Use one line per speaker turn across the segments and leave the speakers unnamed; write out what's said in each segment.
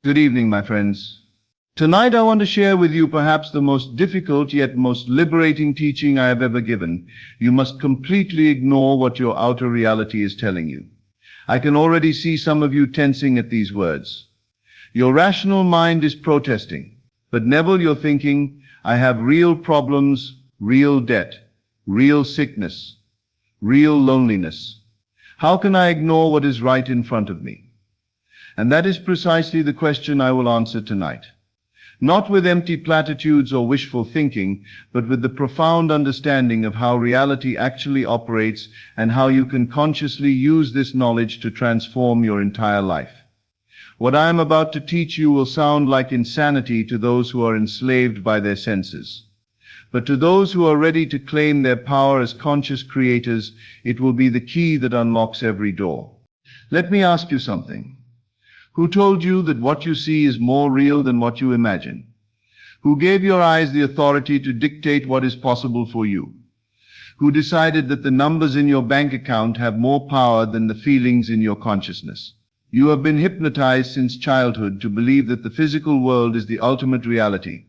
Good evening, my friends. Tonight I want to share with you perhaps the most difficult yet most liberating teaching I have ever given. You must completely ignore what your outer reality is telling you. I can already see some of you tensing at these words. Your rational mind is protesting. But Neville, you're thinking, I have real problems, real debt, real sickness, real loneliness. How can I ignore what is right in front of me? And that is precisely the question I will answer tonight. Not with empty platitudes or wishful thinking, but with the profound understanding of how reality actually operates and how you can consciously use this knowledge to transform your entire life. What I am about to teach you will sound like insanity to those who are enslaved by their senses. But to those who are ready to claim their power as conscious creators, it will be the key that unlocks every door. Let me ask you something. Who told you that what you see is more real than what you imagine? Who gave your eyes the authority to dictate what is possible for you? Who decided that the numbers in your bank account have more power than the feelings in your consciousness? You have been hypnotized since childhood to believe that the physical world is the ultimate reality,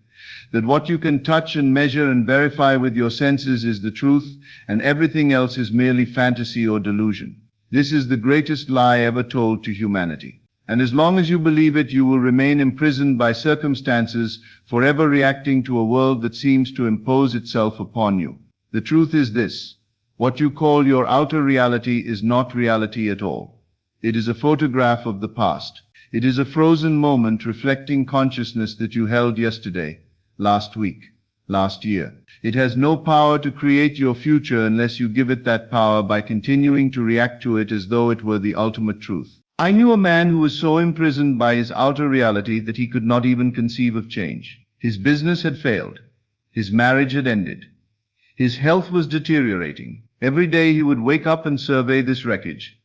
that what you can touch and measure and verify with your senses is the truth, and everything else is merely fantasy or delusion. This is the greatest lie ever told to humanity. And as long as you believe it, you will remain imprisoned by circumstances, forever reacting to a world that seems to impose itself upon you. The truth is this: what you call your outer reality is not reality at all. It is a photograph of the past. It is a frozen moment reflecting consciousness that you held yesterday, last week, last year. It has no power to create your future unless you give it that power by continuing to react to it as though it were the ultimate truth. I knew a man who was so imprisoned by his outer reality that he could not even conceive of change. His business had failed. His marriage had ended. His health was deteriorating. Every day he would wake up and survey this wreckage.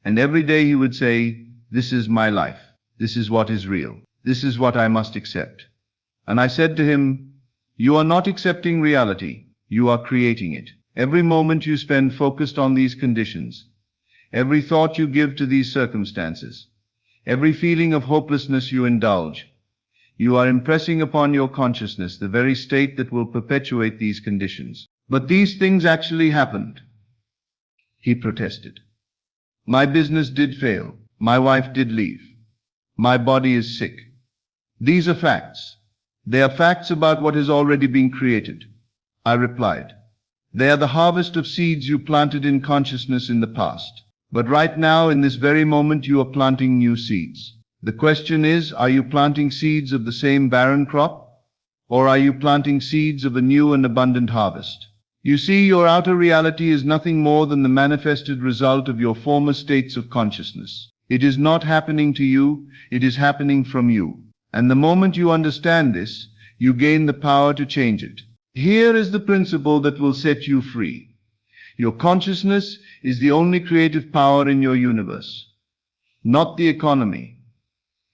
And every day he would say, "This is my life. This is what is real. This is what I must accept." And I said to him, "You are not accepting reality. You are creating it. Every moment you spend focused on these conditions, every thought you give to these circumstances, every feeling of hopelessness you indulge, you are impressing upon your consciousness the very state that will perpetuate these conditions." But these things actually happened. He protested. My business did fail. My wife did leave. My body is sick. These are facts. They are facts about what has already been created. I replied, they are the harvest of seeds you planted in consciousness in the past. But right now, in this very moment, you are planting new seeds. The question is, are you planting seeds of the same barren crop? Or are you planting seeds of a new and abundant harvest? You see, your outer reality is nothing more than the manifested result of your former states of consciousness. It is not happening to you, it is happening from you. And the moment you understand this, you gain the power to change it. Here is the principle that will set you free. Your consciousness is the only creative power in your universe. Not the economy,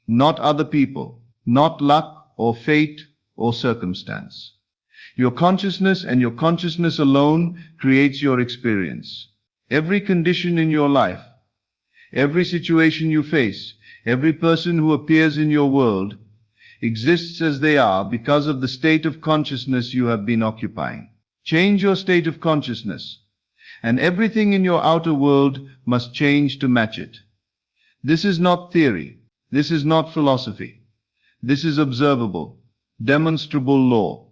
not other people, not luck or fate or circumstance. Your consciousness and your consciousness alone creates your experience. Every condition in your life, every situation you face, every person who appears in your world exists as they are because of the state of consciousness you have been occupying. Change your state of consciousness, and everything in your outer world must change to match it. This is not theory. This is not philosophy. This is observable, demonstrable law.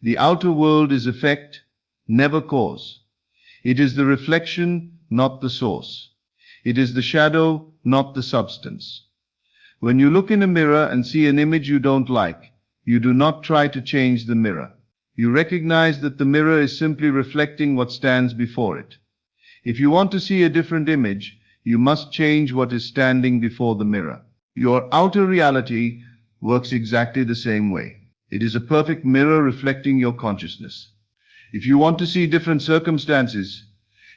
The outer world is effect, never cause. It is the reflection, not the source. It is the shadow, not the substance. When you look in a mirror and see an image you don't like, you do not try to change the mirror. You recognize that the mirror is simply reflecting what stands before it. If you want to see a different image, you must change what is standing before the mirror. Your outer reality works exactly the same way. It is a perfect mirror reflecting your consciousness. If you want to see different circumstances,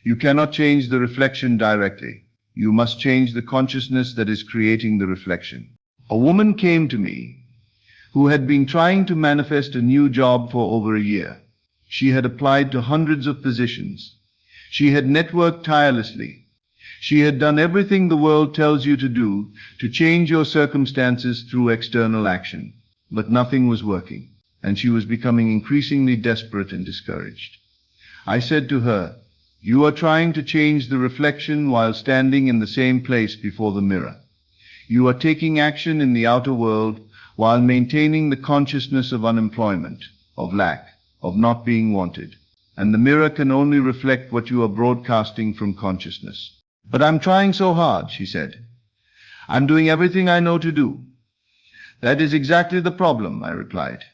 you cannot change the reflection directly. You must change the consciousness that is creating the reflection. A woman came to me who had been trying to manifest a new job for over a year. She had applied to hundreds of positions. She had networked tirelessly. She had done everything the world tells you to do to change your circumstances through external action, but nothing was working, and she was becoming increasingly desperate and discouraged. I said to her, "You are trying to change the reflection while standing in the same place before the mirror. You are taking action in the outer world while maintaining the consciousness of unemployment, of lack, of not being wanted, and the mirror can only reflect what you are broadcasting from consciousness." "But I'm trying so hard," she said. "I'm doing everything I know to do." "That is exactly the problem," I replied.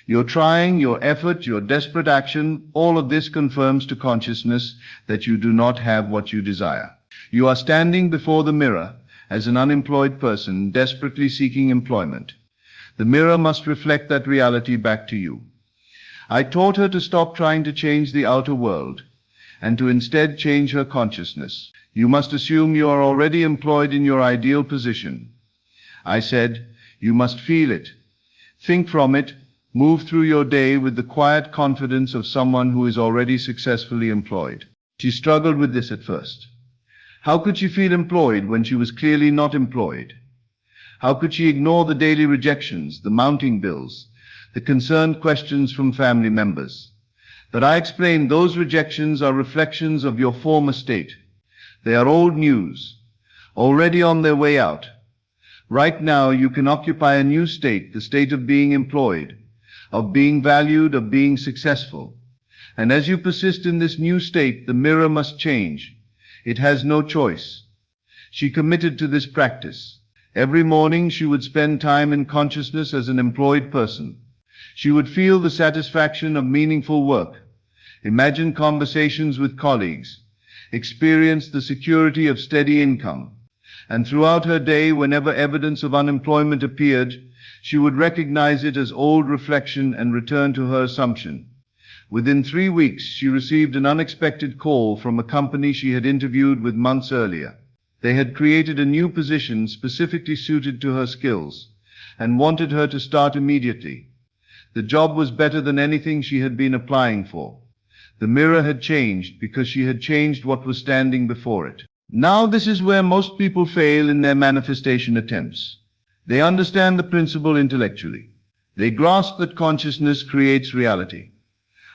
Your trying, your effort, your desperate action, all of this confirms to consciousness that you do not have what you desire. You are standing before the mirror as an unemployed person desperately seeking employment. The mirror must reflect that reality back to you. I taught her to stop trying to change the outer world and to instead change her consciousness. You must assume you are already employed in your ideal position. I said, you must feel it, think from it, move through your day with the quiet confidence of someone who is already successfully employed. She struggled with this at first. How could she feel employed when she was clearly not employed? How could she ignore the daily rejections, the mounting bills, the concerned questions from family members? But I explained those rejections are reflections of your former state. They are old news, already on their way out. Right now you can occupy a new state, the state of being employed, of being valued, of being successful. And as you persist in this new state, the mirror must change. It has no choice. She committed to this practice. Every morning she would spend time in consciousness as an employed person. She would feel the satisfaction of meaningful work, imagine conversations with colleagues, experience the security of steady income. And throughout her day, whenever evidence of unemployment appeared, she would recognize it as old reflection and return to her assumption. Within 3 weeks, she received an unexpected call from a company she had interviewed with months earlier. They had created a new position specifically suited to her skills and wanted her to start immediately. The job was better than anything she had been applying for. The mirror had changed because she had changed what was standing before it. Now this is where most people fail in their manifestation attempts. They understand the principle intellectually. They grasp that consciousness creates reality.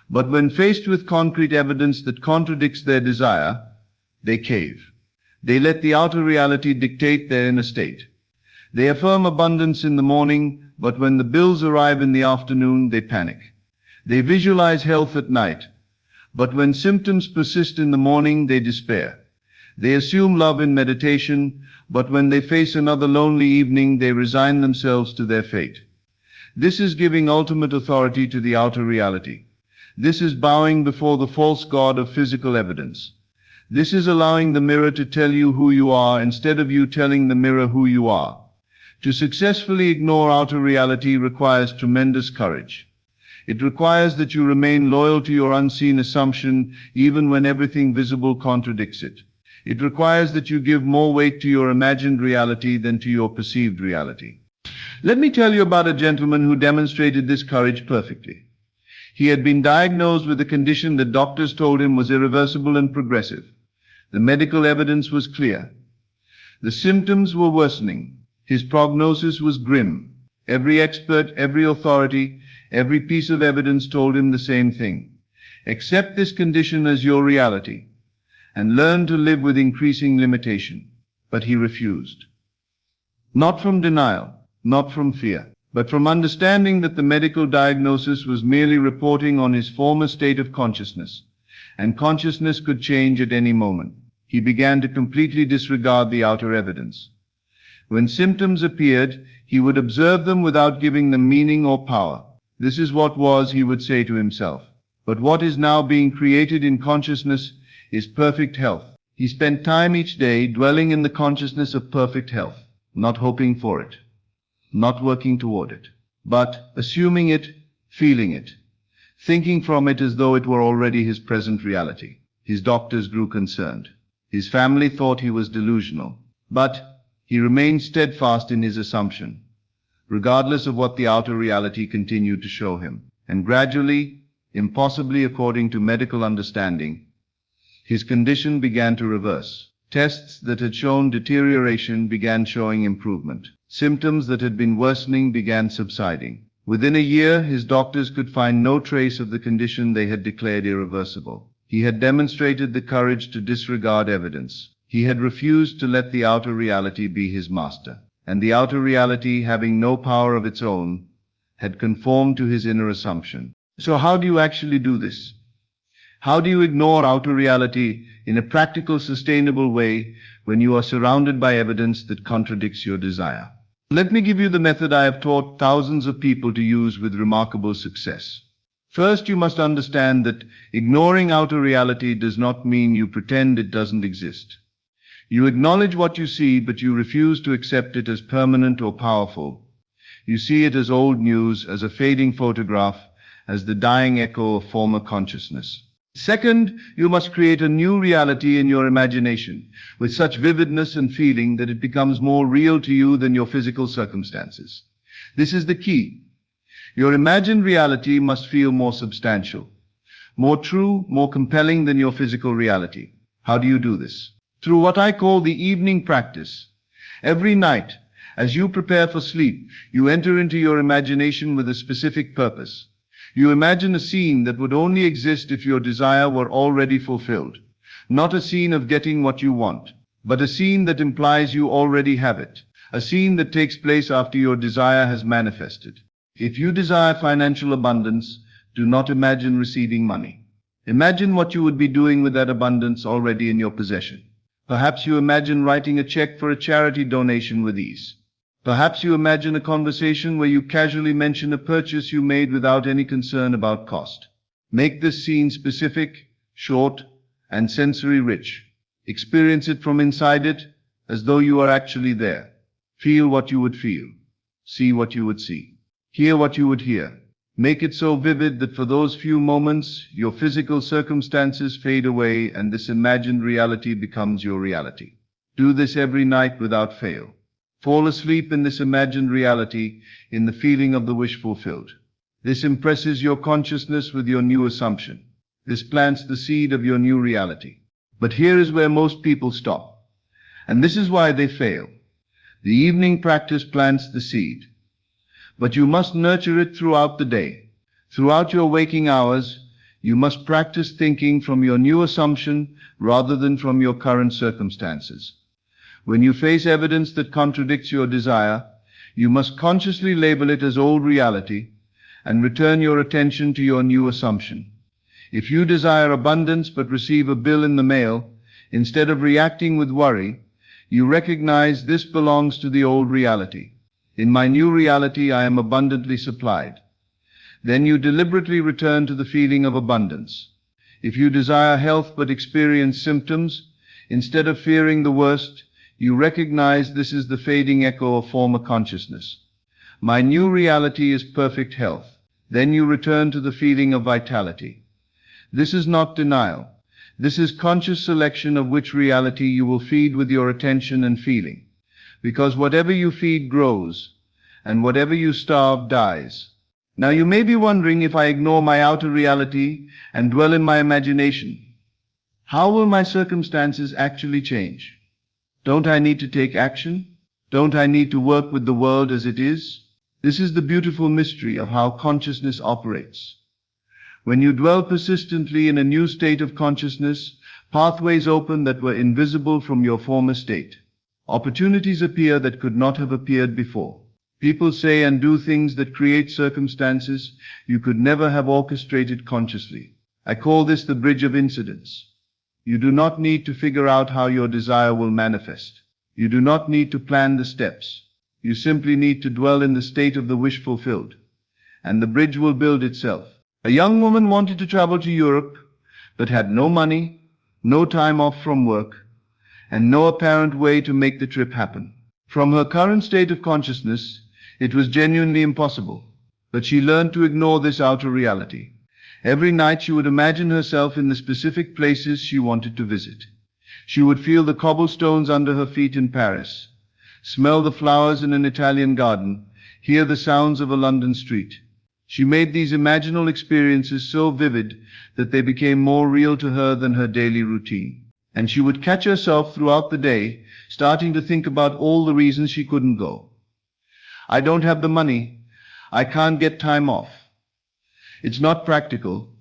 But when faced with concrete evidence that contradicts their desire, they cave. They let the outer reality dictate their inner state. They affirm abundance in the morning, but when the bills arrive in the afternoon, they panic. They visualize health at night, but when symptoms persist in the morning, they despair. They assume love in meditation, but when they face another lonely evening, they resign themselves to their fate. This is giving ultimate authority to the outer reality. This is bowing before the false god of physical evidence. This is allowing the mirror to tell you who you are instead of you telling the mirror who you are. To successfully ignore outer reality requires tremendous courage. It requires that you remain loyal to your unseen assumption even when everything visible contradicts it. It requires that you give more weight to your imagined reality than to your perceived reality. Let me tell you about a gentleman who demonstrated this courage perfectly. He had been diagnosed with a condition that doctors told him was irreversible and progressive. The medical evidence was clear. The symptoms were worsening. His prognosis was grim. Every expert, every authority, every piece of evidence told him the same thing. Accept this condition as your reality and learn to live with increasing limitation. But he refused. Not from denial, not from fear, but from understanding that the medical diagnosis was merely reporting on his former state of consciousness, and consciousness could change at any moment. He began to completely disregard the outer evidence. When symptoms appeared, he would observe them without giving them meaning or power. This is what was, he would say to himself. But what is now being created in consciousness is perfect health. He spent time each day dwelling in the consciousness of perfect health, not hoping for it, not working toward it, but assuming it, feeling it, thinking from it as though it were already his present reality. His doctors grew concerned. His family thought he was delusional, but he remained steadfast in his assumption, regardless of what the outer reality continued to show him. And gradually, impossibly according to medical understanding, his condition began to reverse. Tests that had shown deterioration began showing improvement. Symptoms that had been worsening began subsiding. Within a year, his doctors could find no trace of the condition they had declared irreversible. He had demonstrated the courage to disregard evidence. He had refused to let the outer reality be his master. And the outer reality, having no power of its own, had conformed to his inner assumption. So how do you actually do this? How do you ignore outer reality in a practical, sustainable way when you are surrounded by evidence that contradicts your desire? Let me give you the method I have taught thousands of people to use with remarkable success. First, you must understand that ignoring outer reality does not mean you pretend it doesn't exist. You acknowledge what you see, but you refuse to accept it as permanent or powerful. You see it as old news, as a fading photograph, as the dying echo of former consciousness. Second, you must create a new reality in your imagination with such vividness and feeling that it becomes more real to you than your physical circumstances. This is the key. Your imagined reality must feel more substantial, more true, more compelling than your physical reality. How do you do this? Through what I call the evening practice. Every night, as you prepare for sleep, you enter into your imagination with a specific purpose. You imagine a scene that would only exist if your desire were already fulfilled. Not a scene of getting what you want, but a scene that implies you already have it. A scene that takes place after your desire has manifested. If you desire financial abundance, do not imagine receiving money. Imagine what you would be doing with that abundance already in your possession. Perhaps you imagine writing a check for a charity donation with ease. Perhaps you imagine a conversation where you casually mention a purchase you made without any concern about cost. Make this scene specific, short, and sensory-rich. Experience it from inside it, as though you are actually there. Feel what you would feel. See what you would see. Hear what you would hear. Make it so vivid that for those few moments, your physical circumstances fade away and this imagined reality becomes your reality. Do this every night without fail. Fall asleep in this imagined reality, in the feeling of the wish fulfilled. This impresses your consciousness with your new assumption. This plants the seed of your new reality. But here is where most people stop. And this is why they fail. The evening practice plants the seed. But you must nurture it throughout the day. Throughout your waking hours, you must practice thinking from your new assumption rather than from your current circumstances. When you face evidence that contradicts your desire, you must consciously label it as old reality and return your attention to your new assumption. If you desire abundance but receive a bill in the mail, instead of reacting with worry, you recognize this belongs to the old reality. In my new reality, I am abundantly supplied. Then you deliberately return to the feeling of abundance. If you desire health but experience symptoms, instead of fearing the worst, you recognize this is the fading echo of former consciousness. My new reality is perfect health. Then you return to the feeling of vitality. This is not denial. This is conscious selection of which reality you will feed with your attention and feeling. Because whatever you feed grows, and whatever you starve dies. Now you may be wondering, if I ignore my outer reality and dwell in my imagination, how will my circumstances actually change? Don't I need to take action? Don't I need to work with the world as it is? This is the beautiful mystery of how consciousness operates. When you dwell persistently in a new state of consciousness, pathways open that were invisible from your former state. Opportunities appear that could not have appeared before. People say and do things that create circumstances you could never have orchestrated consciously. I call this the bridge of incidents. You do not need to figure out how your desire will manifest. You do not need to plan the steps. You simply need to dwell in the state of the wish fulfilled, and the bridge will build itself. A young woman wanted to travel to Europe, but had no money, no time off from work, and no apparent way to make the trip happen. From her current state of consciousness, it was genuinely impossible, but she learned to ignore this outer reality. Every night she would imagine herself in the specific places she wanted to visit. She would feel the cobblestones under her feet in Paris, smell the flowers in an Italian garden, hear the sounds of a London street. She made these imaginal experiences so vivid that they became more real to her than her daily routine. And she would catch herself throughout the day, starting to think about all the reasons she couldn't go. I don't have the money. I can't get time off. It's not practical.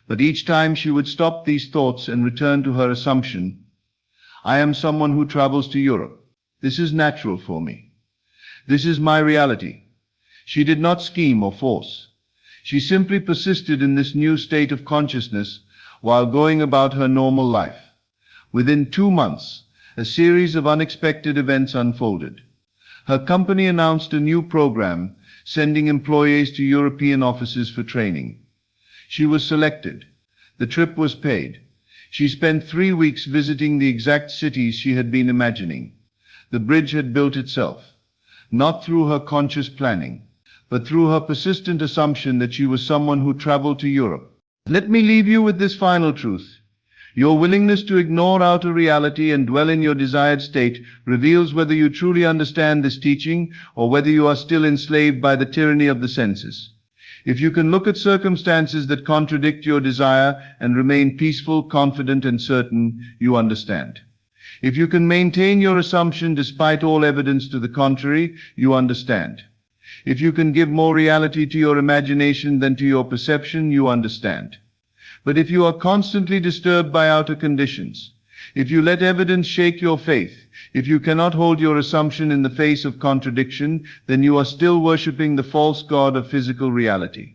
But each time she would stop these thoughts and return to her assumption, I am someone who travels to Europe. This is natural for me. This is my reality. She did not scheme or force. She simply persisted in this new state of consciousness while going about her normal life. Within 2 months, a series of unexpected events unfolded. Her company announced a new program, sending employees to European offices for training. She was selected. The trip was paid. She spent 3 weeks visiting the exact cities she had been imagining. The bridge had built itself, not through her conscious planning, but through her persistent assumption that she was someone who traveled to Europe. Let me leave you with this final truth. Your willingness to ignore outer reality and dwell in your desired state reveals whether you truly understand this teaching or whether you are still enslaved by the tyranny of the senses. If you can look at circumstances that contradict your desire and remain peaceful, confident, and certain, you understand. If you can maintain your assumption despite all evidence to the contrary, you understand. If you can give more reality to your imagination than to your perception, you understand. But if you are constantly disturbed by outer conditions, if you let evidence shake your faith, if you cannot hold your assumption in the face of contradiction, then you are still worshipping the false god of physical reality.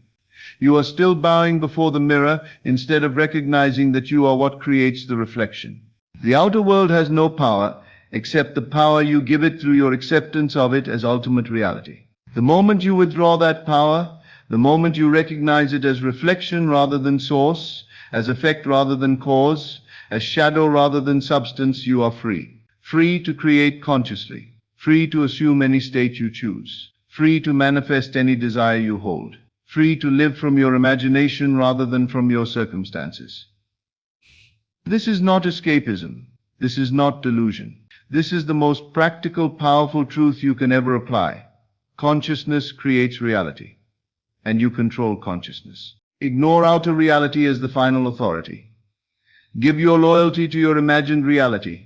You are still bowing before the mirror instead of recognizing that you are what creates the reflection. The outer world has no power except the power you give it through your acceptance of it as ultimate reality. The moment you withdraw that power, the moment you recognize it as reflection rather than source, as effect rather than cause, as shadow rather than substance, you are free. Free to create consciously. Free to assume any state you choose. Free to manifest any desire you hold. Free to live from your imagination rather than from your circumstances. This is not escapism. This is not delusion. This is the most practical, powerful truth you can ever apply. Consciousness creates reality, and you control consciousness. Ignore outer reality as the final authority. Give your loyalty to your imagined reality.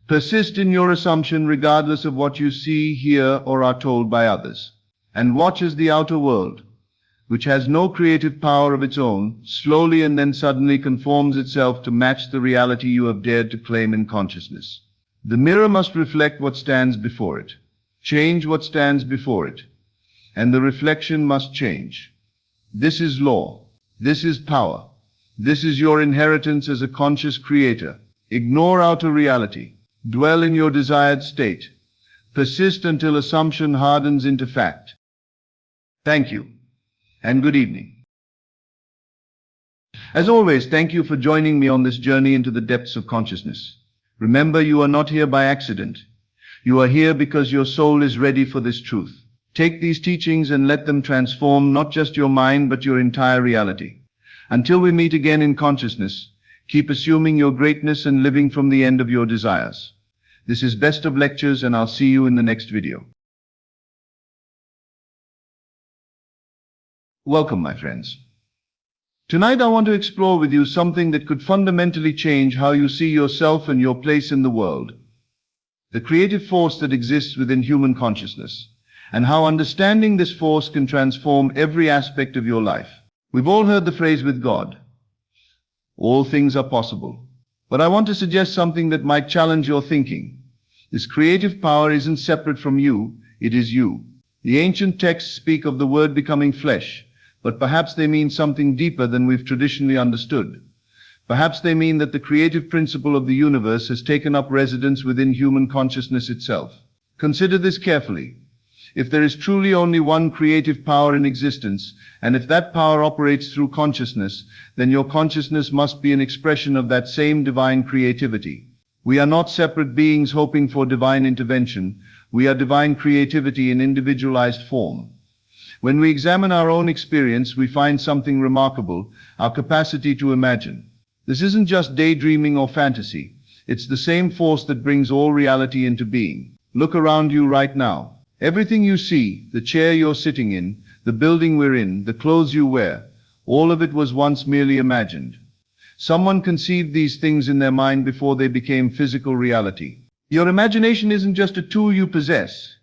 Persist in your assumption regardless of what you see, hear, or are told by others. And watch as the outer world, which has no creative power of its own, slowly and then suddenly conforms itself to match the reality you have dared to claim in consciousness. The mirror must reflect what stands before it. Change what stands before it. And the reflection must change. This is law. This is power. This is your inheritance as a conscious creator. Ignore outer reality. Dwell in your desired state. Persist until assumption hardens into fact. Thank you, and good evening. As always, thank you for joining me on this journey into the depths of consciousness. Remember, you are not here by accident. You are here because your soul is ready for this truth. Take these teachings and let them transform not just your mind, but your entire reality. Until we meet again in consciousness, keep assuming your greatness and living from the end of your desires. This is Best of Lectures, and I'll see you in the next video. Welcome, my friends. Tonight I want to explore with you something that could fundamentally change how you see yourself and your place in the world. The creative force that exists within human consciousness, and how understanding this force can transform every aspect of your life. We've all heard the phrase with God, all things are possible. But I want to suggest something that might challenge your thinking. This creative power isn't separate from you, it is you. The ancient texts speak of the Word becoming flesh, but perhaps they mean something deeper than we've traditionally understood. Perhaps they mean that the creative principle of the universe has taken up residence within human consciousness itself. Consider this carefully. If there is truly only one creative power in existence, and if that power operates through consciousness, then your consciousness must be an expression of that same divine creativity. We are not separate beings hoping for divine intervention. We are divine creativity in individualized form. When we examine our own experience, we find something remarkable, our capacity to imagine. This isn't just daydreaming or fantasy. It's the same force that brings all reality into being. Look around you right now. Everything you see, the chair you're sitting in, the building we're in, the clothes you wear, all of it was once merely imagined. Someone conceived these things in their mind before they became physical reality. Your imagination isn't just a tool you possess.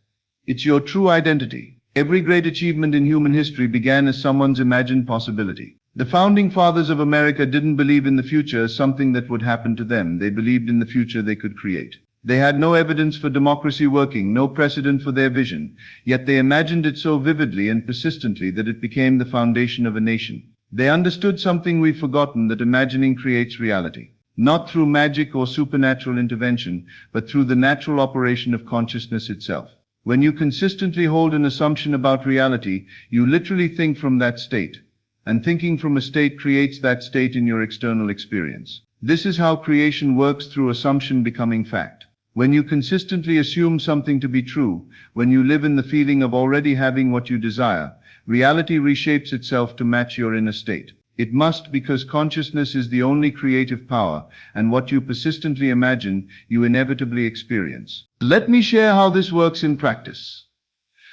It's your true identity. Every great achievement in human history began as someone's imagined possibility. The founding fathers of America didn't believe in the future as something that would happen to them. They believed in the future they could create. They had no evidence for democracy working, no precedent for their vision, yet they imagined it so vividly and persistently that it became the foundation of a nation. They understood something we've forgotten, that imagining creates reality. Not through magic or supernatural intervention, but through the natural operation of consciousness itself. When you consistently hold an assumption about reality, you literally think from that state. And thinking from a state creates that state in your external experience. This is how creation works, through assumption becoming fact. When you consistently assume something to be true, when you live in the feeling of already having what you desire, reality reshapes itself to match your inner state. It must, because consciousness is the only creative power, and what you persistently imagine, you inevitably experience. Let me share how this works in practice.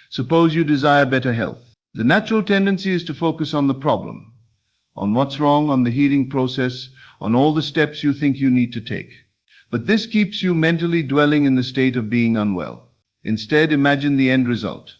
Suppose you desire better health. The natural tendency is to focus on the problem, on what's wrong, on the healing process, on all the steps you think you need to take. But this keeps you mentally dwelling in the state of being unwell. Instead, imagine the end result.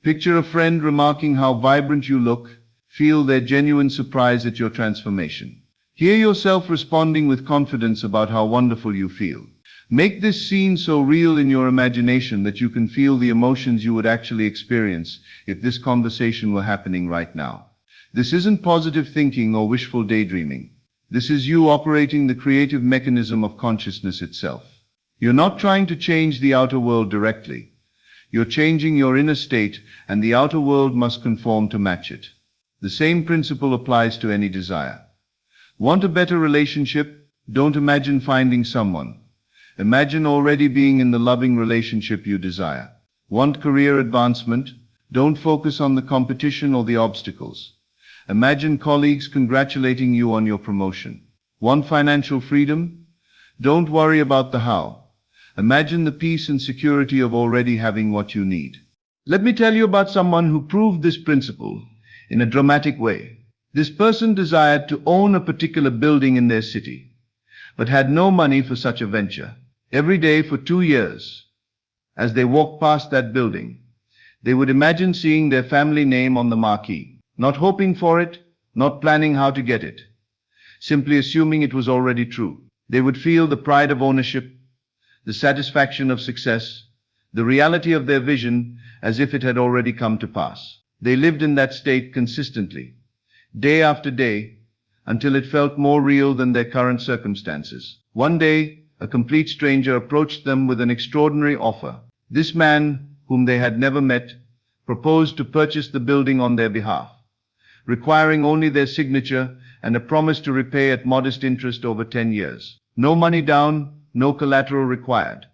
Picture a friend remarking how vibrant you look. Feel their genuine surprise at your transformation. Hear yourself responding with confidence about how wonderful you feel. Make this scene so real in your imagination that you can feel the emotions you would actually experience if this conversation were happening right now. This isn't positive thinking or wishful daydreaming. This is you operating the creative mechanism of consciousness itself. You're not trying to change the outer world directly. You're changing your inner state, and the outer world must conform to match it. The same principle applies to any desire. Want a better relationship? Don't imagine finding someone. Imagine already being in the loving relationship you desire. Want career advancement? Don't focus on the competition or the obstacles. Imagine colleagues congratulating you on your promotion. Want financial freedom? Don't worry about the how. Imagine the peace and security of already having what you need. Let me tell you about someone who proved this principle in a dramatic way. This person desired to own a particular building in their city, but had no money for such a venture. Every day for 2 years, as they walked past that building, they would imagine seeing their family name on the marquee, not hoping for it, not planning how to get it, simply assuming it was already true. They would feel the pride of ownership, the satisfaction of success, the reality of their vision, as if it had already come to pass. They lived in that state consistently, day after day, until it felt more real than their current circumstances. One day, a complete stranger approached them with an extraordinary offer. This man, whom they had never met, proposed to purchase the building on their behalf, requiring only their signature and a promise to repay at modest interest over 10 years. No money down, no collateral required,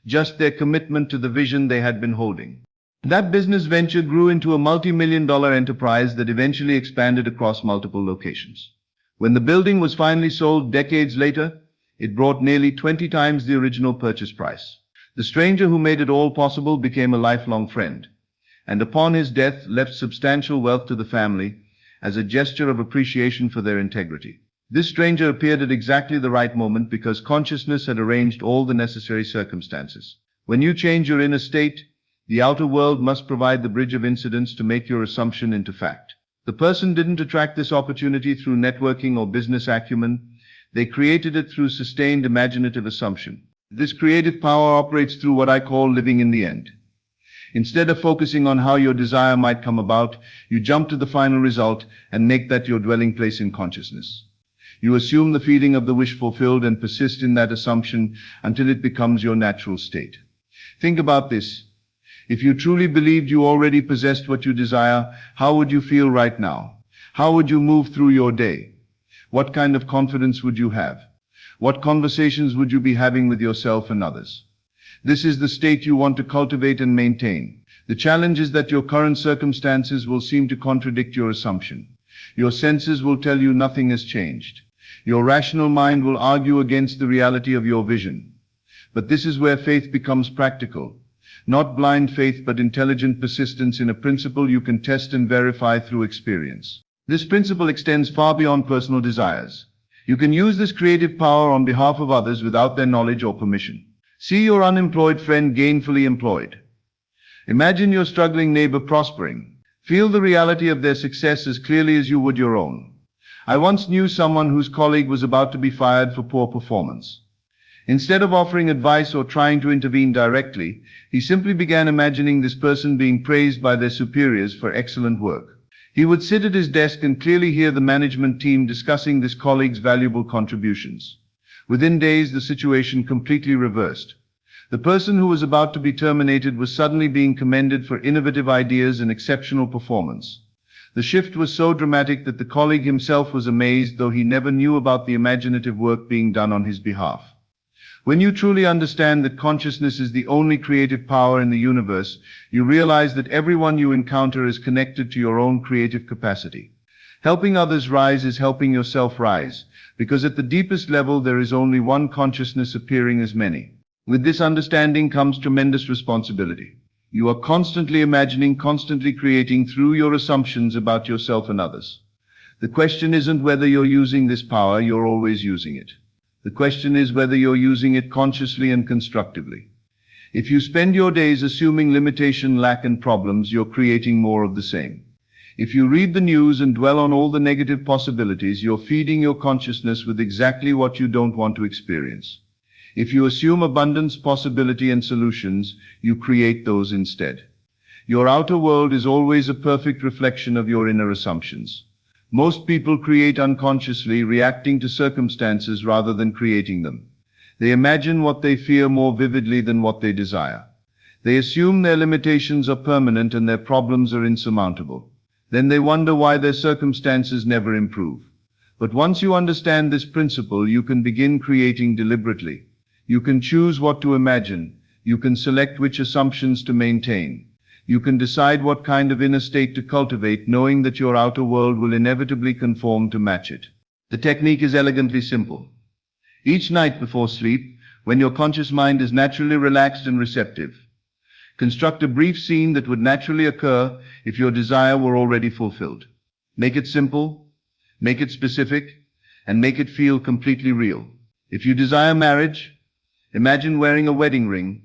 just their commitment to the vision they had been holding. That business venture grew into a multi-million-dollar enterprise that eventually expanded across multiple locations. When the building was finally sold decades later, it brought nearly 20 times the original purchase price. The stranger who made it all possible became a lifelong friend, and upon his death left substantial wealth to the family as a gesture of appreciation for their integrity. This stranger appeared at exactly the right moment because consciousness had arranged all the necessary circumstances. When you change your inner state, the outer world must provide the bridge of incidents to make your assumption into fact. The person didn't attract this opportunity through networking or business acumen. They created it through sustained imaginative assumption. This creative power operates through what I call living in the end. Instead of focusing on how your desire might come about, you jump to the final result and make that your dwelling place in consciousness. You assume the feeling of the wish fulfilled and persist in that assumption until it becomes your natural state. Think about this. If you truly believed you already possessed what you desire, how would you feel right now? How would you move through your day? What kind of confidence would you have? What conversations would you be having with yourself and others? This is the state you want to cultivate and maintain. The challenge is that your current circumstances will seem to contradict your assumption. Your senses will tell you nothing has changed. Your rational mind will argue against the reality of your vision. But this is where faith becomes practical. Not blind faith, but intelligent persistence in a principle you can test and verify through experience. This principle extends far beyond personal desires. You can use this creative power on behalf of others without their knowledge or permission. See your unemployed friend gainfully employed. Imagine your struggling neighbor prospering. Feel the reality of their success as clearly as you would your own. I once knew someone whose colleague was about to be fired for poor performance. Instead of offering advice or trying to intervene directly, he simply began imagining this person being praised by their superiors for excellent work. He would sit at his desk and clearly hear the management team discussing this colleague's valuable contributions. Within days, the situation completely reversed. The person who was about to be terminated was suddenly being commended for innovative ideas and exceptional performance. The shift was so dramatic that the colleague himself was amazed, though he never knew about the imaginative work being done on his behalf. When you truly understand that consciousness is the only creative power in the universe, you realize that everyone you encounter is connected to your own creative capacity. Helping others rise is helping yourself rise, because at the deepest level there is only one consciousness appearing as many. With this understanding comes tremendous responsibility. You are constantly imagining, constantly creating through your assumptions about yourself and others. The question isn't whether you're using this power, you're always using it. The question is whether you're using it consciously and constructively. If you spend your days assuming limitation, lack, and problems, you're creating more of the same. If you read the news and dwell on all the negative possibilities, you're feeding your consciousness with exactly what you don't want to experience. If you assume abundance, possibility, and solutions, you create those instead. Your outer world is always a perfect reflection of your inner assumptions. Most people create unconsciously, reacting to circumstances rather than creating them. They imagine what they fear more vividly than what they desire. They assume their limitations are permanent and their problems are insurmountable. Then they wonder why their circumstances never improve. But once you understand this principle, you can begin creating deliberately. You can choose what to imagine. You can select which assumptions to maintain. You can decide what kind of inner state to cultivate, knowing that your outer world will inevitably conform to match it. The technique is elegantly simple. Each night before sleep, when your conscious mind is naturally relaxed and receptive, construct a brief scene that would naturally occur if your desire were already fulfilled. Make it simple, make it specific, and make it feel completely real. If you desire marriage, imagine wearing a wedding ring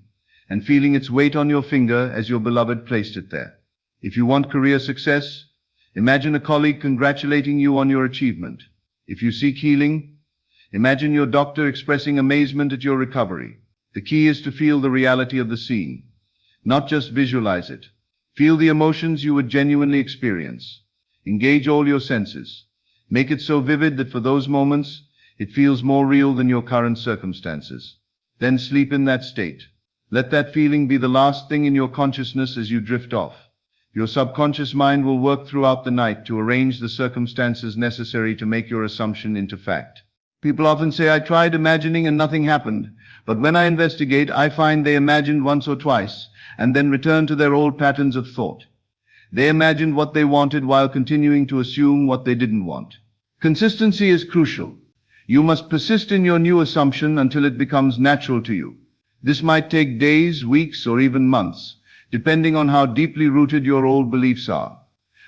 and feeling its weight on your finger as your beloved placed it there. If you want career success, imagine a colleague congratulating you on your achievement. If you seek healing, imagine your doctor expressing amazement at your recovery. The key is to feel the reality of the scene, not just visualize it. Feel the emotions you would genuinely experience. Engage all your senses. Make it so vivid that for those moments, it feels more real than your current circumstances. Then sleep in that state. Let that feeling be the last thing in your consciousness as you drift off. Your subconscious mind will work throughout the night to arrange the circumstances necessary to make your assumption into fact. People often say, I tried imagining and nothing happened. But when I investigate, I find they imagined once or twice and then returned to their old patterns of thought. They imagined what they wanted while continuing to assume what they didn't want. Consistency is crucial. You must persist in your new assumption until it becomes natural to you. This might take days, weeks, or even months, depending on how deeply rooted your old beliefs are.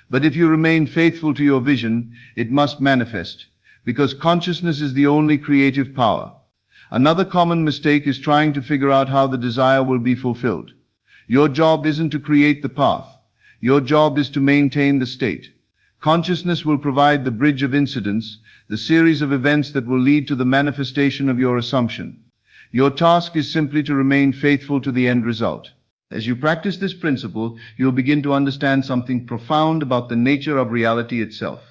But if you remain faithful to your vision, it must manifest, because consciousness is the only creative power. Another common mistake is trying to figure out how the desire will be fulfilled. Your job isn't to create the path. Your job is to maintain the state. Consciousness will provide the bridge of incidents, the series of events that will lead to the manifestation of your assumption. Your task is simply to remain faithful to the end result. As you practice this principle, you'll begin to understand something profound about the nature of reality itself.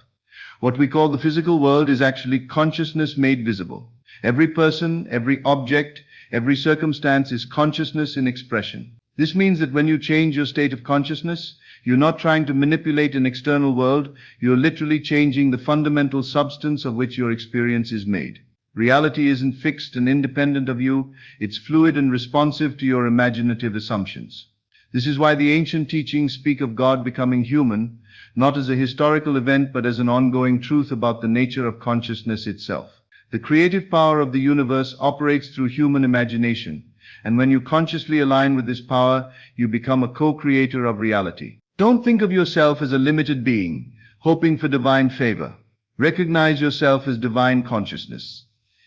What we call the physical world is actually consciousness made visible. Every person, every object, every circumstance is consciousness in expression. This means that when you change your state of consciousness, you're not trying to manipulate an external world, you're literally changing the fundamental substance of which your experience is made. Reality isn't fixed and independent of you, it's fluid and responsive to your imaginative assumptions. This is why the ancient teachings speak of God becoming human, not as a historical event but as an ongoing truth about the nature of consciousness itself. The creative power of the universe operates through human imagination, and when you consciously align with this power, you become a co-creator of reality. Don't think of yourself as a limited being, hoping for divine favor. Recognize yourself as divine consciousness,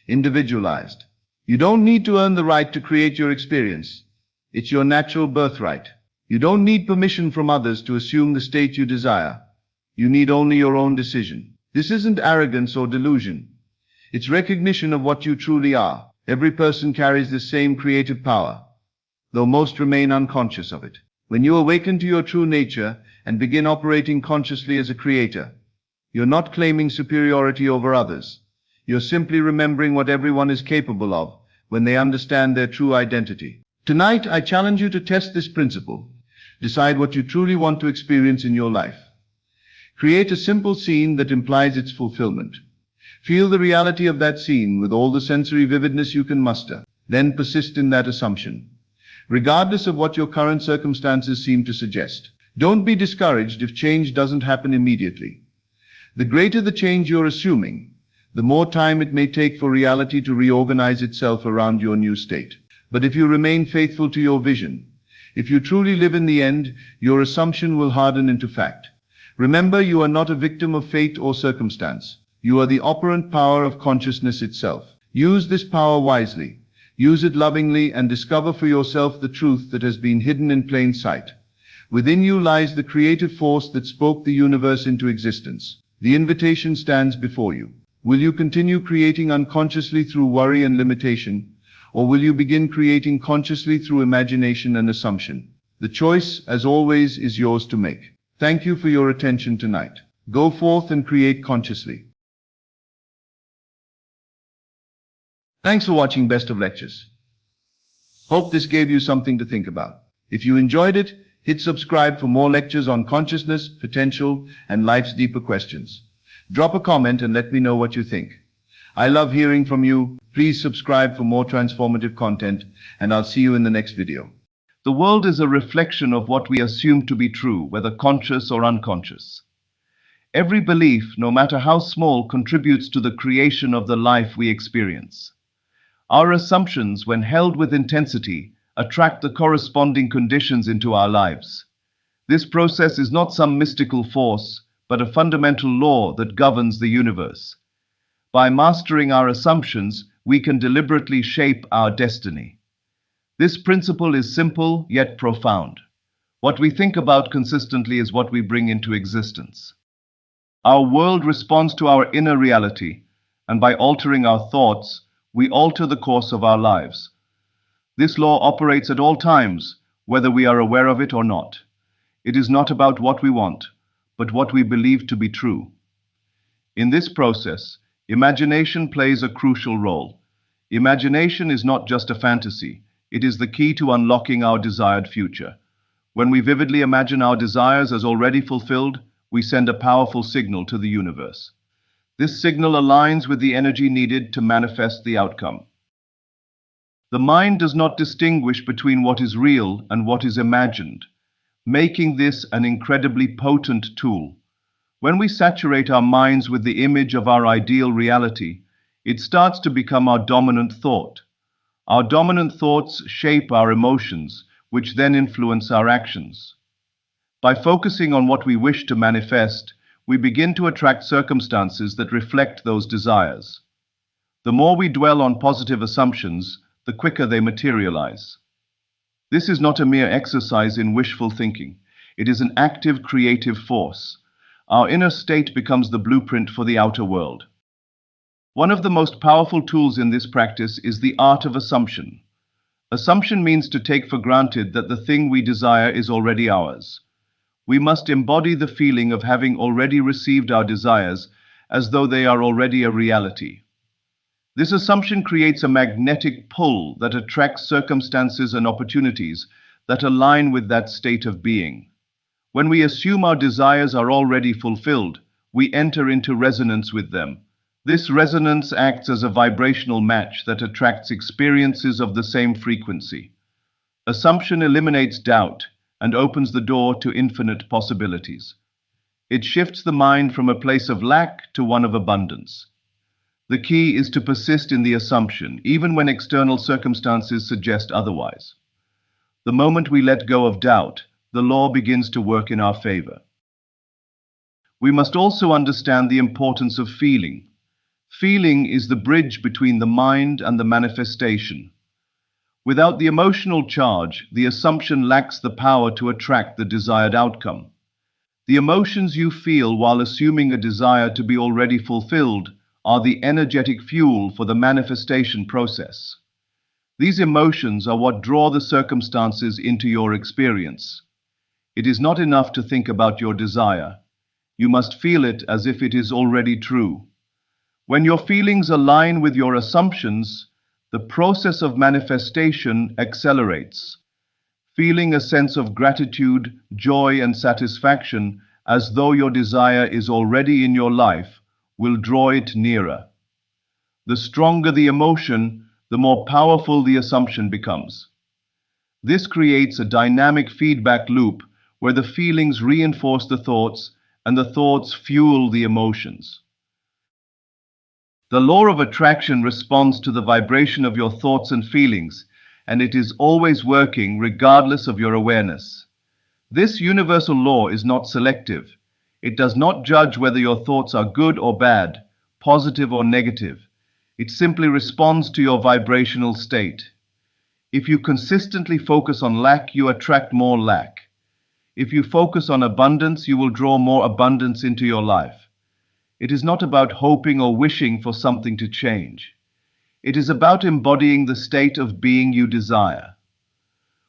individualized. You don't need to earn the right to create your experience. It's your natural birthright. You don't need permission from others to assume the state you desire. You need only your own decision. This isn't arrogance or delusion. It's recognition of what you truly are. Every person carries the same creative power, though most remain unconscious of it. When you awaken to your true nature and begin operating consciously as a creator, you're not claiming superiority over others. You're simply remembering what everyone is capable of when they understand their true identity. Tonight, I challenge you to test this principle. Decide what you truly want to experience in your life. Create a simple scene that implies its fulfillment. Feel the reality of that scene with all the sensory vividness you can muster. Then persist in that assumption, regardless of what your current circumstances seem to suggest. Don't be discouraged if change doesn't happen immediately. The greater the change you're assuming, the more time it may take for reality to reorganize itself around your new state. But if you remain faithful to your vision, if you truly live in the end, your assumption will harden into fact. Remember, you are not a victim of fate or circumstance. You are the operant power of consciousness itself. Use this power wisely. Use it lovingly and discover for yourself the truth that has been hidden in plain sight. Within you lies the creative force that spoke the universe into existence. The invitation stands before you. Will you continue creating unconsciously through worry and limitation, or will you begin creating consciously through imagination and assumption? The choice, as always, is yours to make. Thank you for your attention tonight. Go forth and create consciously. Thanks for watching Best of Lectures. Hope this gave you something to think about. If you enjoyed it, hit subscribe for more lectures on consciousness, potential, and life's deeper questions. Drop a comment and let me know what you think. I love hearing from you. Please subscribe for more transformative content, and I'll see you in the next video. The world is a reflection of what we assume to be true, whether conscious or unconscious. Every belief, no matter how small, contributes to the creation of the life we experience. Our assumptions, when held with intensity, attract the corresponding conditions into our lives. This process is not some mystical force, but a fundamental law that governs the universe. By mastering our assumptions, we can deliberately shape our destiny. This principle is simple yet profound. What we think about consistently is what we bring into existence. Our world responds to our inner reality, and by altering our thoughts, we alter the course of our lives. This law operates at all times, whether we are aware of it or not. It is not about what we want, but what we believe to be true. In this process, imagination plays a crucial role. Imagination is not just a fantasy. It is the key to unlocking our desired future. When we vividly imagine our desires as already fulfilled, we send a powerful signal to the universe. This signal aligns with the energy needed to manifest the outcome. The mind does not distinguish between what is real and what is imagined, making this an incredibly potent tool. When we saturate our minds with the image of our ideal reality, it starts to become our dominant thought. Our dominant thoughts shape our emotions, which then influence our actions. By focusing on what we wish to manifest, we begin to attract circumstances that reflect those desires. The more we dwell on positive assumptions, the quicker they materialize. This is not a mere exercise in wishful thinking. It is an active creative force. Our inner state becomes the blueprint for the outer world. One of the most powerful tools in this practice is the art of assumption. Assumption means to take for granted that the thing we desire is already ours. We must embody the feeling of having already received our desires as though they are already a reality. This assumption creates a magnetic pull that attracts circumstances and opportunities that align with that state of being. When we assume our desires are already fulfilled, we enter into resonance with them. This resonance acts as a vibrational match that attracts experiences of the same frequency. Assumption eliminates doubt and opens the door to infinite possibilities. It shifts the mind from a place of lack to one of abundance. The key is to persist in the assumption, even when external circumstances suggest otherwise. The moment we let go of doubt, the law begins to work in our favor. We must also understand the importance of feeling. Feeling is the bridge between the mind and the manifestation. Without the emotional charge, the assumption lacks the power to attract the desired outcome. The emotions you feel while assuming a desire to be already fulfilled are the energetic fuel for the manifestation process. These emotions are what draw the circumstances into your experience. It is not enough to think about your desire. You must feel it as if it is already true. When your feelings align with your assumptions, the process of manifestation accelerates. Feeling a sense of gratitude, joy, and satisfaction as though your desire is already in your life will draw it nearer. The stronger the emotion, the more powerful the assumption becomes. This creates a dynamic feedback loop where the feelings reinforce the thoughts and the thoughts fuel the emotions. The law of attraction responds to the vibration of your thoughts and feelings, and it is always working regardless of your awareness. This universal law is not selective. It does not judge whether your thoughts are good or bad, positive or negative. It simply responds to your vibrational state. If you consistently focus on lack, you attract more lack. If you focus on abundance, you will draw more abundance into your life. It is not about hoping or wishing for something to change. It is about embodying the state of being you desire.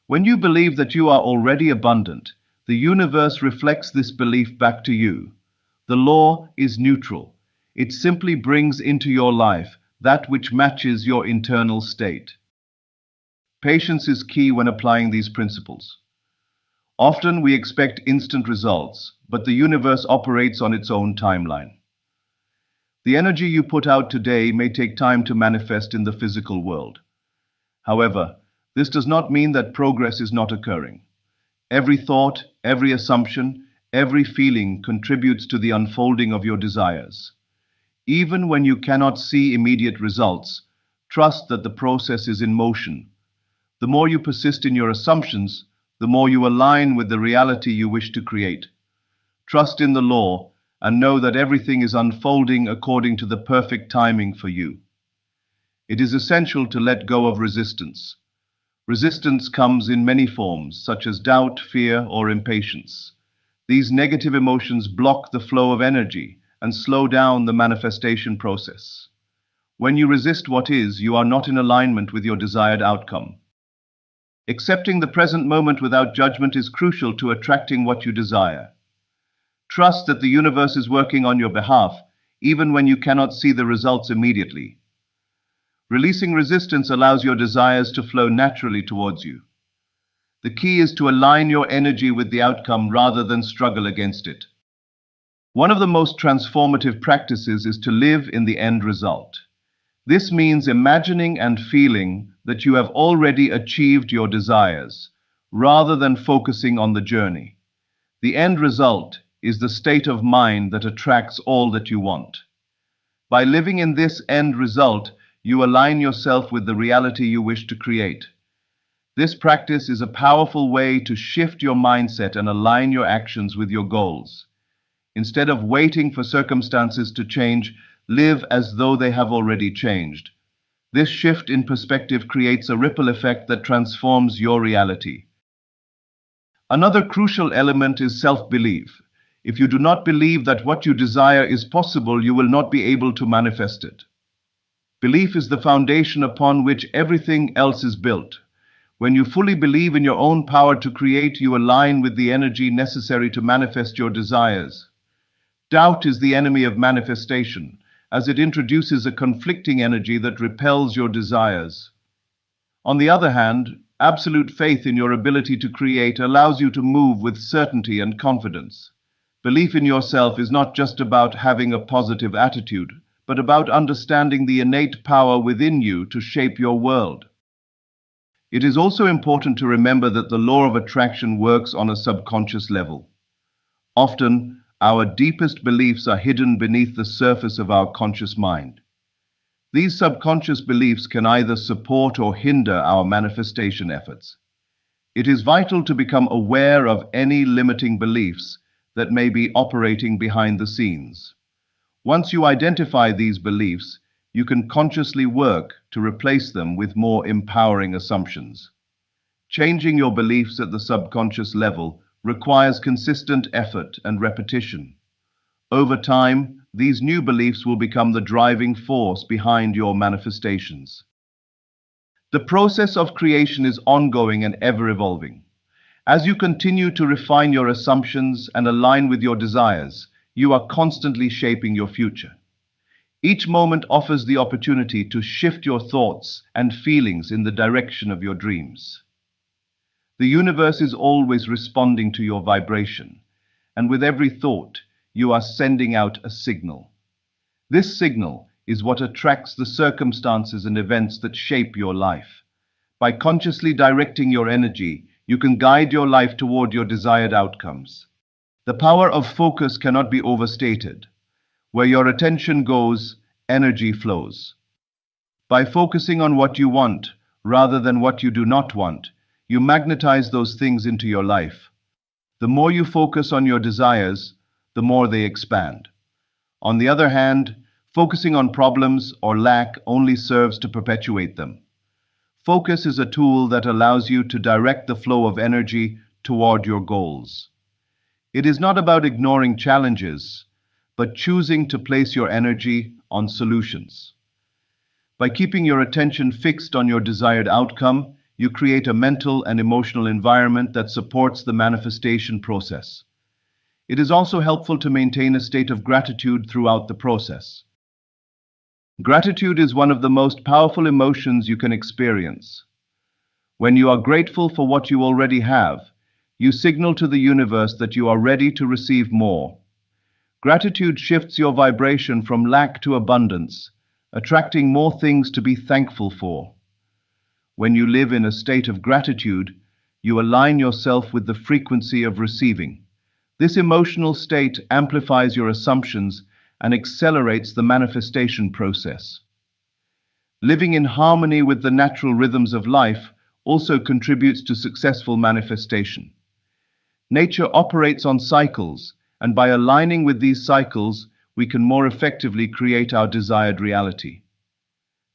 When you believe that you are already abundant, the universe reflects this belief back to you. The law is neutral. It simply brings into your life that which matches your internal state. Patience is key when applying these principles. Often we expect instant results, but the universe operates on its own timeline. The energy you put out today may take time to manifest in the physical world. However, this does not mean that progress is not occurring. Every thought, every assumption, every feeling contributes to the unfolding of your desires. Even when you cannot see immediate results, trust that the process is in motion. The more you persist in your assumptions, the more you align with the reality you wish to create. Trust in the law and know that everything is unfolding according to the perfect timing for you. It is essential to let go of resistance. Resistance comes in many forms, such as doubt, fear, or impatience. These negative emotions block the flow of energy and slow down the manifestation process. When you resist what is, you are not in alignment with your desired outcome. Accepting the present moment without judgment is crucial to attracting what you desire. Trust that the universe is working on your behalf, even when you cannot see the results immediately. Releasing resistance allows your desires to flow naturally towards you. The key is to align your energy with the outcome rather than struggle against it. One of the most transformative practices is to live in the end result. This means imagining and feeling that you have already achieved your desires, rather than focusing on the journey. The end result is the state of mind that attracts all that you want. By living in this end result, you align yourself with the reality you wish to create. This practice is a powerful way to shift your mindset and align your actions with your goals. Instead of waiting for circumstances to change, live as though they have already changed. This shift in perspective creates a ripple effect that transforms your reality. Another crucial element is self-belief. If you do not believe that what you desire is possible, you will not be able to manifest it. Belief is the foundation upon which everything else is built. When you fully believe in your own power to create, you align with the energy necessary to manifest your desires. Doubt is the enemy of manifestation, as it introduces a conflicting energy that repels your desires. On the other hand, absolute faith in your ability to create allows you to move with certainty and confidence. Belief in yourself is not just about having a positive attitude, but about understanding the innate power within you to shape your world. It is also important to remember that the law of attraction works on a subconscious level. Often, our deepest beliefs are hidden beneath the surface of our conscious mind. These subconscious beliefs can either support or hinder our manifestation efforts. It is vital to become aware of any limiting beliefs that may be operating behind the scenes. Once you identify these beliefs, you can consciously work to replace them with more empowering assumptions. Changing your beliefs at the subconscious level requires consistent effort and repetition. Over time, these new beliefs will become the driving force behind your manifestations. The process of creation is ongoing and ever-evolving. As you continue to refine your assumptions and align with your desires, you are constantly shaping your future. Each moment offers the opportunity to shift your thoughts and feelings in the direction of your dreams. The universe is always responding to your vibration, and with every thought, you are sending out a signal. This signal is what attracts the circumstances and events that shape your life. By consciously directing your energy, you can guide your life toward your desired outcomes. The power of focus cannot be overstated. Where your attention goes, energy flows. By focusing on what you want rather than what you do not want, you magnetize those things into your life. The more you focus on your desires, the more they expand. On the other hand, focusing on problems or lack only serves to perpetuate them. Focus is a tool that allows you to direct the flow of energy toward your goals. It is not about ignoring challenges, but choosing to place your energy on solutions. By keeping your attention fixed on your desired outcome, you create a mental and emotional environment that supports the manifestation process. It is also helpful to maintain a state of gratitude throughout the process. Gratitude is one of the most powerful emotions you can experience. When you are grateful for what you already have, you signal to the universe that you are ready to receive more. Gratitude shifts your vibration from lack to abundance, attracting more things to be thankful for. When you live in a state of gratitude, you align yourself with the frequency of receiving. This emotional state amplifies your assumptions and accelerates the manifestation process. Living in harmony with the natural rhythms of life also contributes to successful manifestation. Nature operates on cycles, and by aligning with these cycles, we can more effectively create our desired reality.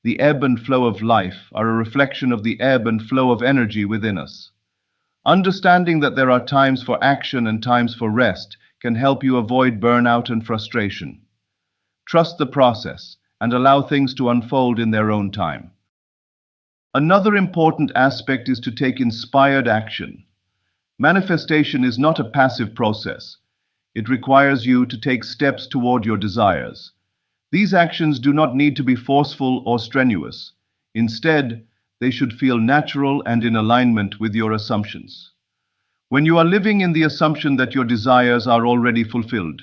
The ebb and flow of life are a reflection of the ebb and flow of energy within us. Understanding that there are times for action and times for rest can help you avoid burnout and frustration. Trust the process and allow things to unfold in their own time. Another important aspect is to take inspired action. Manifestation is not a passive process. It requires you to take steps toward your desires. These actions do not need to be forceful or strenuous. Instead, they should feel natural and in alignment with your assumptions. When you are living in the assumption that your desires are already fulfilled,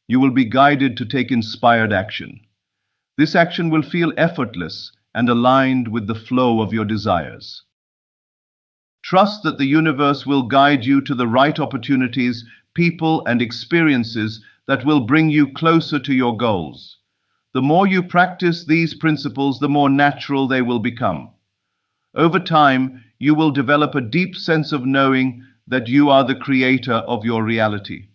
you will be guided to take inspired action. This action will feel effortless and aligned with the flow of your desires. Trust that the universe will guide you to the right opportunities, people, and experiences that will bring you closer to your goals. The more you practice these principles, the more natural they will become. Over time, you will develop a deep sense of knowing that you are the creator of your reality.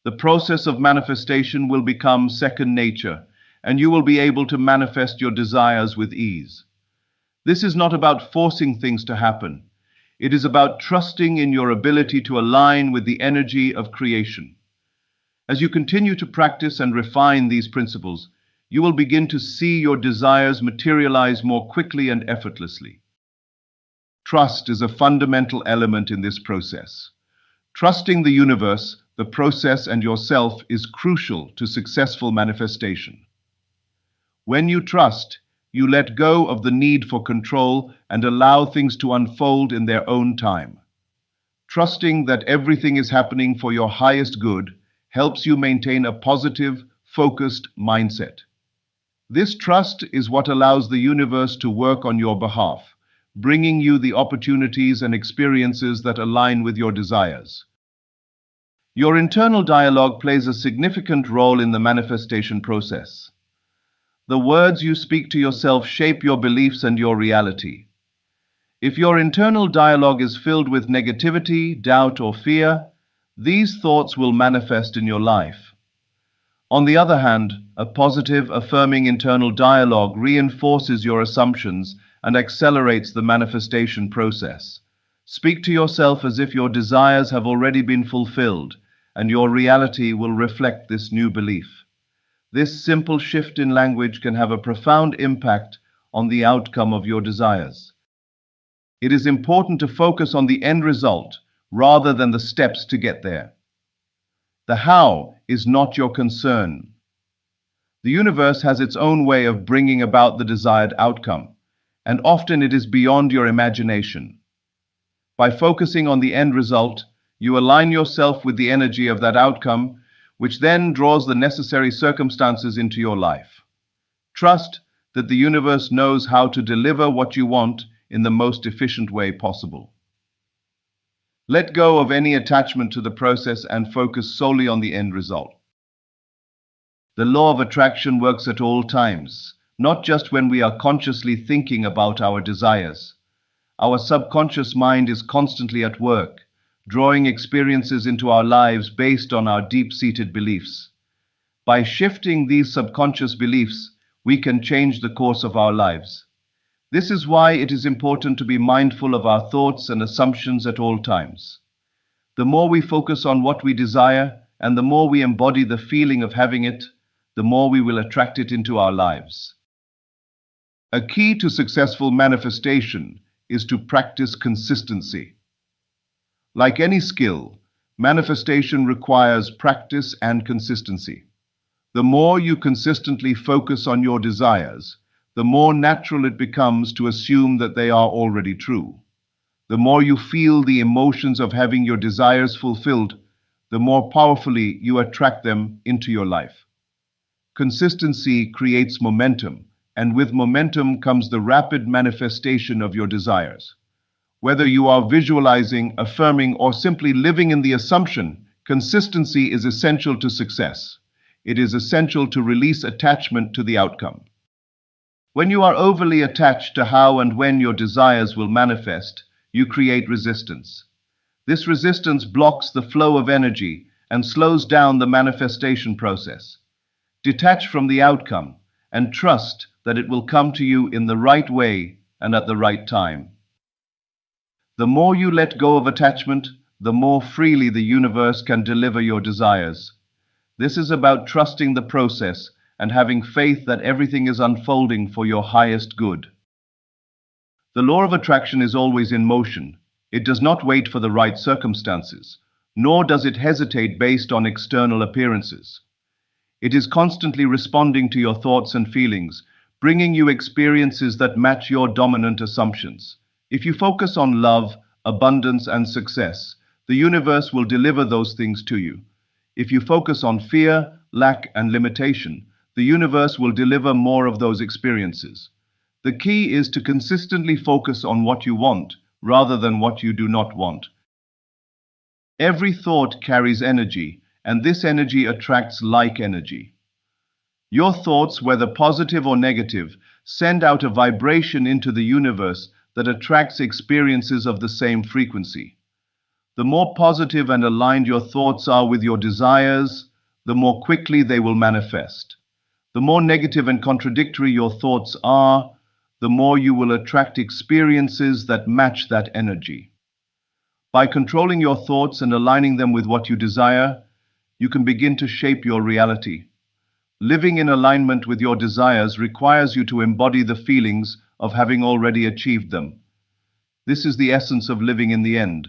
The process of manifestation will become second nature, and you will be able to manifest your desires with ease. This is not about forcing things to happen. It is about trusting in your ability to align with the energy of creation. As you continue to practice and refine these principles, you will begin to see your desires materialize more quickly and effortlessly. Trust is a fundamental element in this process. Trusting the universe, the process, and yourself is crucial to successful manifestation. When you trust, you let go of the need for control and allow things to unfold in their own time. Trusting that everything is happening for your highest good helps you maintain a positive, focused mindset. This trust is what allows the universe to work on your behalf, bringing you the opportunities and experiences that align with your desires. Your internal dialogue plays a significant role in the manifestation process. The words you speak to yourself shape your beliefs and your reality. If your internal dialogue is filled with negativity, doubt, or fear, These thoughts will manifest in your life. On the other hand, a positive, affirming internal dialogue reinforces your assumptions and accelerates the manifestation process. Speak to yourself as if your desires have already been fulfilled, and your reality will reflect this new belief. This simple shift in language can have a profound impact on the outcome of your desires. It is important to focus on the end result rather than the steps to get there. The how is not your concern. The universe has its own way of bringing about the desired outcome, and often it is beyond your imagination. By focusing on the end result, you align yourself with the energy of that outcome, which then draws the necessary circumstances into your life. Trust that the universe knows how to deliver what you want in the most efficient way possible. Let go of any attachment to the process and focus solely on the end result. The law of attraction works at all times, not just when we are consciously thinking about our desires. Our subconscious mind is constantly at work, drawing experiences into our lives based on our deep-seated beliefs. By shifting these subconscious beliefs, we can change the course of our lives. This is why it is important to be mindful of our thoughts and assumptions at all times. The more we focus on what we desire, and the more we embody the feeling of having it, the more we will attract it into our lives. A key to successful manifestation is to practice consistency. Like any skill, manifestation requires practice and consistency. The more you consistently focus on your desires, the more natural it becomes to assume that they are already true. The more you feel the emotions of having your desires fulfilled, the more powerfully you attract them into your life. Consistency creates momentum, and with momentum comes the rapid manifestation of your desires. Whether you are visualizing, affirming, or simply living in the assumption, consistency is essential to success. It is essential to release attachment to the outcome. When you are overly attached to how and when your desires will manifest, you create resistance. This resistance blocks the flow of energy and slows down the manifestation process. Detach from the outcome and trust that it will come to you in the right way and at the right time. The more you let go of attachment, the more freely the universe can deliver your desires. This is about trusting the process and having faith that everything is unfolding for your highest good. The law of attraction is always in motion. It does not wait for the right circumstances, nor does it hesitate based on external appearances. It is constantly responding to your thoughts and feelings, bringing you experiences that match your dominant assumptions. If you focus on love, abundance, and success, the universe will deliver those things to you. If you focus on fear, lack, and limitation, the universe will deliver more of those experiences. The key is to consistently focus on what you want rather than what you do not want. Every thought carries energy, and this energy attracts like energy. Your thoughts, whether positive or negative, send out a vibration into the universe that attracts experiences of the same frequency. The more positive and aligned your thoughts are with your desires, the more quickly they will manifest. The more negative and contradictory your thoughts are, the more you will attract experiences that match that energy. By controlling your thoughts and aligning them with what you desire, you can begin to shape your reality. Living in alignment with your desires requires you to embody the feelings of having already achieved them. This is the essence of living in the end.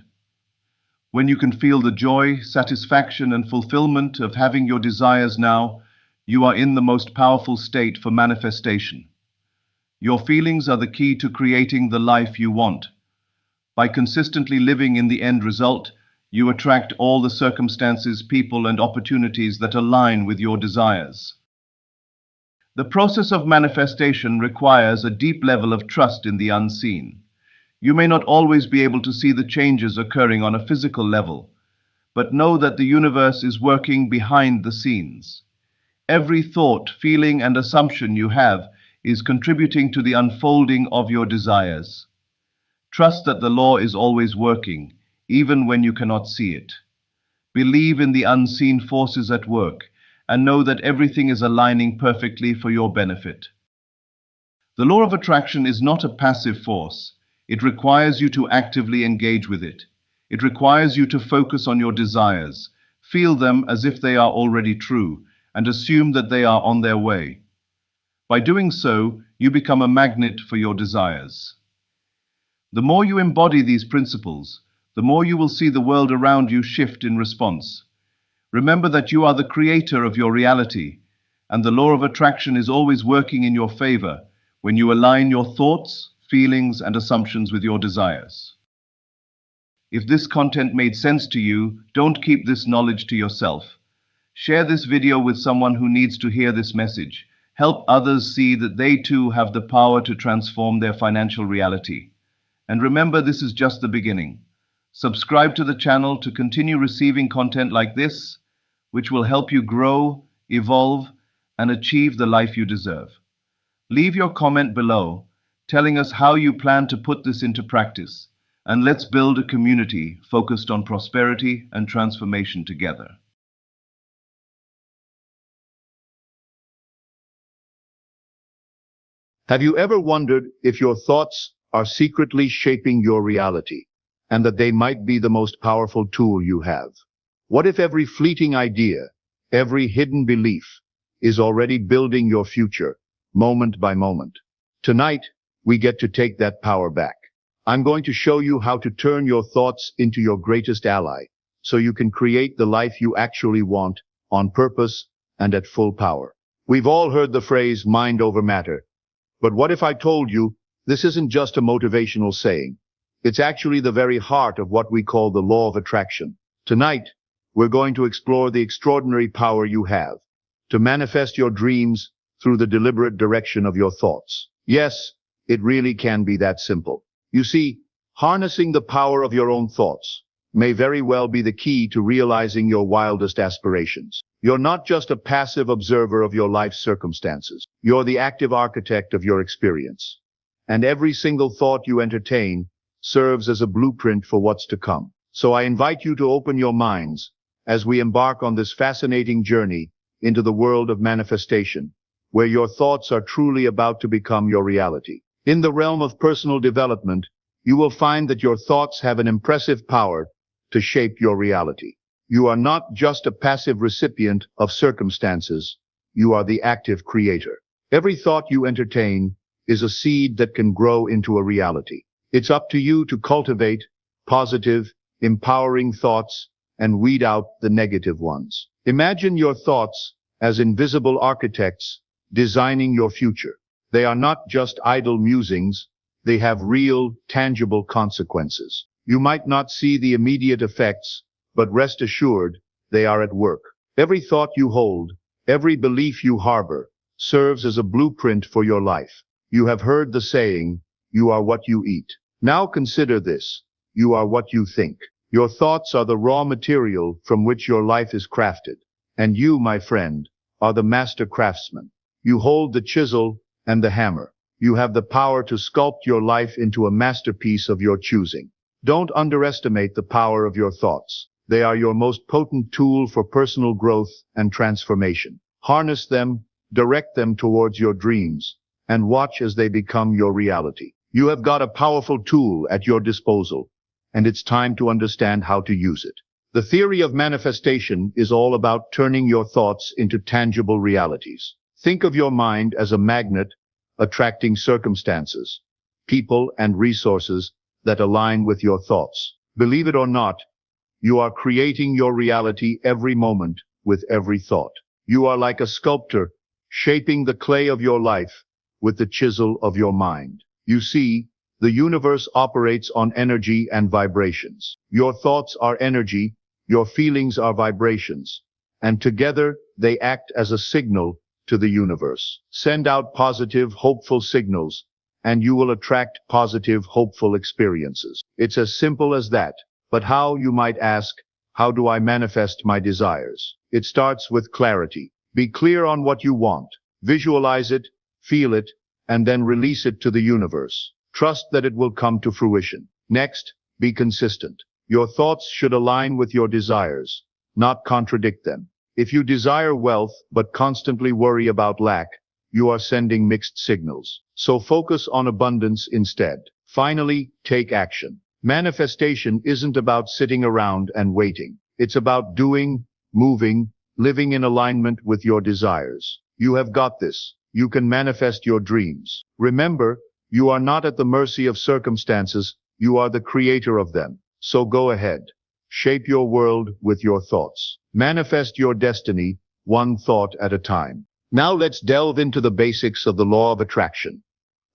When you can feel the joy, satisfaction, and fulfillment of having your desires now, you are in the most powerful state for manifestation. Your feelings are the key to creating the life you want. By consistently living in the end result, you attract all the circumstances, people, and opportunities that align with your desires. The process of manifestation requires a deep level of trust in the unseen. You may not always be able to see the changes occurring on a physical level, but know that the universe is working behind the scenes. Every thought, feeling, and assumption you have is contributing to the unfolding of your desires. Trust that the law is always working, even when you cannot see it. Believe in the unseen forces at work, and know that everything is aligning perfectly for your benefit. The law of attraction is not a passive force. It requires you to actively engage with it. It requires you to focus on your desires, feel them as if they are already true, and assume that they are on their way. By doing so, you become a magnet for your desires. The more you embody these principles, the more you will see the world around you shift in response. Remember that you are the creator of your reality, and the law of attraction is always working in your favor when you align your thoughts, feelings, and assumptions with your desires. If this content made sense to you, don't keep this knowledge to yourself. Share this video with someone who needs to hear this message. Help others see that they too have the power to transform their financial reality. And remember, this is just the beginning. Subscribe to the channel to continue receiving content like this, which will help you grow, evolve, and achieve the life you deserve. Leave your comment below, telling us how you plan to put this into practice, and let's build a community focused on prosperity and transformation together.
Have you ever wondered if your thoughts are secretly shaping your reality, and that they might be the most powerful tool you have? What if every fleeting idea, every hidden belief, is already building your future, moment by moment? Tonight, we get to take that power back. I'm going to show you how to turn your thoughts into your greatest ally, so you can create the life you actually want, on purpose and at full power. We've all heard the phrase mind over matter, but what if I told you this isn't just a motivational saying? It's actually the very heart of what we call the law of attraction. Tonight, we're going to explore the extraordinary power you have to manifest your dreams through the deliberate direction of your thoughts. Yes, it really can be that simple. You see, harnessing the power of your own thoughts may very well be the key to realizing your wildest aspirations. You're not just a passive observer of your life's circumstances. You're the active architect of your experience. And every single thought you entertain serves as a blueprint for what's to come. So I invite you to open your minds as we embark on this fascinating journey into the world of manifestation, where your thoughts are truly about to become your reality. In the realm of personal development, you will find that your thoughts have an impressive power to shape your reality. You are not just a passive recipient of circumstances, you are the active creator. Every thought you entertain is a seed that can grow into a reality. It's up to you to cultivate positive, empowering thoughts and weed out the negative ones. Imagine your thoughts as invisible architects designing your future. They are not just idle musings, they have real, tangible consequences. You might not see the immediate effects, but rest assured, they are at work. Every thought you hold, every belief you harbor, serves as a blueprint for your life. You have heard the saying, you are what you eat. Now consider this, you are what you think. Your thoughts are the raw material from which your life is crafted. And you, my friend, are the master craftsman. You hold the chisel and the hammer. You have the power to sculpt your life into a masterpiece of your choosing. Don't underestimate the power of your thoughts. They are your most potent tool for personal growth and transformation. Harness them, direct them towards your dreams, and watch as they become your reality. You have got a powerful tool at your disposal, and it's time to understand how to use it. The theory of manifestation is all about turning your thoughts into tangible realities. Think of your mind as a magnet, attracting circumstances, people, and resources that align with your thoughts. Believe it or not, you are creating your reality every moment with every thought. You are like a sculptor, shaping the clay of your life with the chisel of your mind. You see, the universe operates on energy and vibrations. Your thoughts are energy, your feelings are vibrations, and together they act as a signal to the universe. Send out positive, hopeful signals, and you will attract positive, hopeful experiences. It's as simple as that. But how, you might ask, how do I manifest my desires? It starts with clarity. Be clear on what you want. Visualize it, feel it, and then release it to the universe. Trust that it will come to fruition. Next, be consistent. Your thoughts should align with your desires, not contradict them. If you desire wealth but constantly worry about lack, you are sending mixed signals. So focus on abundance instead. Finally, take action. Manifestation isn't about sitting around and waiting. It's about doing, moving, living in alignment with your desires. You have got this. You can manifest your dreams. Remember, you are not at the mercy of circumstances. You are the creator of them. So go ahead. Shape your world with your thoughts. Manifest your destiny, one thought at a time. Now let's delve into the basics of the law of attraction,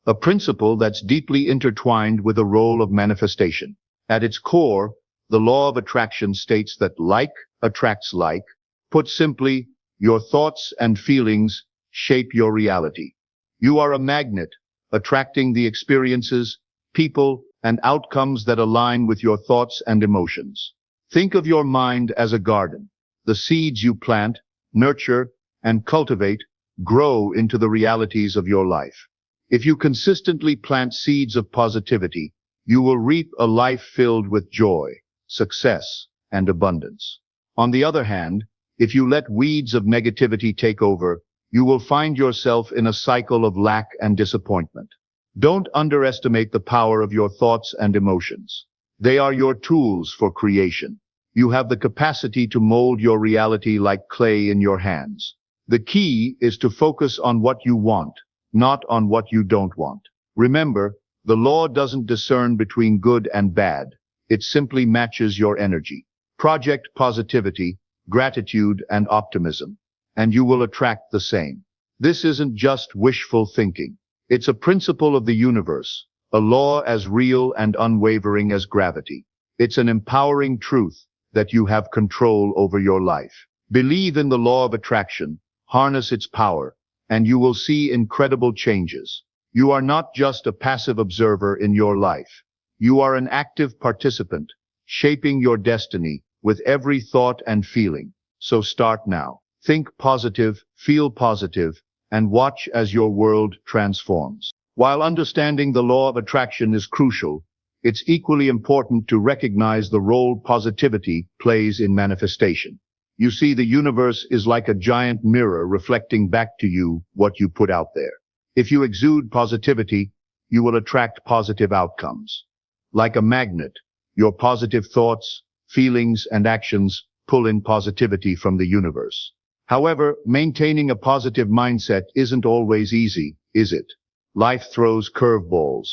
a principle that's deeply intertwined with the role of manifestation. At its core, the law of attraction states that like attracts like. Put simply, your thoughts and feelings shape your reality. You are a magnet, attracting the experiences, people, and outcomes that align with your thoughts and emotions. Think of your mind as a garden. The seeds you plant, nurture, and cultivate grow into the realities of your life. If you consistently plant seeds of positivity, you will reap a life filled with joy, success, and abundance. On the other hand, if you let weeds of negativity take over, you will find yourself in a cycle of lack and disappointment. Don't underestimate the power of your thoughts and emotions. They are your tools for creation. You have the capacity to mold your reality like clay in your hands. The key is to focus on what you want, not on what you don't want. Remember, the law doesn't discern between good and bad. It simply matches your energy. Project positivity, gratitude, and optimism, and you will attract the same. This isn't just wishful thinking. It's a principle of the universe, a law as real and unwavering as gravity. It's an empowering truth that you have control over your life. Believe in the law of attraction, harness its power, and you will see incredible changes. You are not just a passive observer in your life. You are an active participant, shaping your destiny with every thought and feeling. So start now. Think positive, feel positive, and watch as your world transforms. While understanding the law of attraction is crucial, it's equally important to recognize the role positivity plays in manifestation. You see, the universe is like a giant mirror reflecting back to you what you put out there. If you exude positivity, you will attract positive outcomes. Like a magnet, your positive thoughts, feelings, and actions pull in positivity from the universe. However, maintaining a positive mindset isn't always easy, is it? Life throws curveballs,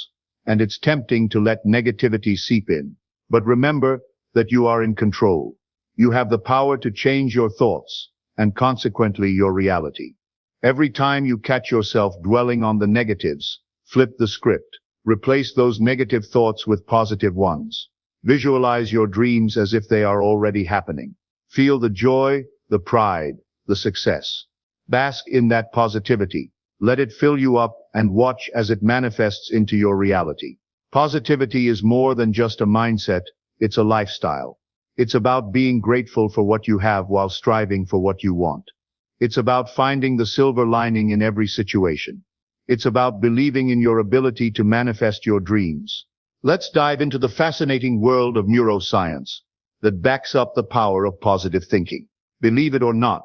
and it's tempting to let negativity seep in. But remember that you are in control. You have the power to change your thoughts, and consequently your reality. Every time you catch yourself dwelling on the negatives, flip the script. Replace those negative thoughts with positive ones. Visualize your dreams as if they are already happening. Feel the joy, the pride, the success. Bask in that positivity. Let it fill you up and watch as it manifests into your reality. Positivity is more than just a mindset, it's a lifestyle. It's about being grateful for what you have while striving for what you want. It's about finding the silver lining in every situation. It's about believing in your ability to manifest your dreams. Let's dive into the fascinating world of neuroscience that backs up the power of positive thinking. Believe it or not,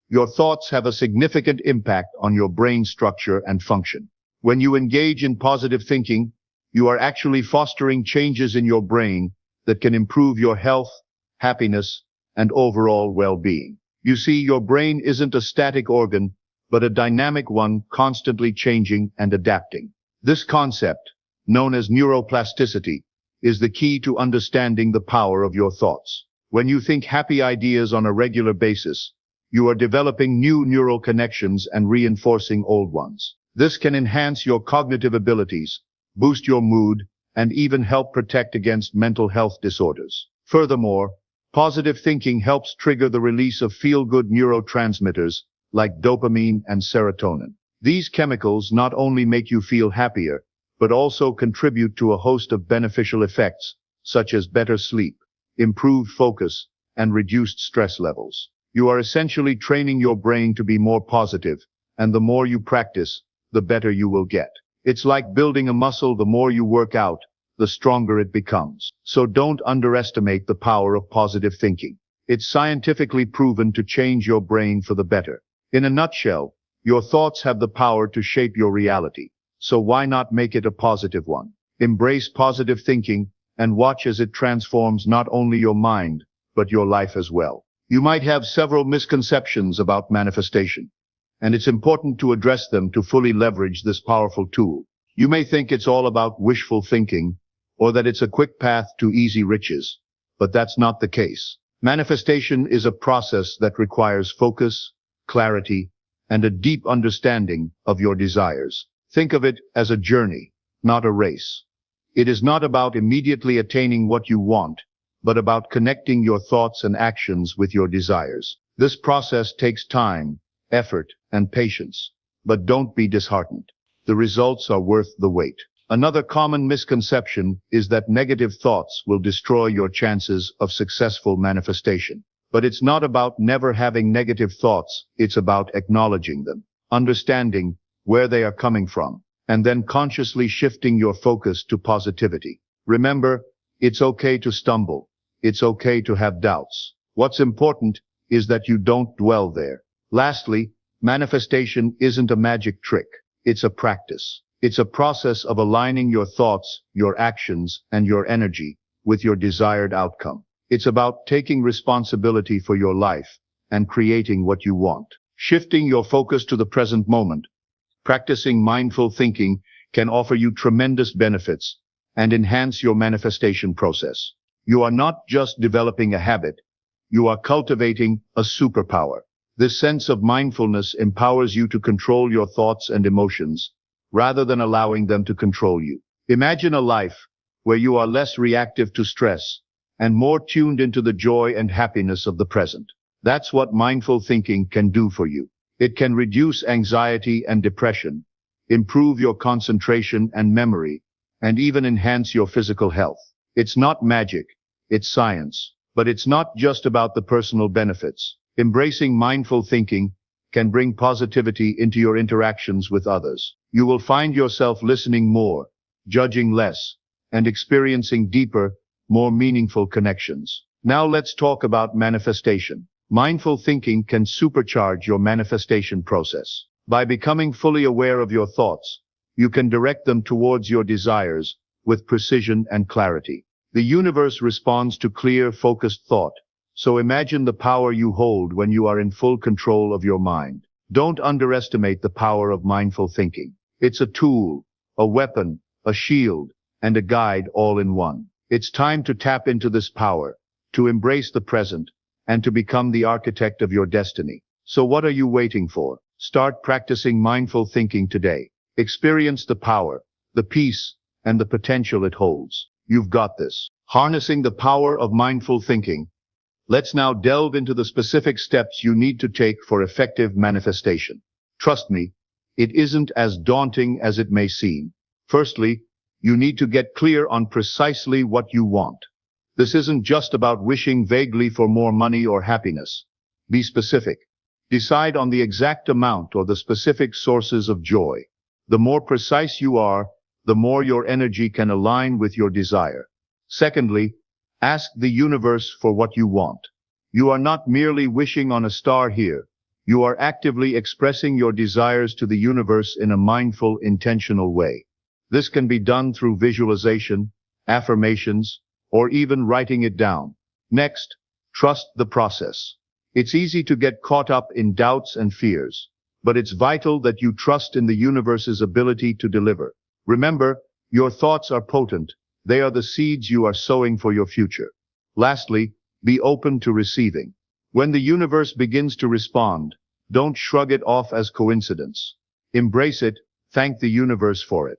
your thoughts have a significant impact on your brain structure and function. When you engage in positive thinking, you are actually fostering changes in your brain that can improve your health, happiness, and overall well-being. You see, your brain isn't a static organ, but a dynamic one constantly changing and adapting. This concept, known as neuroplasticity, is the key to understanding the power of your thoughts. When you think happy ideas on a regular basis, you are developing new neural connections and reinforcing old ones. This can enhance your cognitive abilities, boost your mood, and even help protect against mental health disorders. Furthermore, positive thinking helps trigger the release of feel-good neurotransmitters like dopamine and serotonin. These chemicals not only make you feel happier, but also contribute to a host of beneficial effects, such as better sleep, improved focus, and reduced stress levels. You are essentially training your brain to be more positive, and the more you practice, the better you will get. It's like building a muscle. The more you work out, the stronger it becomes. So don't underestimate the power of positive thinking. It's scientifically proven to change your brain for the better. In a nutshell, your thoughts have the power to shape your reality. So why not make it a positive one? Embrace positive thinking and watch as it transforms not only your mind, but your life as well. You might have several misconceptions about manifestation, and it's important to address them to fully leverage this powerful tool. You may think it's all about wishful thinking, or that it's a quick path to easy riches, but that's not the case. Manifestation is a process that requires focus, clarity, and a deep understanding of your desires. Think of it as a journey, not a race. It is not about immediately attaining what you want, but about connecting your thoughts and actions with your desires. This process takes time, effort, and patience, but don't be disheartened. The results are worth the wait. Another common misconception is that negative thoughts will destroy your chances of successful manifestation. But it's not about never having negative thoughts, it's about acknowledging them, understanding where they are coming from, and then consciously shifting your focus to positivity. Remember, it's okay to stumble. It's okay to have doubts. What's important is that you don't dwell there. Lastly, manifestation isn't a magic trick. It's a practice. It's a process of aligning your thoughts, your actions, and your energy with your desired outcome. It's about taking responsibility for your life and creating what you want. Shifting your focus to the present moment, practicing mindful thinking can offer you tremendous benefits and enhance your manifestation process. You are not just developing a habit, you are cultivating a superpower. This sense of mindfulness empowers you to control your thoughts and emotions, rather than allowing them to control you. Imagine a life where you are less reactive to stress and more tuned into the joy and happiness of the present. That's what mindful thinking can do for you. It can reduce anxiety and depression, improve your concentration and memory, and even enhance your physical health. It's not magic, it's science. But it's not just about the personal benefits. Embracing mindful thinking can bring positivity into your interactions with others. You will find yourself listening more, judging less, and experiencing deeper, more meaningful connections. Now let's talk about manifestation. Mindful thinking can supercharge your manifestation process. By becoming fully aware of your thoughts, you can direct them towards your desires with precision and clarity. The universe responds to clear, focused thought, so imagine the power you hold when you are in full control of your mind. Don't underestimate the power of mindful thinking. It's a tool, a weapon, a shield, and a guide all in one. It's time to tap into this power, to embrace the present, and to become the architect of your destiny. So what are you waiting for? Start practicing mindful thinking today. Experience the power, the peace, and the potential it holds. You've got this. Harnessing the power of mindful thinking. Let's now delve into the specific steps you need to take for effective manifestation. Trust me, it isn't as daunting as it may seem. Firstly, you need to get clear on precisely what you want. This isn't just about wishing vaguely for more money or happiness. Be specific. Decide on the exact amount or the specific sources of joy. The more precise you are, the more your energy can align with your desire. Secondly, ask the universe for what you want. You are not merely wishing on a star here. You are actively expressing your desires to the universe in a mindful, intentional way. This can be done through visualization, affirmations, or even writing it down. Next, trust the process. It's easy to get caught up in doubts and fears, but it's vital that you trust in the universe's ability to deliver. Remember, your thoughts are potent. They are the seeds you are sowing for your future. Lastly, be open to receiving. When the universe begins to respond, don't shrug it off as coincidence. Embrace it, thank the universe for it.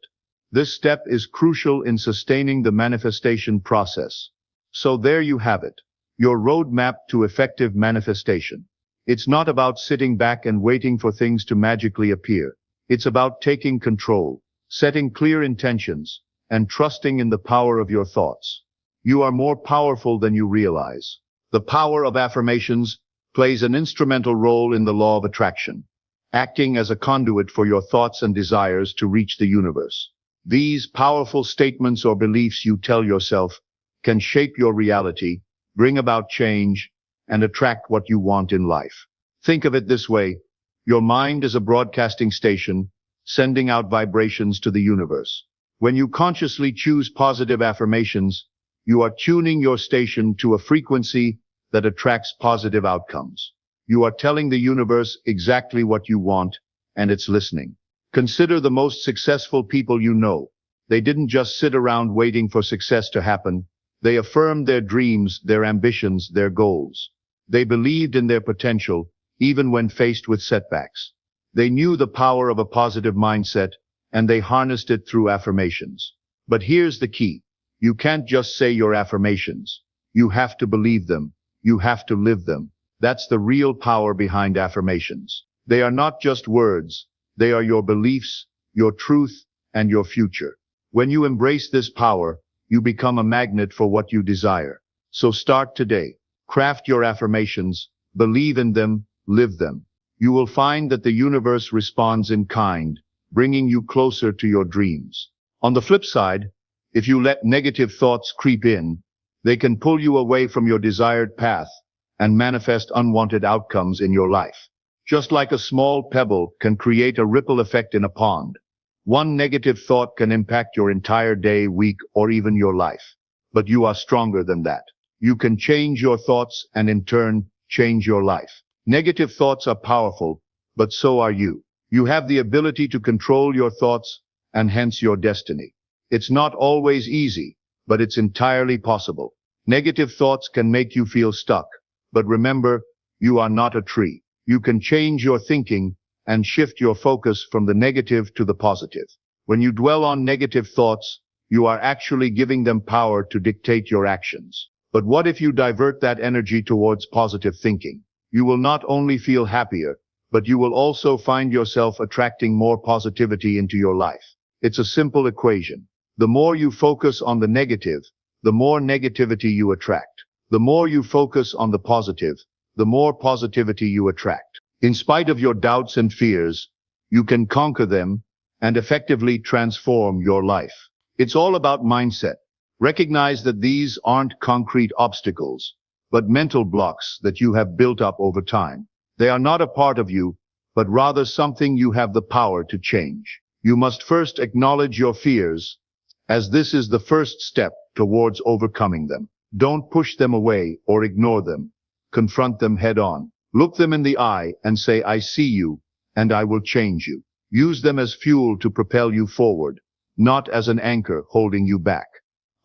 This step is crucial in sustaining the manifestation process. So there you have it, your roadmap to effective manifestation. It's not about sitting back and waiting for things to magically appear. It's about taking control, setting clear intentions, and trusting in the power of your thoughts. You are more powerful than you realize. The power of affirmations plays an instrumental role in the law of attraction, acting as a conduit for your thoughts and desires to reach the universe. These powerful statements or beliefs you tell yourself can shape your reality, bring about change, and attract what you want in life. Think of it this way. Your mind is a broadcasting station, sending out vibrations to the universe. When you consciously choose positive affirmations, you are tuning your station to a frequency that attracts positive outcomes. You are telling the universe exactly what you want, and it's listening. Consider the most successful people you know. They didn't just sit around waiting for success to happen. They affirmed their dreams, their ambitions, their goals. They believed in their potential, even when faced with setbacks. They knew the power of a positive mindset, and they harnessed it through affirmations. But here's the key. You can't just say your affirmations. You have to believe them. You have to live them. That's the real power behind affirmations. They are not just words. They are your beliefs, your truth, and your future. When you embrace this power, you become a magnet for what you desire. So start today. Craft your affirmations, believe in them, live them. You will find that the universe responds in kind, bringing you closer to your dreams. On the flip side, if you let negative thoughts creep in, they can pull you away from your desired path and manifest unwanted outcomes in your life. Just like a small pebble can create a ripple effect in a pond, one negative thought can impact your entire day, week, or even your life. But you are stronger than that. You can change your thoughts and in turn, change your life. Negative thoughts are powerful, but so are you. You have the ability to control your thoughts and hence your destiny. It's not always easy, but it's entirely possible. Negative thoughts can make you feel stuck, but remember, you are not a tree. You can change your thinking and shift your focus from the negative to the positive. When you dwell on negative thoughts, you are actually giving them power to dictate your actions. But what if you divert that energy towards positive thinking? You will not only feel happier, but you will also find yourself attracting more positivity into your life. It's a simple equation. The more you focus on the negative, the more negativity you attract. The more you focus on the positive, the more positivity you attract. In spite of your doubts and fears, you can conquer them and effectively transform your life. It's all about mindset. Recognize that these aren't concrete obstacles, but mental blocks that you have built up over time. They are not a part of you, but rather something you have the power to change. You must first acknowledge your fears, as this is the first step towards overcoming them. Don't push them away or ignore them. Confront them head on. Look them in the eye and say, I see you, and I will change you. Use them as fuel to propel you forward, not as an anchor holding you back.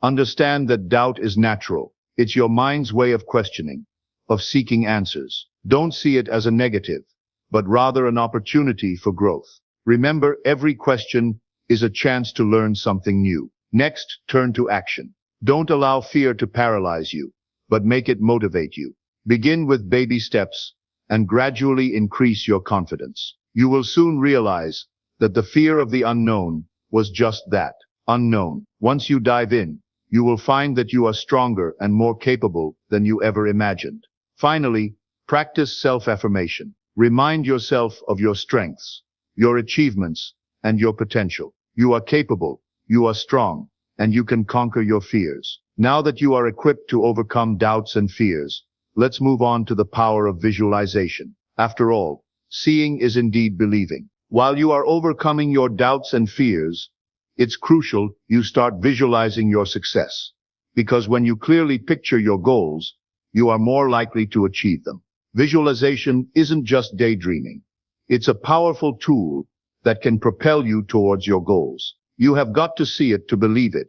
Understand that doubt is natural. It's your mind's way of questioning, of seeking answers. Don't see it as a negative, but rather an opportunity for growth. Remember, every question is a chance to learn something new. Next, turn to action. Don't allow fear to paralyze you, but make it motivate you. Begin with baby steps and gradually increase your confidence. You will soon realize that the fear of the unknown was just that, unknown. Once you dive in, you will find that you are stronger and more capable than you ever imagined. Finally, practice self-affirmation. Remind yourself of your strengths, your achievements, and your potential. You are capable, you are strong, and you can conquer your fears. Now that you are equipped to overcome doubts and fears, let's move on to the power of visualization. After all, seeing is indeed believing. While you are overcoming your doubts and fears, it's crucial you start visualizing your success. Because when you clearly picture your goals, you are more likely to achieve them. Visualization isn't just daydreaming. It's a powerful tool that can propel you towards your goals. You have got to see it to believe it.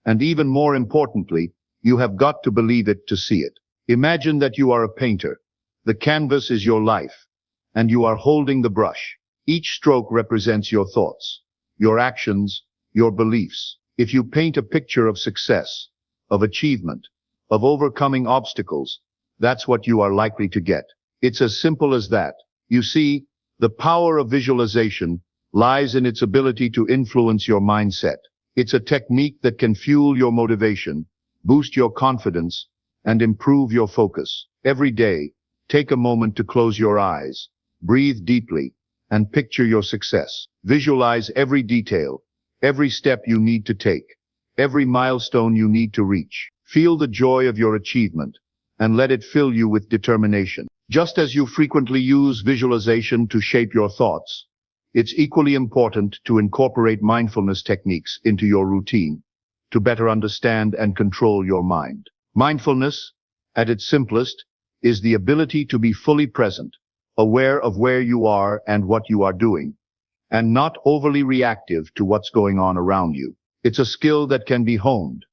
And even more importantly, you have got to believe it to see it. Imagine that you are a painter. The canvas is your life, and you are holding the brush. Each stroke represents your thoughts, your actions, your beliefs. If you paint a picture of success, of achievement, of overcoming obstacles, that's what you are likely to get. It's as simple as that. You see, the power of visualization lies in its ability to influence your mindset. It's a technique that can fuel your motivation, boost your confidence, and improve your focus. Every day, take a moment to close your eyes, breathe deeply, and picture your success. Visualize every detail, every step you need to take, every milestone you need to reach. Feel the joy of your achievement, and let it fill you with determination. Just as you frequently use visualization to shape your thoughts, it's equally important to incorporate mindfulness techniques into your routine to better understand and control your mind. Mindfulness, at its simplest, is the ability to be fully present, aware of where you are and what you are doing, and not overly reactive to what's going on around you. It's a skill that can be honed,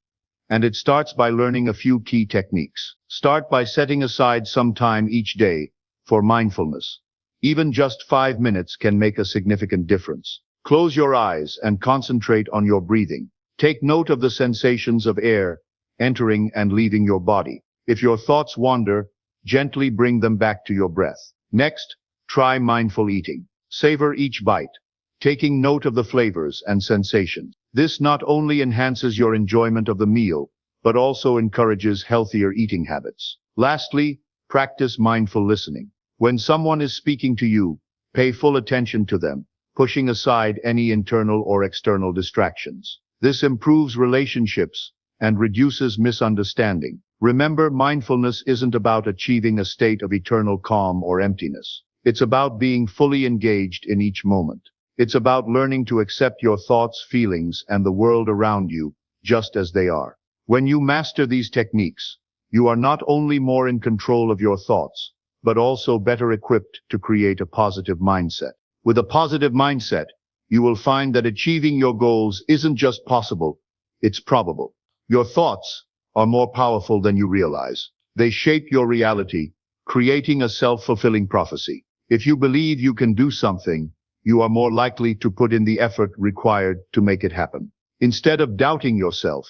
and it starts by learning a few key techniques. Start by setting aside some time each day for mindfulness. Even just 5 minutes can make a significant difference. Close your eyes and concentrate on your breathing. Take note of the sensations of air entering and leaving your body. If your thoughts wander, gently bring them back to your breath. Next, try mindful eating. Savor each bite, taking note of the flavors and sensations. This not only enhances your enjoyment of the meal, but also encourages healthier eating habits. Lastly, practice mindful listening. When someone is speaking to you, pay full attention to them, pushing aside any internal or external distractions. This improves relationships and reduces misunderstanding. Remember, mindfulness isn't about achieving a state of eternal calm or emptiness. It's about being fully engaged in each moment. It's about learning to accept your thoughts, feelings, and the world around you just as they are. When you master these techniques, you are not only more in control of your thoughts, but also better equipped to create a positive mindset. With a positive mindset, you will find that achieving your goals isn't just possible, it's probable. Your thoughts are more powerful than you realize. They shape your reality, creating a self-fulfilling prophecy. If you believe you can do something, you are more likely to put in the effort required to make it happen. Instead of doubting yourself,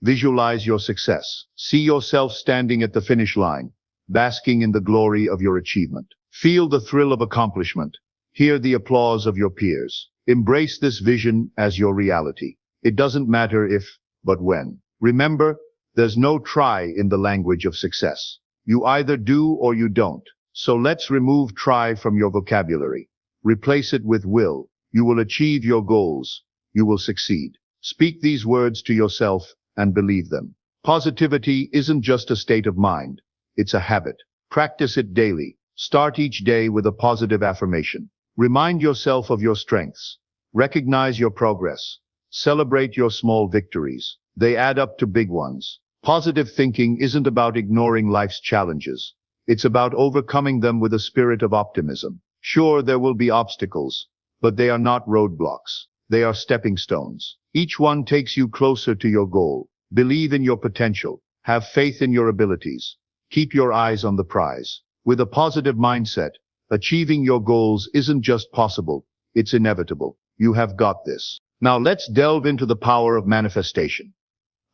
visualize your success. See yourself standing at the finish line, basking in the glory of your achievement. Feel the thrill of accomplishment. Hear the applause of your peers. Embrace this vision as your reality. It doesn't matter if, but when. Remember, there's no try in the language of success. You either do or you don't. So let's remove try from your vocabulary. Replace it with will. You will achieve your goals. You will succeed. Speak these words to yourself and believe them. Positivity isn't just a state of mind. It's a habit. Practice it daily. Start each day with a positive affirmation. Remind yourself of your strengths. Recognize your progress. Celebrate your small victories. They add up to big ones. Positive thinking isn't about ignoring life's challenges. It's about overcoming them with a spirit of optimism. Sure, there will be obstacles, but they are not roadblocks. They are stepping stones. Each one takes you closer to your goal. Believe in your potential. Have faith in your abilities. Keep your eyes on the prize. With a positive mindset, achieving your goals isn't just possible, it's inevitable. You have got this. Now let's delve into the power of manifestation.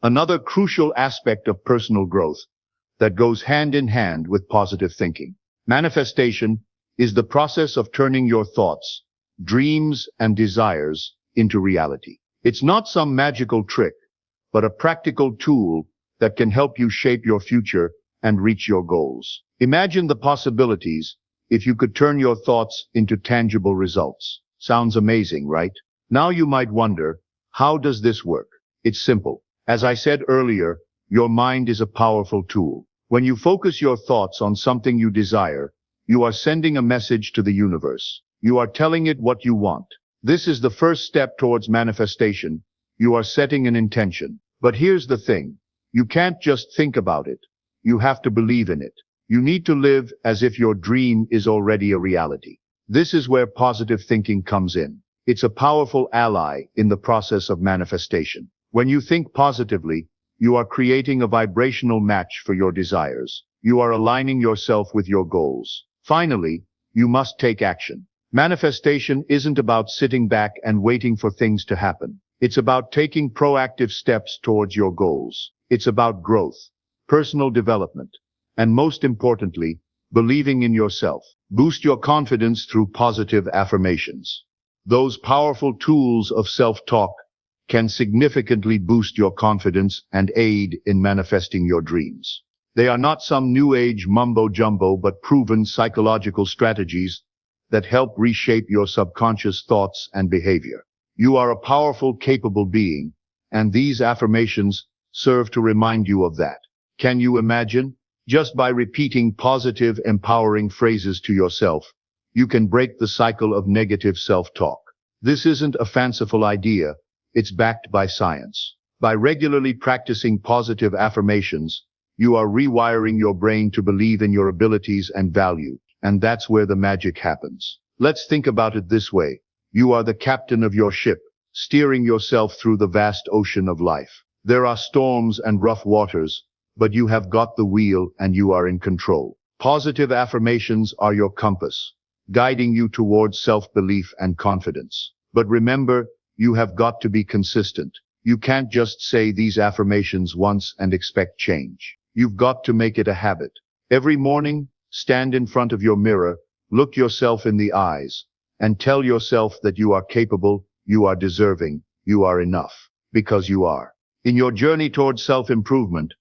Another crucial aspect of personal growth that goes hand in hand with positive thinking. Manifestation is the process of turning your thoughts, dreams, and desires into reality. It's not some magical trick, but a practical tool that can help you shape your future and reach your goals. Imagine the possibilities if you could turn your thoughts into tangible results. Sounds amazing, right? Now you might wonder, how does this work? It's simple. As I said earlier, your mind is a powerful tool. When you focus your thoughts on something you desire, you are sending a message to the universe. You are telling it what you want. This is the first step towards manifestation. You are setting an intention. But here's the thing. You can't just think about it. You have to believe in it. You need to live as if your dream is already a reality. This is where positive thinking comes in. It's a powerful ally in the process of manifestation. When you think positively, you are creating a vibrational match for your desires. You are aligning yourself with your goals. Finally, you must take action. Manifestation isn't about sitting back and waiting for things to happen. It's about taking proactive steps towards your goals. It's about growth, personal development, and most importantly, believing in yourself. Boost your confidence through positive affirmations. Those powerful tools of self-talk can significantly boost your confidence and aid in manifesting your dreams. They are not some new age mumbo-jumbo, but proven psychological strategies that help reshape your subconscious thoughts and behavior. You are a powerful, capable being, and these affirmations serve to remind you of that. Can you imagine? Just by repeating positive, empowering phrases to yourself, you can break the cycle of negative self-talk. This isn't a fanciful idea, it's backed by science. By regularly practicing positive affirmations, you are rewiring your brain to believe in your abilities and value, and that's where the magic happens. Let's think about it this way. You are the captain of your ship, steering yourself through the vast ocean of life. There are storms and rough waters, but you have got the wheel and you are in control. Positive affirmations are your compass, guiding you towards self-belief and confidence. But remember, you have got to be consistent. You can't just say these affirmations once and expect change. You've got to make it a habit. Every morning, stand in front of your mirror, look yourself in the eyes, and tell yourself that you are capable, you are deserving, you are enough, because you are. In your journey towards self-improvement,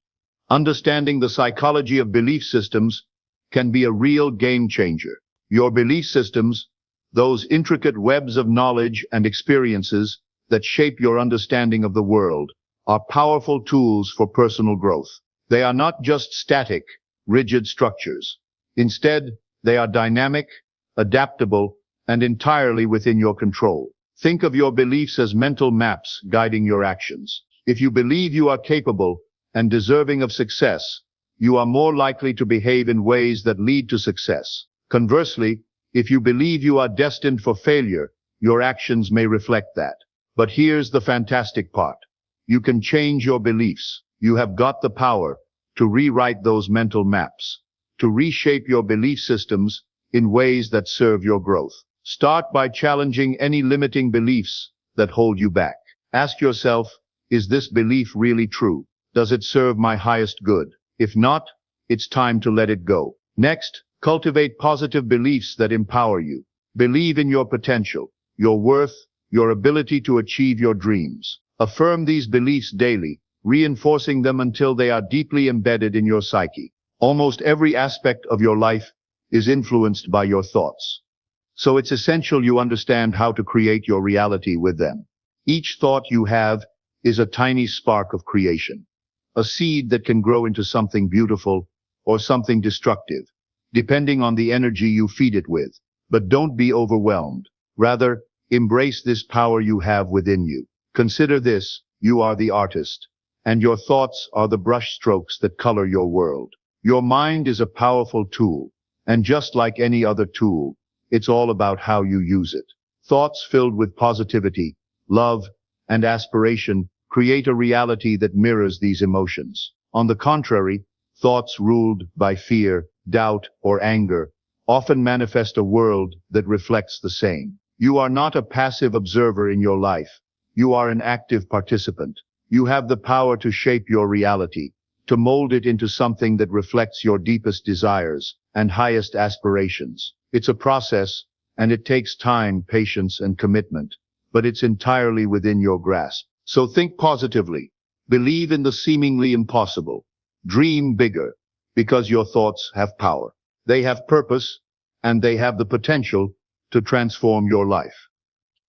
understanding the psychology of belief systems can be a real game changer. Your belief systems, those intricate webs of knowledge and experiences that shape your understanding of the world, are powerful tools for personal growth. They are not just static, rigid structures. Instead, they are dynamic, adaptable, and entirely within your control. Think of your beliefs as mental maps guiding your actions. If you believe you are capable and deserving of success, you are more likely to behave in ways that lead to success. Conversely, if you believe you are destined for failure, your actions may reflect that. But here's the fantastic part. You can change your beliefs. You have got the power to rewrite those mental maps, to reshape your belief systems in ways that serve your growth. Start by challenging any limiting beliefs that hold you back. Ask yourself, is this belief really true? Does it serve my highest good? If not, it's time to let it go. Next, cultivate positive beliefs that empower you. Believe in your potential, your worth, your ability to achieve your dreams. Affirm these beliefs daily, reinforcing them until they are deeply embedded in your psyche. Almost every aspect of your life is influenced by your thoughts. So it's essential you understand how to create your reality with them. Each thought you have is a tiny spark of creation, a seed that can grow into something beautiful or something destructive, depending on the energy you feed it with. But don't be overwhelmed. Rather, embrace this power you have within you. Consider this, you are the artist, and your thoughts are the brushstrokes that color your world. Your mind is a powerful tool, and just like any other tool, it's all about how you use it. Thoughts filled with positivity, love, and aspiration create a reality that mirrors these emotions. On the contrary, thoughts ruled by fear, doubt, or anger often manifest a world that reflects the same. You are not a passive observer in your life. You are an active participant. You have the power to shape your reality, to mold it into something that reflects your deepest desires and highest aspirations. It's a process, and it takes time, patience, and commitment, but it's entirely within your grasp. So think positively. Believe in the seemingly impossible. Dream bigger, because your thoughts have power. They have purpose, and they have the potential to transform your life.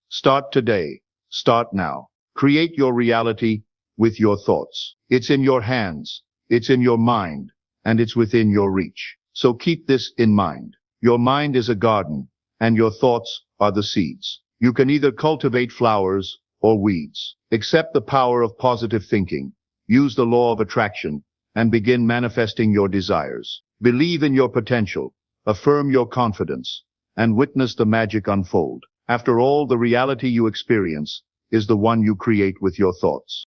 Start today. Start now. Create your reality with your thoughts. It's in your hands, it's in your mind, and it's within your reach. So keep this in mind. Your mind is a garden, and your thoughts are the seeds. You can either cultivate flowers or weeds. Accept the power of positive thinking. Use the law of attraction, and begin manifesting your desires. Believe in your potential. Affirm your confidence, and witness the magic unfold. After all, the reality you experience is the one you create with your thoughts.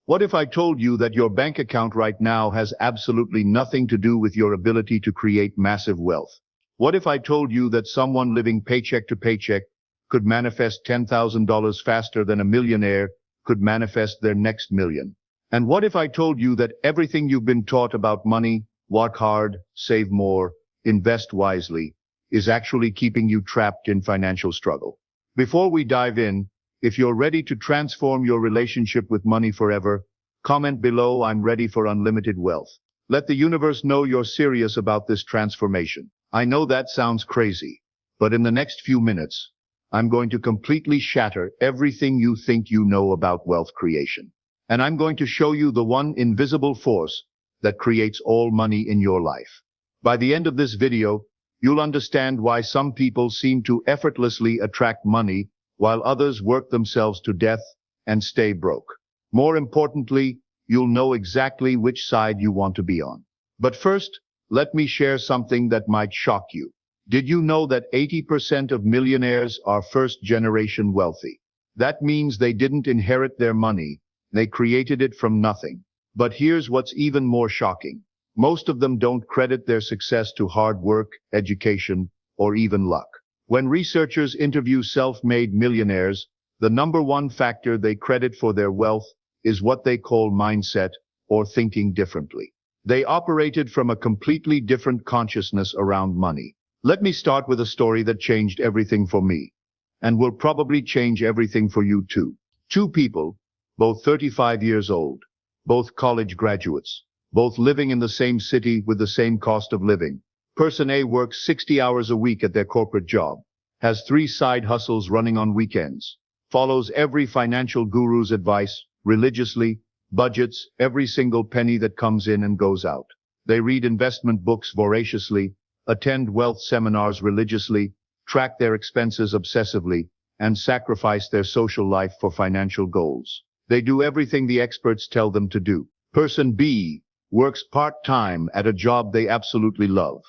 What if I told you that your bank account right now has absolutely nothing to do with your ability to create massive wealth? What if I told you that someone living paycheck to paycheck could manifest $10,000 faster than a millionaire could manifest their next million? And what if I told you that everything you've been taught about money, work hard, save more, invest wisely, is actually keeping you trapped in financial struggle? Before we dive in, if you're ready to transform your relationship with money forever, comment below, "I'm ready for unlimited wealth." Let the universe know you're serious about this transformation. I know that sounds crazy, but in the next few minutes, I'm going to completely shatter everything you think you know about wealth creation. And I'm going to show you the one invisible force that creates all money in your life. By the end of this video, you'll understand why some people seem to effortlessly attract money while others work themselves to death and stay broke. More importantly, you'll know exactly which side you want to be on. But first, let me share something that might shock you. Did you know that 80% of millionaires are first-generation wealthy? That means they didn't inherit their money, they created it from nothing. But here's what's even more shocking. Most of them don't credit their success to hard work, education, or even luck. When researchers interview self-made millionaires, the number one factor they credit for their wealth is what they call mindset, or thinking differently. They operated from a completely different consciousness around money. Let me start with a story that changed everything for me, and will probably change everything for you too. Two people, both 35 years old, both college graduates, both living in the same city with the same cost of living. Person A works 60 hours a week at their corporate job, has 3 side hustles running on weekends, follows every financial guru's advice religiously, budgets every single penny that comes in and goes out. They read investment books voraciously, attend wealth seminars religiously, track their expenses obsessively, and sacrifice their social life for financial goals. They do everything the experts tell them to do. Person B works part-time at a job they absolutely love,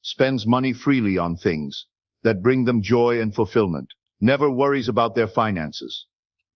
spends money freely on things that bring them joy and fulfillment, never worries about their finances,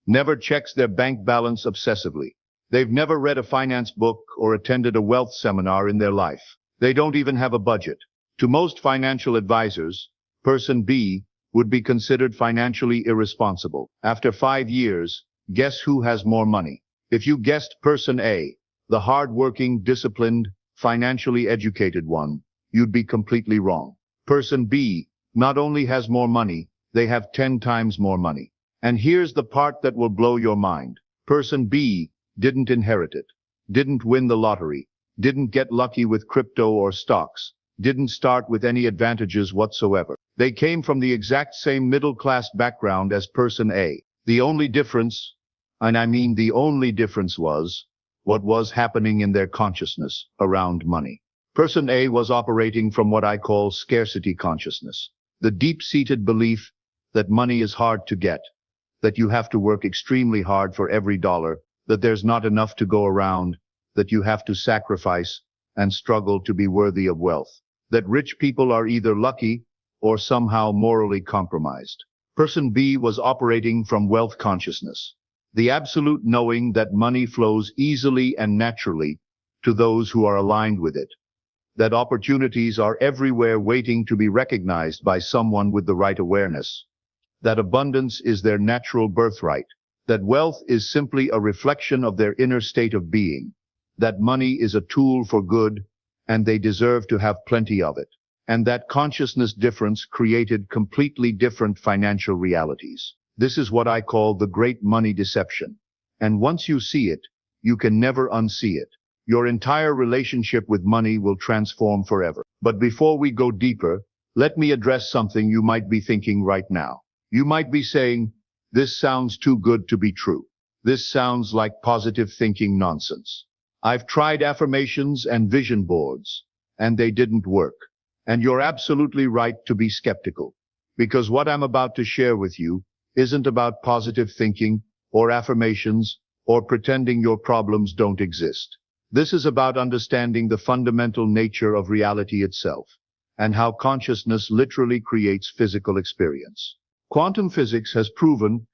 never checks their bank balance obsessively. They've never read a finance book or attended a wealth seminar in their life. They don't even have a budget. To most financial advisors, person B would be considered financially irresponsible. After 5 years, guess who has more money? If you guessed person A, the hard-working, disciplined, financially educated one, you'd be completely wrong. Person B not only has more money, they have 10 times more money. And here's the part that will blow your mind. Person B didn't inherit it, didn't win the lottery, didn't get lucky with crypto or stocks, didn't start with any advantages whatsoever. They came from the exact same middle-class background as person A. The only difference, and I mean the only difference, was what was happening in their consciousness around money. Person A was operating from what I call scarcity consciousness, the deep-seated belief that money is hard to get, that you have to work extremely hard for every dollar, that there's not enough to go around, that you have to sacrifice and struggle to be worthy of wealth, that rich people are either lucky or somehow morally compromised. Person B was operating from wealth consciousness, the absolute knowing that money flows easily and naturally to those who are aligned with it, that opportunities are everywhere waiting to be recognized by someone with the right awareness, that abundance is their natural birthright, that wealth is simply a reflection of their inner state of being, that money is a tool for good and they deserve to have plenty of it, and that consciousness difference created completely different financial realities. This is what I call the great money deception. And once you see it, you can never unsee it. Your entire relationship with money will transform forever. But before we go deeper, let me address something you might be thinking right now. You might be saying, this sounds too good to be true. This sounds like positive thinking nonsense. I've tried affirmations and vision boards, and they didn't work. And you're absolutely right to be skeptical, because what I'm about to share with you isn't about positive thinking or affirmations or pretending your problems don't exist. This is about understanding the fundamental nature of reality itself and how consciousness literally creates physical experience. Quantum physics has proven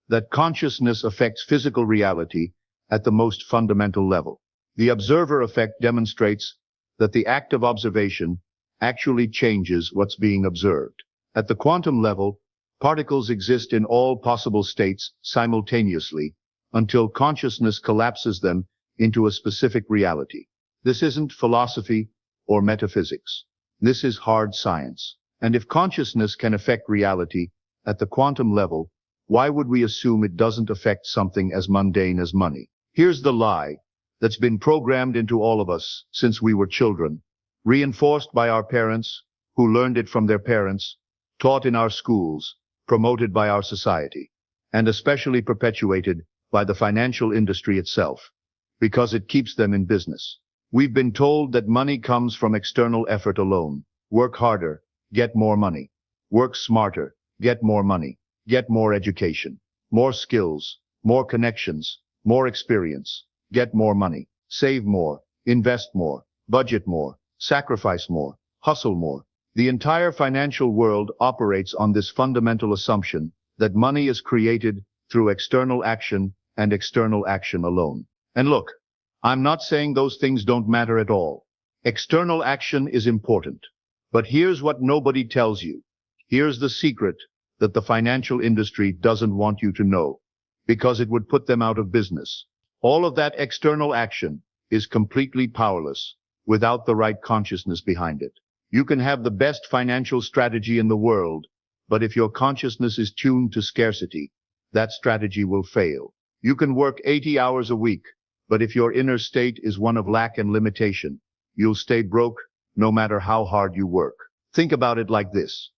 that consciousness affects physical reality at the most fundamental level. The observer effect demonstrates that the act of observation actually changes what's being observed. At the quantum level, particles exist in all possible states simultaneously until consciousness collapses them into a specific reality. This isn't philosophy or metaphysics. This is hard science. And if consciousness can affect reality at the quantum level, why would we assume it doesn't affect something as mundane as money? Here's the lie that's been programmed into all of us since we were children, reinforced by our parents, who learned it from their parents, taught in our schools, promoted by our society, and especially perpetuated by the financial industry itself, because it keeps them in business. We've been told that money comes from external effort alone. Work harder, get more money. Work smarter, get more money. Get more education, more skills, more connections, more experience. Get more money. Save more, invest more, budget more, sacrifice more, hustle more. The entire financial world operates on this fundamental assumption that money is created through external action and external action alone. And look, I'm not saying those things don't matter at all. External action is important. But here's what nobody tells you. Here's the secret that the financial industry doesn't want you to know, because it would put them out of business. All of that external action is completely powerless without the right consciousness behind it. You can have the best financial strategy in the world, but if your consciousness is tuned to scarcity, that strategy will fail. You can work 80 hours a week, but if your inner state is one of lack and limitation, you'll stay broke no matter how hard you work. Think about it like this.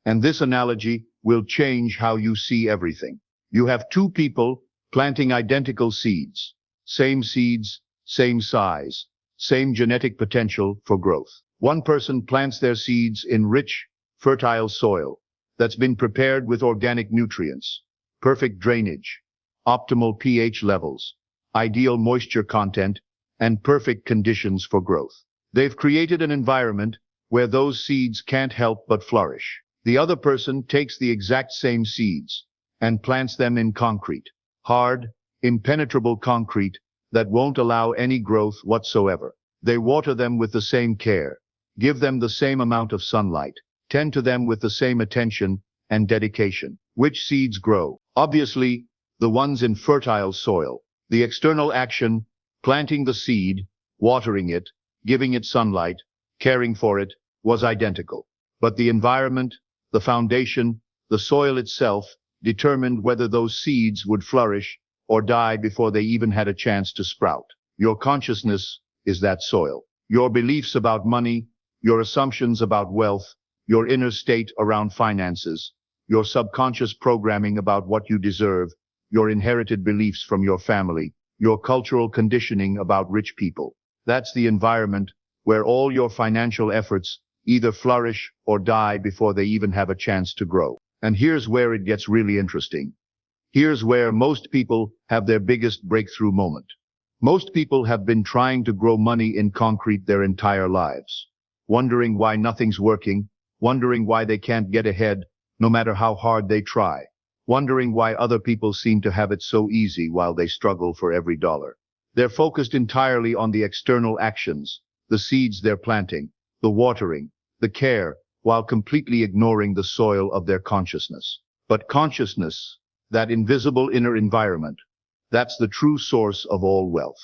And this analogy will change how you see everything. You have two people planting identical seeds, same size, same genetic potential for growth. One person plants their seeds in rich, fertile soil that's been prepared with organic nutrients, perfect drainage, optimal pH levels, ideal moisture content, and perfect conditions for growth. They've created an environment where those seeds can't help but flourish. The other person takes the exact same seeds and plants them in concrete, hard, impenetrable concrete that won't allow any growth whatsoever. They water them with the same care, give them the same amount of sunlight, tend to them with the same attention and dedication. Which seeds grow? Obviously, the ones in fertile soil. The external action, planting the seed, watering it, giving it sunlight, caring for it, was identical. But the environment, the foundation, the soil itself determined whether those seeds would flourish or die before they even had a chance to sprout. Your consciousness is that soil. Your beliefs about money, your assumptions about wealth, your inner state around finances, your subconscious programming about what you deserve, your inherited beliefs from your family, your cultural conditioning about rich people. That's the environment where all your financial efforts either flourish or die before they even have a chance to grow. And here's where it gets really interesting. Here's where most people have their biggest breakthrough moment. Most people have been trying to grow money in concrete their entire lives, wondering why nothing's working, wondering why they can't get ahead no matter how hard they try, wondering why other people seem to have it so easy while they struggle for every dollar. They're focused entirely on the external actions, the seeds they're planting, the watering, the care, while completely ignoring the soil of their consciousness. But consciousness, that invisible inner environment, that's the true source of all wealth.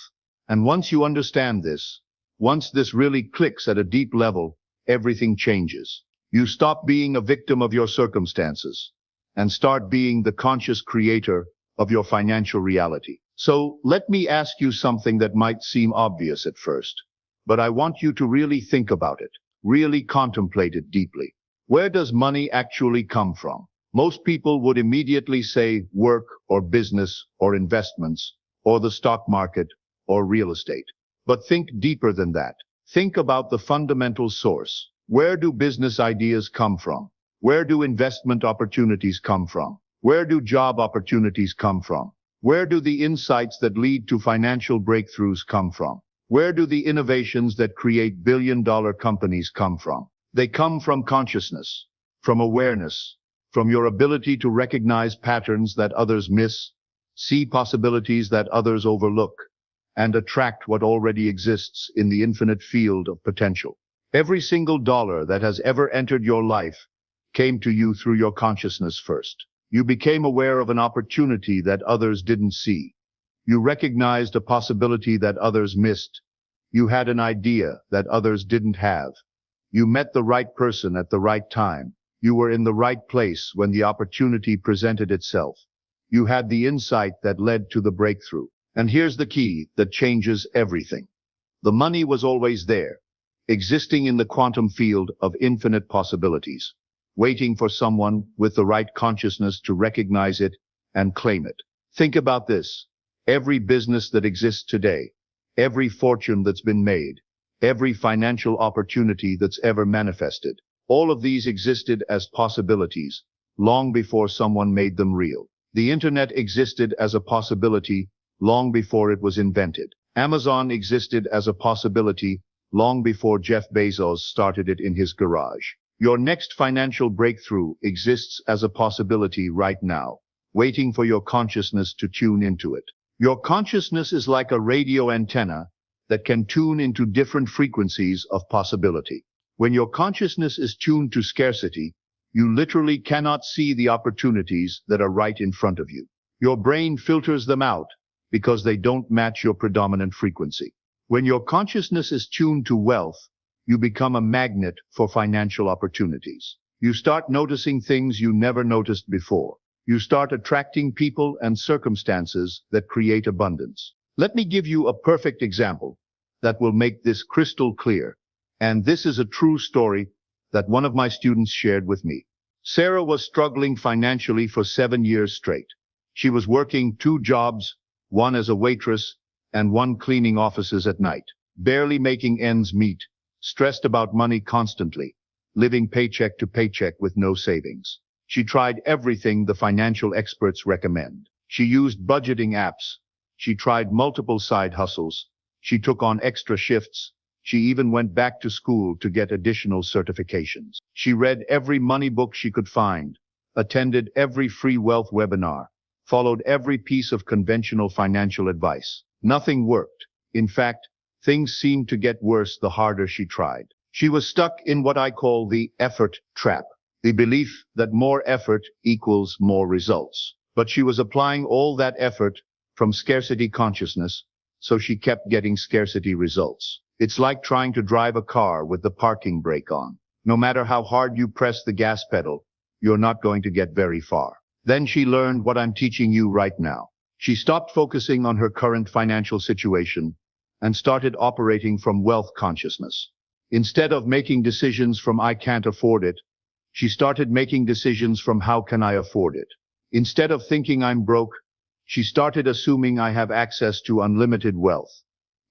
And once you understand this, once this really clicks at a deep level, everything changes. You stop being a victim of your circumstances and start being the conscious creator of your financial reality. So let me ask you something that might seem obvious at first, but I want you to really think about it, really contemplate it deeply. Where does money actually come from? Most people would immediately say work or business or investments or the stock market or real estate. But think deeper than that. Think about the fundamental source. Where do business ideas come from? Where do investment opportunities come from? Where do job opportunities come from? Where do the insights that lead to financial breakthroughs come from? Where do the innovations that create billion-dollar companies come from? They come from consciousness, from awareness, from your ability to recognize patterns that others miss, see possibilities that others overlook, and attract what already exists in the infinite field of potential. Every single dollar that has ever entered your life came to you through your consciousness first. You became aware of an opportunity that others didn't see. You recognized a possibility that others missed. You had an idea that others didn't have. You met the right person at the right time. You were in the right place when the opportunity presented itself. You had the insight that led to the breakthrough. And here's the key that changes everything. The money was always there, existing in the quantum field of infinite possibilities, waiting for someone with the right consciousness to recognize it and claim it. Think about this. Every business that exists today, every fortune that's been made, every financial opportunity that's ever manifested, all of these existed as possibilities long before someone made them real. The internet existed as a possibility long before it was invented. Amazon existed as a possibility long before Jeff Bezos started it in his garage. Your next financial breakthrough exists as a possibility right now, waiting for your consciousness to tune into it. Your consciousness is like a radio antenna that can tune into different frequencies of possibility. When your consciousness is tuned to scarcity, you literally cannot see the opportunities that are right in front of you. Your brain filters them out because they don't match your predominant frequency. When your consciousness is tuned to wealth, you become a magnet for financial opportunities. You start noticing things you never noticed before. You start attracting people and circumstances that create abundance. Let me give you a perfect example that will make this crystal clear. And this is a true story that one of my students shared with me. Sarah was struggling financially for 7 years straight. She was working 2 jobs, one as a waitress and one cleaning offices at night, barely making ends meet, stressed about money constantly, living paycheck to paycheck with no savings. She tried everything the financial experts recommend. She used budgeting apps. She tried multiple side hustles. She took on extra shifts. She even went back to school to get additional certifications. She read every money book she could find, attended every free wealth webinar, followed every piece of conventional financial advice. Nothing worked. In fact, things seemed to get worse the harder she tried. She was stuck in what I call the effort trap, the belief that more effort equals more results. But she was applying all that effort from scarcity consciousness, so she kept getting scarcity results. It's like trying to drive a car with the parking brake on. No matter how hard you press the gas pedal, you're not going to get very far. Then she learned what I'm teaching you right now. She stopped focusing on her current financial situation and started operating from wealth consciousness. Instead of making decisions from I can't afford it, she started making decisions from how can I afford it. Instead of thinking I'm broke, she started assuming I have access to unlimited wealth.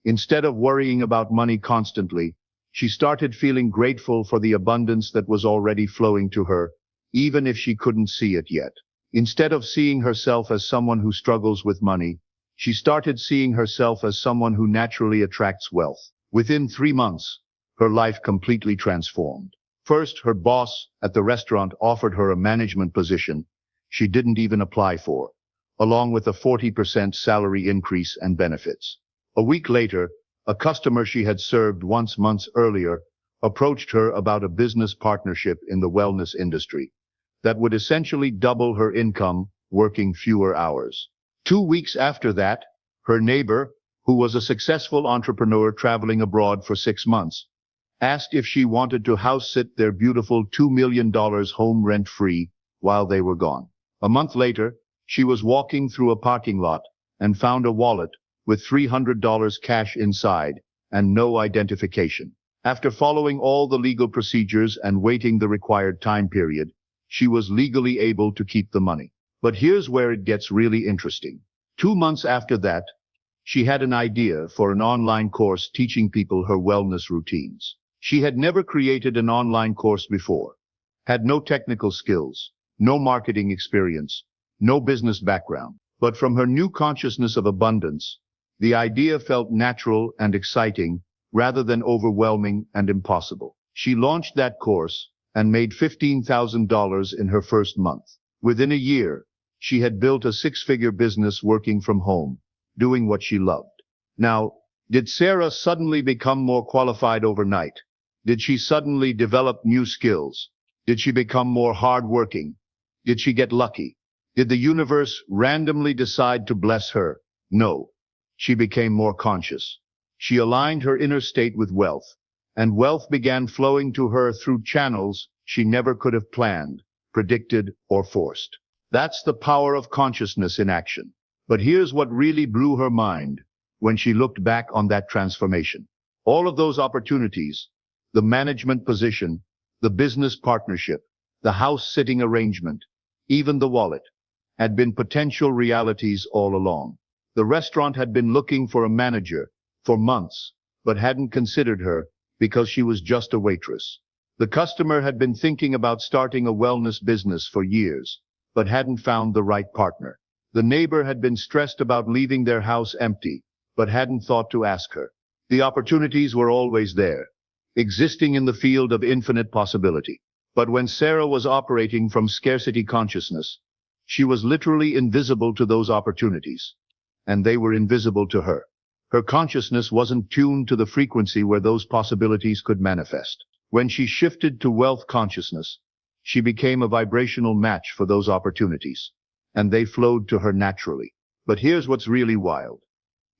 Instead of worrying about money constantly, she started feeling grateful for the abundance that was already flowing to her, even if she couldn't see it yet. Instead of seeing herself as someone who struggles with money, she started seeing herself as someone who naturally attracts wealth. Within 3 months, her life completely transformed. First, her boss at the restaurant offered her a management position she didn't even apply for, along with a 40% salary increase and benefits. A week later, a customer she had served once months earlier approached her about a business partnership in the wellness industry that would essentially double her income working fewer hours. 2 weeks after that, her neighbor, who was a successful entrepreneur traveling abroad for 6 months, asked if she wanted to house sit their beautiful $2 million home rent-free while they were gone. A month later, she was walking through a parking lot and found a wallet with $300 cash inside and no identification. After following all the legal procedures and waiting the required time period, she was legally able to keep the money. But here's where it gets really interesting. 2 months after that, she had an idea for an online course teaching people her wellness routines. She had never created an online course before, had no technical skills, no marketing experience, no business background. But from her new consciousness of abundance, the idea felt natural and exciting rather than overwhelming and impossible. She launched that course and made $15,000 in her first month. Within a year, she had built a 6-figure business working from home, doing what she loved. Now, did Sarah suddenly become more qualified overnight? Did she suddenly develop new skills? Did she become more hardworking? Did she get lucky? Did the universe randomly decide to bless her? No. She became more conscious. She aligned her inner state with wealth, and wealth began flowing to her through channels she never could have planned, predicted, or forced. That's the power of consciousness in action. But here's what really blew her mind when she looked back on that transformation. All of those opportunities, the management position, the business partnership, the house-sitting arrangement, even the wallet, had been potential realities all along. The restaurant had been looking for a manager for months, but hadn't considered her because she was just a waitress. The customer had been thinking about starting a wellness business for years, but hadn't found the right partner. The neighbor had been stressed about leaving their house empty, but hadn't thought to ask her. The opportunities were always there, existing in the field of infinite possibility. But when Sarah was operating from scarcity consciousness, she was literally invisible to those opportunities, and they were invisible to her. Her consciousness wasn't tuned to the frequency where those possibilities could manifest. When she shifted to wealth consciousness, she became a vibrational match for those opportunities, and they flowed to her naturally. But here's what's really wild.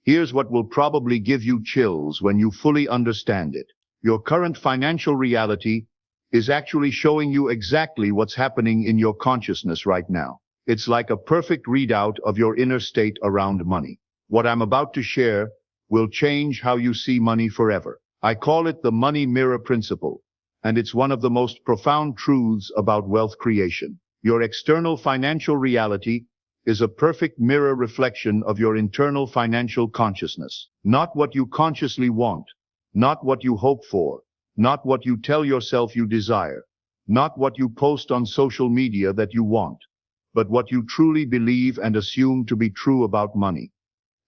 Here's what will probably give you chills when you fully understand it. Your current financial reality is actually showing you exactly what's happening in your consciousness right now. It's like a perfect readout of your inner state around money. What I'm about to share will change how you see money forever. I call it the money mirror principle, and it's one of the most profound truths about wealth creation. Your external financial reality is a perfect mirror reflection of your internal financial consciousness. Not what you consciously want, not what you hope for, not what you tell yourself you desire, not what you post on social media that you want, but what you truly believe and assume to be true about money.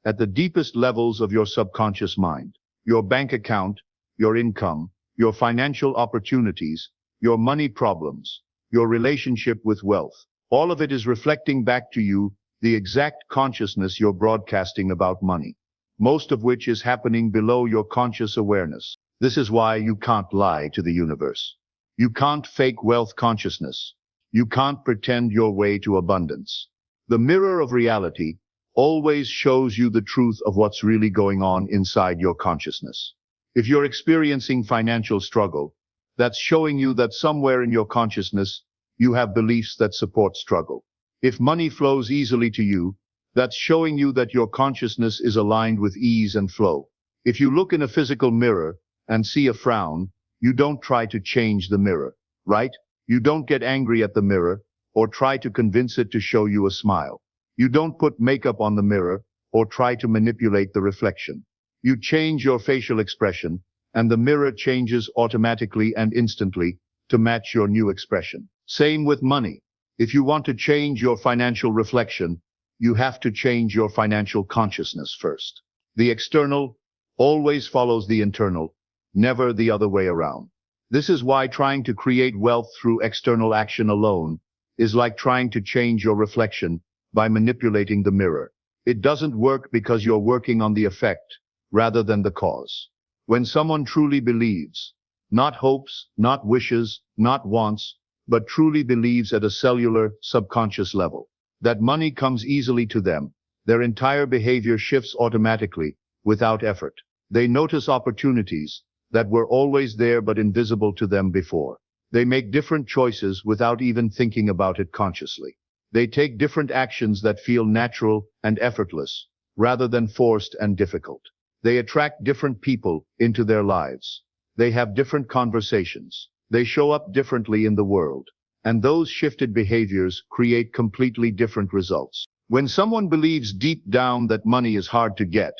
At the deepest levels of your subconscious mind, your bank account, your income, your financial opportunities, your money problems, your relationship with wealth, all of it is reflecting back to you the exact consciousness you're broadcasting about money, most of which is happening below your conscious awareness. This is why you can't lie to the universe. You can't fake wealth consciousness. You can't pretend your way to abundance. The mirror of reality always shows you the truth of what's really going on inside your consciousness. If you're experiencing financial struggle, that's showing you that somewhere in your consciousness, you have beliefs that support struggle. If money flows easily to you, that's showing you that your consciousness is aligned with ease and flow. If you look in a physical mirror and see a frown, you don't try to change the mirror, right? You don't get angry at the mirror or try to convince it to show you a smile. You don't put makeup on the mirror or try to manipulate the reflection. You change your facial expression, and the mirror changes automatically and instantly to match your new expression. Same with money. If you want to change your financial reflection, you have to change your financial consciousness first. The external always follows the internal, never the other way around. This is why trying to create wealth through external action alone is like trying to change your reflection by manipulating the mirror. It doesn't work because you're working on the effect rather than the cause. When someone truly believes, not hopes, not wishes, not wants, but truly believes at a cellular, subconscious level, that money comes easily to them, their entire behavior shifts automatically, without effort. They notice opportunities that were always there but invisible to them before. They make different choices without even thinking about it consciously. They take different actions that feel natural and effortless, rather than forced and difficult. They attract different people into their lives. They have different conversations. They show up differently in the world. And those shifted behaviors create completely different results. When someone believes deep down that money is hard to get,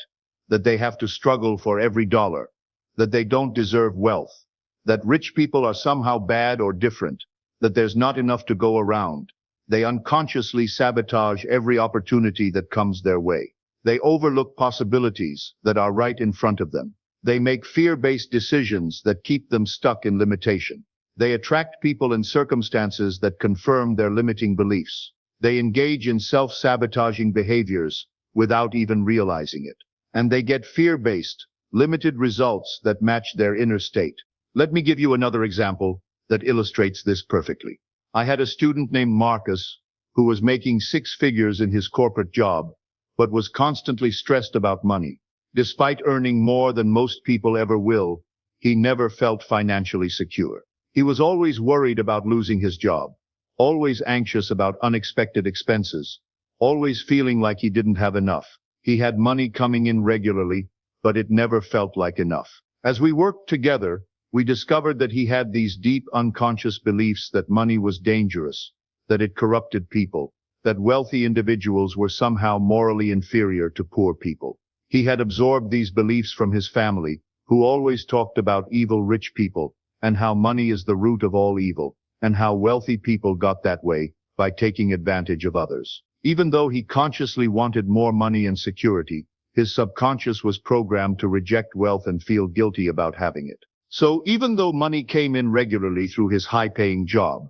that they have to struggle for every dollar, that they don't deserve wealth, that rich people are somehow bad or different, that there's not enough to go around, they unconsciously sabotage every opportunity that comes their way. They overlook possibilities that are right in front of them. They make fear-based decisions that keep them stuck in limitation. They attract people and circumstances that confirm their limiting beliefs. They engage in self-sabotaging behaviors without even realizing it. And they get fear-based, limited results that match their inner state. Let me give you another example that illustrates this perfectly. I had a student named Marcus who was making 6 figures in his corporate job, but was constantly stressed about money. Despite earning more than most people ever will, he never felt financially secure. He was always worried about losing his job, always anxious about unexpected expenses, always feeling like he didn't have enough. He had money coming in regularly, but it never felt like enough. As we worked together, we discovered that he had these deep unconscious beliefs that money was dangerous, that it corrupted people, that wealthy individuals were somehow morally inferior to poor people. He had absorbed these beliefs from his family, who always talked about evil rich people, and how money is the root of all evil, and how wealthy people got that way by taking advantage of others. Even though he consciously wanted more money and security, his subconscious was programmed to reject wealth and feel guilty about having it. So even though money came in regularly through his high-paying job,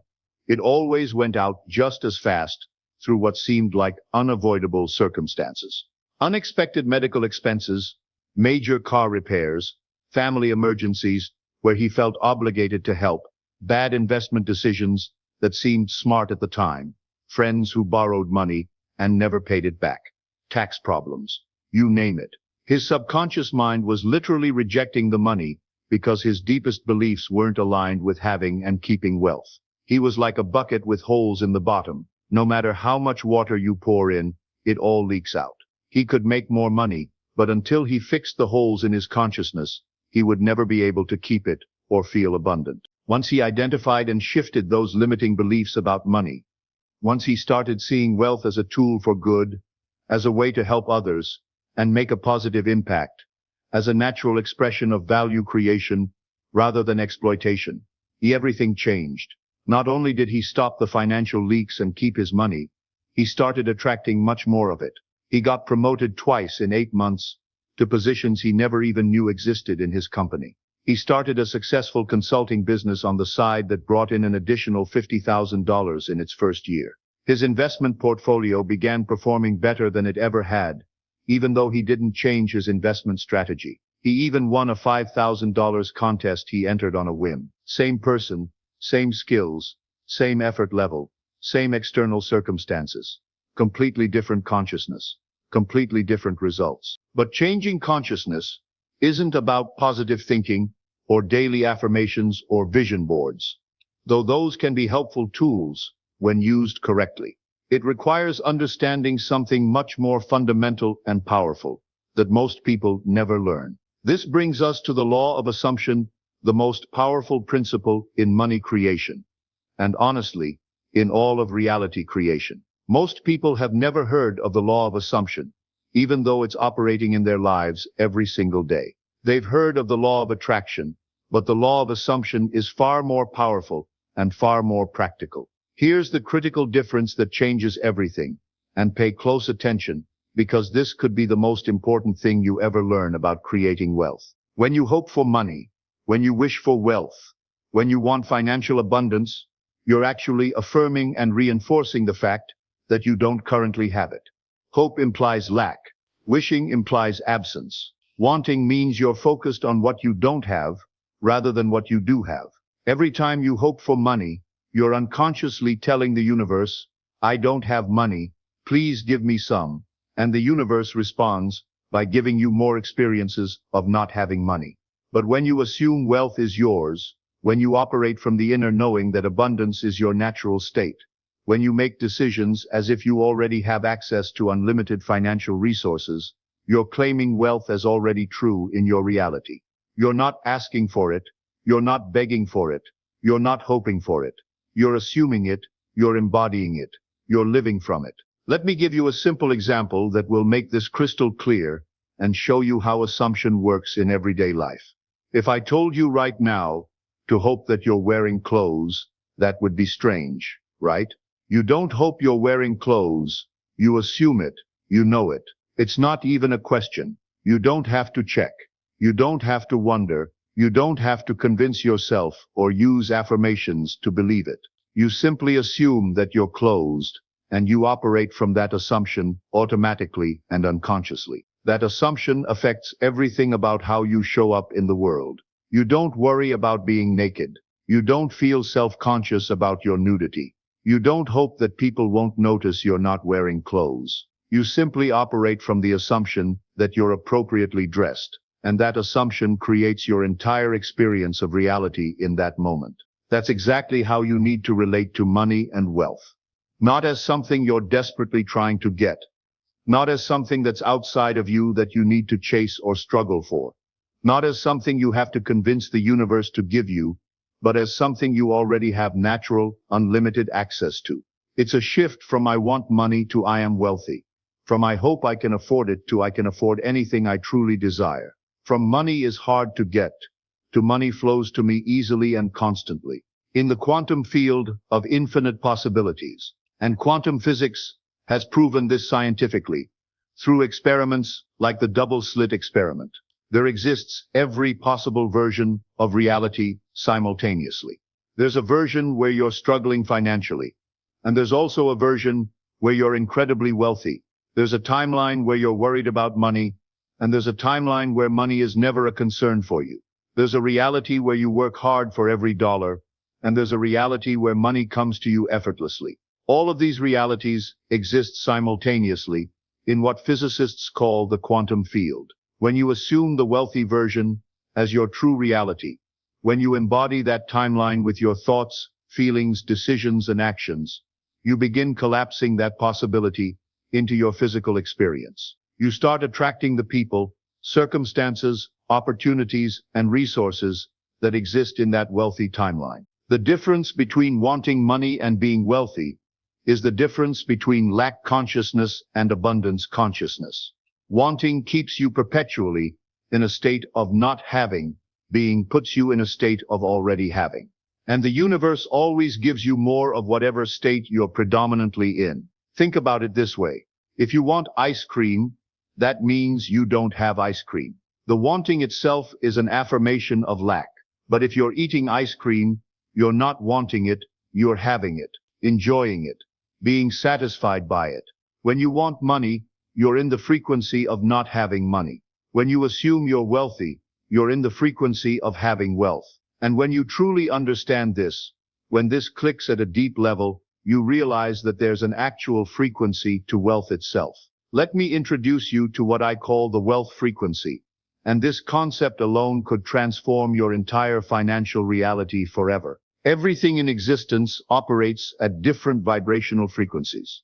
it always went out just as fast through what seemed like unavoidable circumstances. Unexpected medical expenses, major car repairs, family emergencies where he felt obligated to help, bad investment decisions that seemed smart at the time, friends who borrowed money and never paid it back, tax problems, you name it. His subconscious mind was literally rejecting the money because his deepest beliefs weren't aligned with having and keeping wealth. He was like a bucket with holes in the bottom. No matter how much water you pour in, it all leaks out. He could make more money, but until he fixed the holes in his consciousness, he would never be able to keep it or feel abundant. Once he identified and shifted those limiting beliefs about money, once he started seeing wealth as a tool for good, as a way to help others, and make a positive impact, as a natural expression of value creation rather than exploitation, everything changed. Not only did he stop the financial leaks and keep his money, he started attracting much more of it. He got promoted twice in 8 months to positions he never even knew existed in his company. He started a successful consulting business on the side that brought in an additional $50,000 in its first year. His investment portfolio began performing better than it ever had, even though he didn't change his investment strategy. He even won a $5,000 contest he entered on a whim. Same person, same skills, same effort level, same external circumstances, completely different consciousness, completely different results. But changing consciousness isn't about positive thinking or daily affirmations or vision boards, though those can be helpful tools when used correctly. It requires understanding something much more fundamental and powerful that most people never learn. This brings us to the law of assumption, the most powerful principle in money creation, and honestly, in all of reality creation. Most people have never heard of the law of assumption, even though it's operating in their lives every single day. They've heard of the law of attraction, but the law of assumption is far more powerful and far more practical. Here's the critical difference that changes everything, and pay close attention, because this could be the most important thing you ever learn about creating wealth. When you hope for money, when you wish for wealth, when you want financial abundance, you're actually affirming and reinforcing the fact that you don't currently have it. Hope implies lack. Wishing implies absence. Wanting means you're focused on what you don't have rather than what you do have. Every time you hope for money, you're unconsciously telling the universe, I don't have money, please give me some. And the universe responds by giving you more experiences of not having money. But when you assume wealth is yours, when you operate from the inner knowing that abundance is your natural state, when you make decisions as if you already have access to unlimited financial resources, you're claiming wealth as already true in your reality. You're not asking for it, you're not begging for it, you're not hoping for it. You're assuming it, you're embodying it, you're living from it. Let me give you a simple example that will make this crystal clear and show you how assumption works in everyday life. If I told you right now to hope that you're wearing clothes, that would be strange, right? You don't hope you're wearing clothes, you assume it, you know it. It's not even a question. You don't have to check. You don't have to wonder. You don't have to convince yourself or use affirmations to believe it. You simply assume that you're closed, and you operate from that assumption automatically and unconsciously. That assumption affects everything about how you show up in the world. You don't worry about being naked. You don't feel self-conscious about your nudity. You don't hope that people won't notice you're not wearing clothes. You simply operate from the assumption that you're appropriately dressed, and that assumption creates your entire experience of reality in that moment. That's exactly how you need to relate to money and wealth. Not as something you're desperately trying to get. Not as something that's outside of you that you need to chase or struggle for. Not as something you have to convince the universe to give you, but as something you already have natural, unlimited access to. It's a shift from I want money to I am wealthy. From I hope I can afford it to I can afford anything I truly desire. From money is hard to get to money flows to me easily and constantly. In the quantum field of infinite possibilities, and quantum physics has proven this scientifically through experiments like the double-slit experiment. There exists every possible version of reality simultaneously. There's a version where you're struggling financially, and there's also a version where you're incredibly wealthy. There's a timeline where you're worried about money, and there's a timeline where money is never a concern for you. There's a reality where you work hard for every dollar, and there's a reality where money comes to you effortlessly. All of these realities exist simultaneously in what physicists call the quantum field. When you assume the wealthy version as your true reality, when you embody that timeline with your thoughts, feelings, decisions, and actions, you begin collapsing that possibility into your physical experience. You start attracting the people, circumstances, opportunities, and resources that exist in that wealthy timeline. The difference between wanting money and being wealthy is the difference between lack consciousness and abundance consciousness. Wanting keeps you perpetually in a state of not having. Being puts you in a state of already having. And the universe always gives you more of whatever state you're predominantly in. Think about it this way. If you want ice cream, that means you don't have ice cream. The wanting itself is an affirmation of lack. But if you're eating ice cream, you're not wanting it, you're having it, enjoying it, being satisfied by it. When you want money, you're in the frequency of not having money. When you assume you're wealthy, you're in the frequency of having wealth. And when you truly understand this, when this clicks at a deep level, you realize that there's an actual frequency to wealth itself. Let me introduce you to what I call the wealth frequency. And this concept alone could transform your entire financial reality forever. Everything in existence operates at different vibrational frequencies.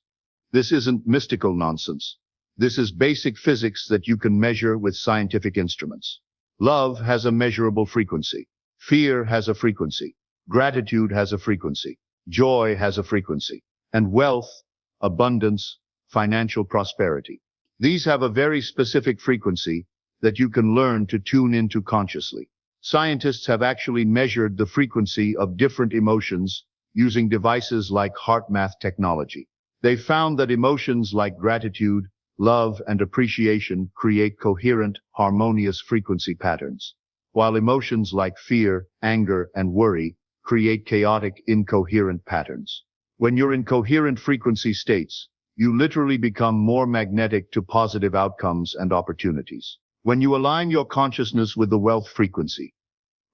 This isn't mystical nonsense. This is basic physics that you can measure with scientific instruments. Love has a measurable frequency. Fear has a frequency. Gratitude has a frequency. Joy has a frequency. And wealth, abundance, financial prosperity. These have a very specific frequency that you can learn to tune into consciously. Scientists have actually measured the frequency of different emotions using devices like HeartMath technology. They found that emotions like gratitude, love, and appreciation create coherent, harmonious frequency patterns, while emotions like fear, anger, and worry create chaotic, incoherent patterns. When you're in coherent frequency states, you literally become more magnetic to positive outcomes and opportunities. When you align your consciousness with the wealth frequency,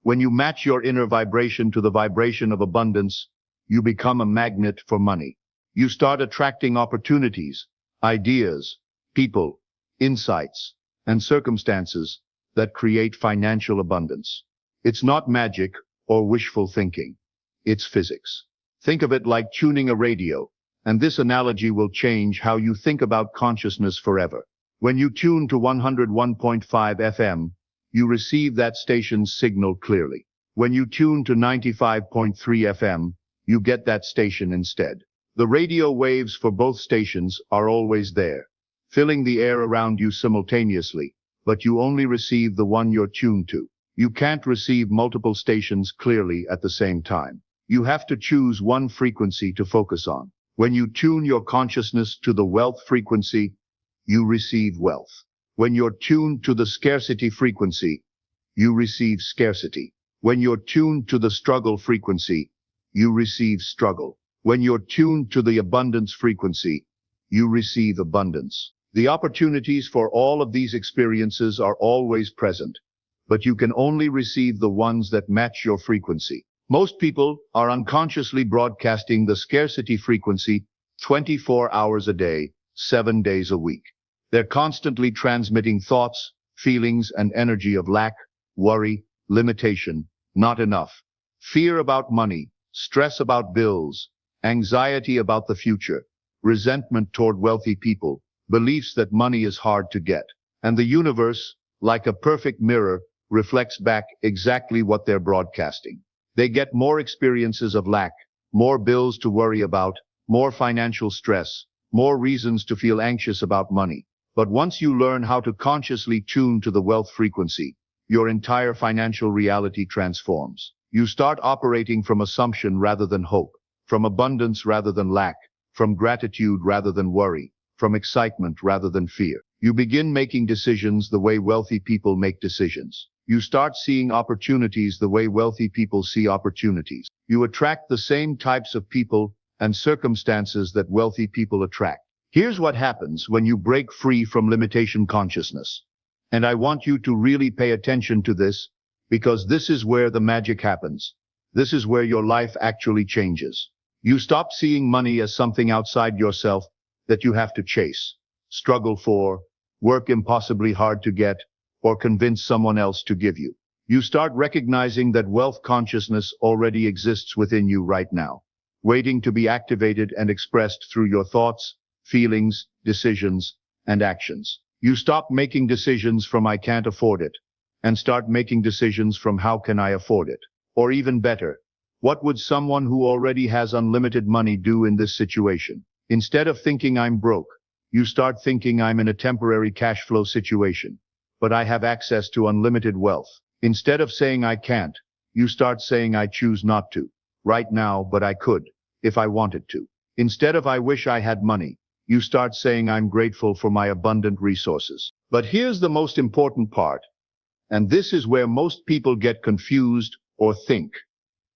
when you match your inner vibration to the vibration of abundance, you become a magnet for money. You start attracting opportunities, ideas, people, insights, and circumstances that create financial abundance. It's not magic or wishful thinking. It's physics. Think of it like tuning a radio, and this analogy will change how you think about consciousness forever. When you tune to 101.5 FM, you receive that station's signal clearly. When you tune to 95.3 FM, you get that station instead. The radio waves for both stations are always there, filling the air around you simultaneously, but you only receive the one you're tuned to. You can't receive multiple stations clearly at the same time. You have to choose one frequency to focus on. When you tune your consciousness to the wealth frequency, you receive wealth. When you're tuned to the scarcity frequency, you receive scarcity. When you're tuned to the struggle frequency, you receive struggle. When you're tuned to the abundance frequency, you receive abundance. The opportunities for all of these experiences are always present, but you can only receive the ones that match your frequency. Most people are unconsciously broadcasting the scarcity frequency 24 hours a day, 7 days a week. They're constantly transmitting thoughts, feelings, and energy of lack, worry, limitation, not enough, fear about money, stress about bills, anxiety about the future, resentment toward wealthy people, beliefs that money is hard to get. And the universe, like a perfect mirror, reflects back exactly what they're broadcasting. They get more experiences of lack, more bills to worry about, more financial stress, more reasons to feel anxious about money. But once you learn how to consciously tune to the wealth frequency, your entire financial reality transforms. You start operating from assumption rather than hope, from abundance rather than lack, from gratitude rather than worry, from excitement rather than fear. You begin making decisions the way wealthy people make decisions. You start seeing opportunities the way wealthy people see opportunities. You attract the same types of people and circumstances that wealthy people attract. Here's what happens when you break free from limitation consciousness. And I want you to really pay attention to this, because this is where the magic happens. This is where your life actually changes. You stop seeing money as something outside yourself that you have to chase, struggle for, work impossibly hard to get, or convince someone else to give you. You start recognizing that wealth consciousness already exists within you right now, waiting to be activated and expressed through your thoughts, feelings, decisions, and actions. You stop making decisions from I can't afford it, and start making decisions from how can I afford it? Or even better, what would someone who already has unlimited money do in this situation? Instead of thinking I'm broke, you start thinking I'm in a temporary cash flow situation, but I have access to unlimited wealth. Instead of saying I can't, you start saying I choose not to, right now, but I could, if I wanted to. Instead of I wish I had money, you start saying I'm grateful for my abundant resources. But here's the most important part, and this is where most people get confused or think.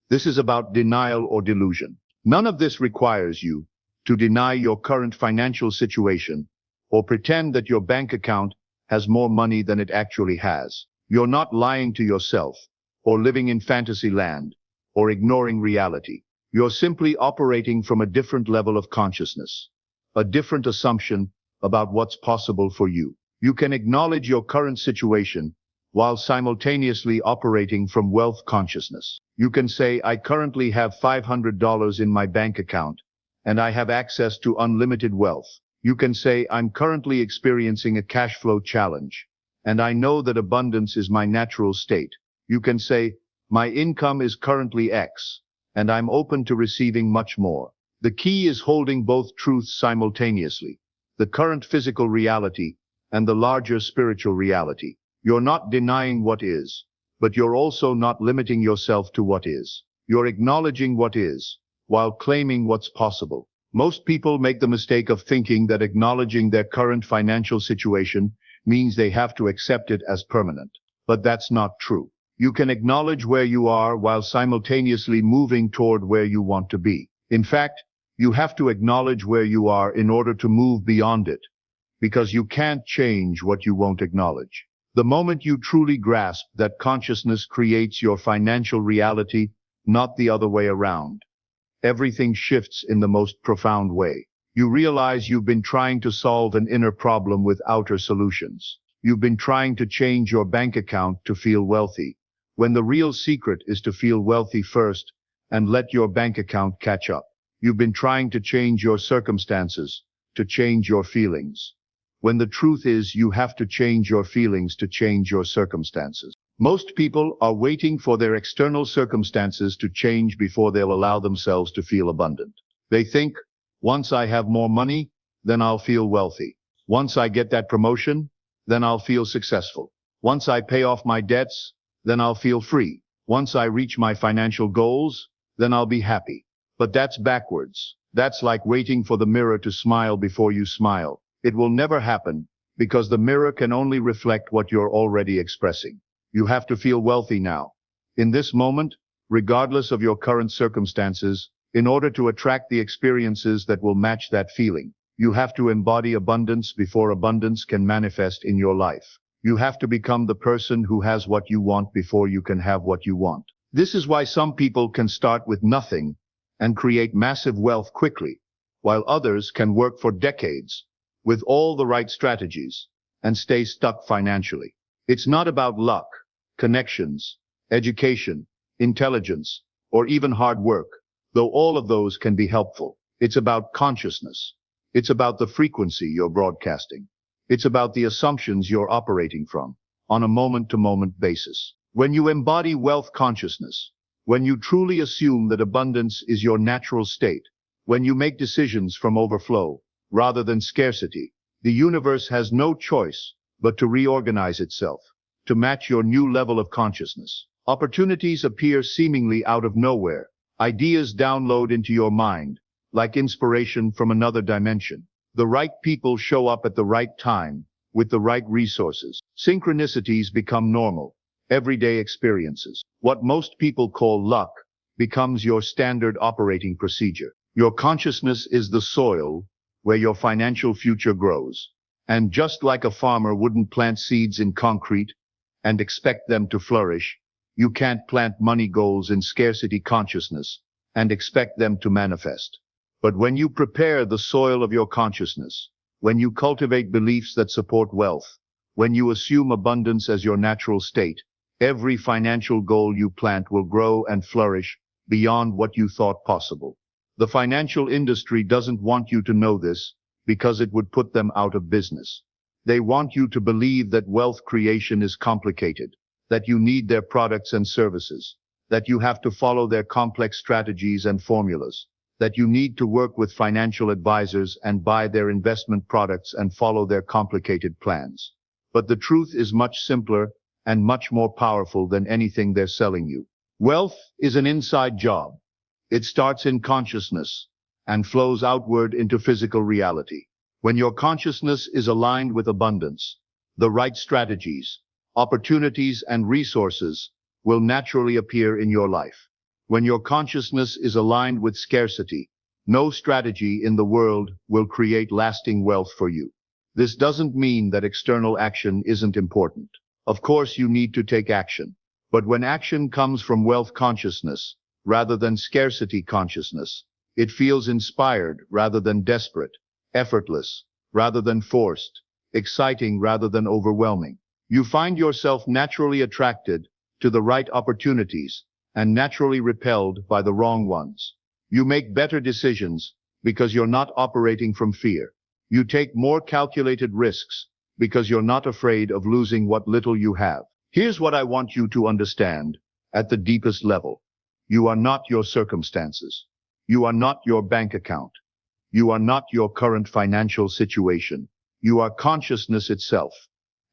This is about denial or delusion. None of this requires you to deny your current financial situation or pretend that your bank account has more money than it actually has. You're not lying to yourself or living in fantasy land or ignoring reality. You're simply operating from a different level of consciousness, a different assumption about what's possible for you. You can acknowledge your current situation while simultaneously operating from wealth consciousness. You can say, I currently have $500 in my bank account, and I have access to unlimited wealth. You can say, I'm currently experiencing a cash flow challenge, and I know that abundance is my natural state. You can say, my income is currently X, and I'm open to receiving much more. The key is holding both truths simultaneously, the current physical reality and the larger spiritual reality. You're not denying what is, but you're also not limiting yourself to what is. You're acknowledging what is, while claiming what's possible. Most people make the mistake of thinking that acknowledging their current financial situation means they have to accept it as permanent. But that's not true. You can acknowledge where you are while simultaneously moving toward where you want to be. In fact, you have to acknowledge where you are in order to move beyond it, because you can't change what you won't acknowledge. The moment you truly grasp that consciousness creates your financial reality, not the other way around, everything shifts in the most profound way. You realize you've been trying to solve an inner problem with outer solutions. You've been trying to change your bank account to feel wealthy, when the real secret is to feel wealthy first and let your bank account catch up. You've been trying to change your circumstances, to change your feelings, when the truth is you have to change your feelings to change your circumstances. Most people are waiting for their external circumstances to change before they'll allow themselves to feel abundant. They think, once I have more money, then I'll feel wealthy. Once I get that promotion, then I'll feel successful. Once I pay off my debts, then I'll feel free. Once I reach my financial goals, then I'll be happy. But that's backwards. That's like waiting for the mirror to smile before you smile. It will never happen, because the mirror can only reflect what you're already expressing. You have to feel wealthy now, in this moment, regardless of your current circumstances. In order to attract the experiences that will match that feeling, you have to embody abundance before abundance can manifest in your life. You have to become the person who has what you want before you can have what you want. This is why some people can start with nothing and create massive wealth quickly, while others can work for decades with all the right strategies and stay stuck financially. It's not about luck, connections, education, intelligence, or even hard work, though all of those can be helpful. It's about consciousness. It's about the frequency you're broadcasting. It's about the assumptions you're operating from on a moment-to-moment basis. When you embody wealth consciousness, when you truly assume that abundance is your natural state, When you make decisions from overflow, rather than scarcity, the universe has no choice but to reorganize itself, to match your new level of consciousness. Opportunities appear seemingly out of nowhere. Ideas download into your mind, like inspiration from another dimension. The right people show up at the right time, with the right resources. Synchronicities become normal, everyday experiences. What most people call luck becomes your standard operating procedure. Your consciousness is the soil where your financial future grows. And just like a farmer wouldn't plant seeds in concrete and expect them to flourish, you can't plant money goals in scarcity consciousness and expect them to manifest. But when you prepare the soil of your consciousness, when you cultivate beliefs that support wealth, when you assume abundance as your natural state, every financial goal you plant will grow and flourish beyond what you thought possible. The financial industry doesn't want you to know this because it would put them out of business. They want you to believe that wealth creation is complicated, that you need their products and services, that you have to follow their complex strategies and formulas, that you need to work with financial advisors and buy their investment products and follow their complicated plans. But the truth is much simpler and much more powerful than anything they're selling you. Wealth is an inside job. It starts in consciousness and flows outward into physical reality. When your consciousness is aligned with abundance, the right strategies, opportunities, and resources will naturally appear in your life. When your consciousness is aligned with scarcity, no strategy in the world will create lasting wealth for you. This doesn't mean that external action isn't important. Of course, you need to take action. But when action comes from wealth consciousness, rather than scarcity consciousness, it feels inspired rather than desperate, effortless rather than forced, exciting rather than overwhelming. You find yourself naturally attracted to the right opportunities and naturally repelled by the wrong ones. You make better decisions because you're not operating from fear. You take more calculated risks because you're not afraid of losing what little you have. Here's what I want you to understand at the deepest level. You are not your circumstances. You are not your bank account. You are not your current financial situation. You are consciousness itself.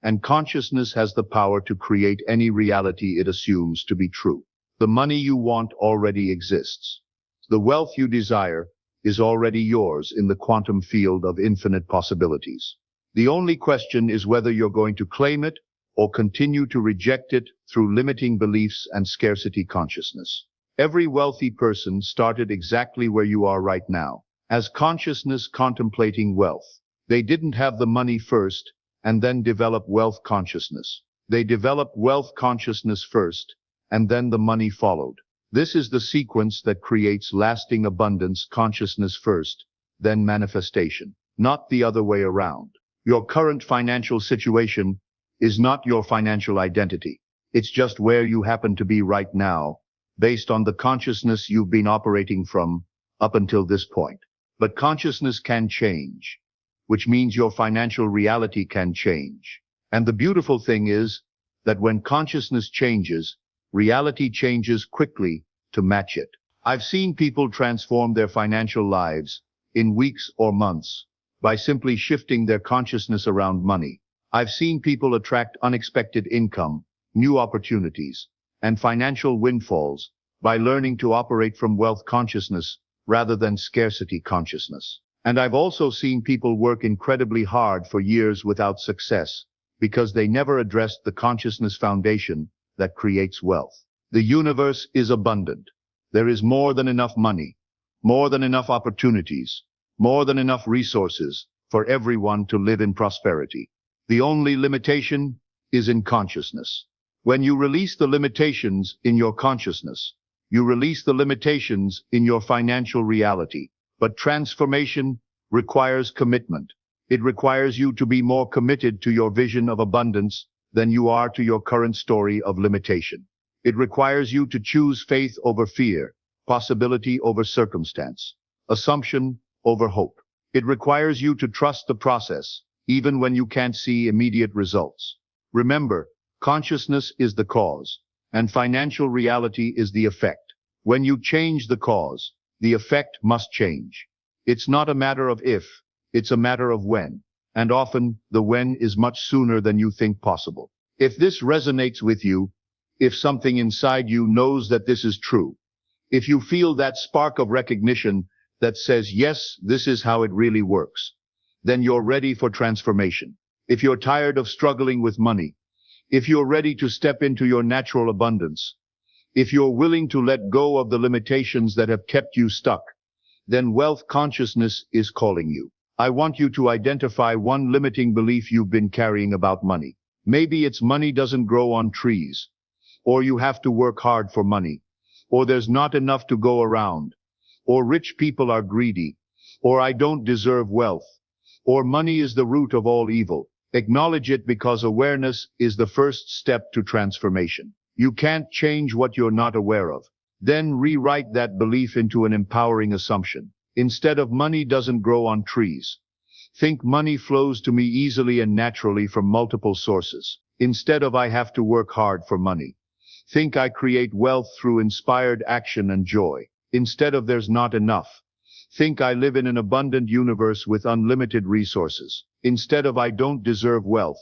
And consciousness has the power to create any reality it assumes to be true. The money you want already exists. The wealth you desire is already yours in the quantum field of infinite possibilities. The only question is whether you're going to claim it or continue to reject it through limiting beliefs and scarcity consciousness. Every wealthy person started exactly where you are right now, as consciousness contemplating wealth. They didn't have the money first and then develop wealth consciousness. They developed wealth consciousness first, and then the money followed. This is the sequence that creates lasting abundance: consciousness first, then manifestation, not the other way around. Your current financial situation is not your financial identity. It's just where you happen to be right now, based on the consciousness you've been operating from up until this point. But consciousness can change, which means your financial reality can change. And the beautiful thing is that when consciousness changes, reality changes quickly to match it. I've seen people transform their financial lives in weeks or months by simply shifting their consciousness around money. I've seen people attract unexpected income, new opportunities, and financial windfalls by learning to operate from wealth consciousness rather than scarcity consciousness. And I've also seen people work incredibly hard for years without success because they never addressed the consciousness foundation that creates wealth. The universe is abundant. There is more than enough money, more than enough opportunities, more than enough resources for everyone to live in prosperity. The only limitation is in consciousness. When you release the limitations in your consciousness, you release the limitations in your financial reality. But transformation requires commitment. It requires you to be more committed to your vision of abundance than you are to your current story of limitation. It requires you to choose faith over fear, possibility over circumstance, assumption over hope. It requires you to trust the process, even when you can't see immediate results. Remember, consciousness is the cause, and financial reality is the effect. When you change the cause, the effect must change. It's not a matter of if, it's a matter of when. And often, the when is much sooner than you think possible. If this resonates with you, if something inside you knows that this is true, if you feel that spark of recognition that says, yes, this is how it really works, then you're ready for transformation. If you're tired of struggling with money, if you're ready to step into your natural abundance, if you're willing to let go of the limitations that have kept you stuck, then wealth consciousness is calling you. I want you to identify one limiting belief you've been carrying about money. Maybe it's money doesn't grow on trees, or you have to work hard for money, or there's not enough to go around, or rich people are greedy, or I don't deserve wealth, or money is the root of all evil. Acknowledge it, because awareness is the first step to transformation. You can't change what you're not aware of. Then rewrite that belief into an empowering assumption. Instead of money doesn't grow on trees, think money flows to me easily and naturally from multiple sources. Instead of I have to work hard for money, think I create wealth through inspired action and joy. Instead of there's not enough, think I live in an abundant universe with unlimited resources. Instead of I don't deserve wealth,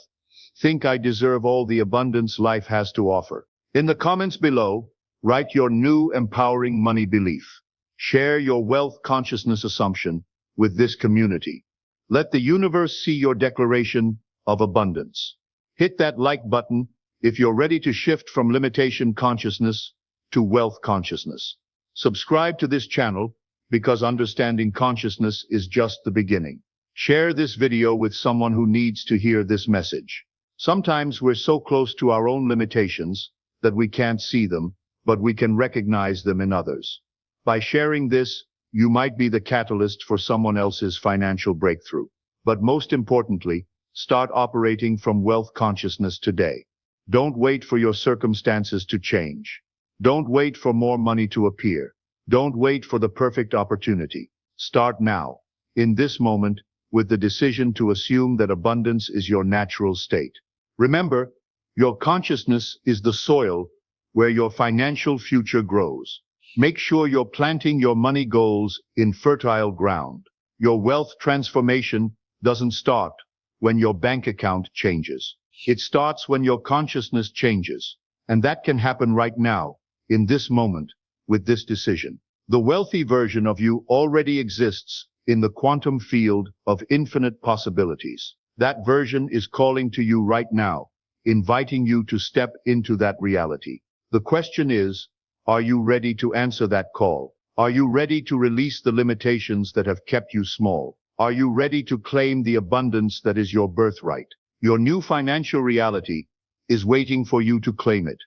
think I deserve all the abundance life has to offer. In the comments below, write your new empowering money belief. Share your wealth consciousness assumption with this community. Let the universe see your declaration of abundance. Hit that like button if you're ready to shift from limitation consciousness to wealth consciousness. Subscribe to this channel, because understanding consciousness is just the beginning. Share this video with someone who needs to hear this message. Sometimes we're so close to our own limitations that we can't see them, but we can recognize them in others. By sharing this, you might be the catalyst for someone else's financial breakthrough. But most importantly, start operating from wealth consciousness today. Don't wait for your circumstances to change. Don't wait for more money to appear. Don't wait for the perfect opportunity. Start now, in this moment, with the decision to assume that abundance is your natural state. Remember, your consciousness is the soil where your financial future grows. Make sure you're planting your money goals in fertile ground. Your wealth transformation doesn't start when your bank account changes. It starts when your consciousness changes. And that can happen right now, in this moment, with this decision. The wealthy version of you already exists in the quantum field of infinite possibilities. That version is calling to you right now, inviting you to step into that reality. The question is, are you ready to answer that call? Are you ready to release the limitations that have kept you small? Are you ready to claim the abundance that is your birthright? Your new financial reality is waiting for you to claim it.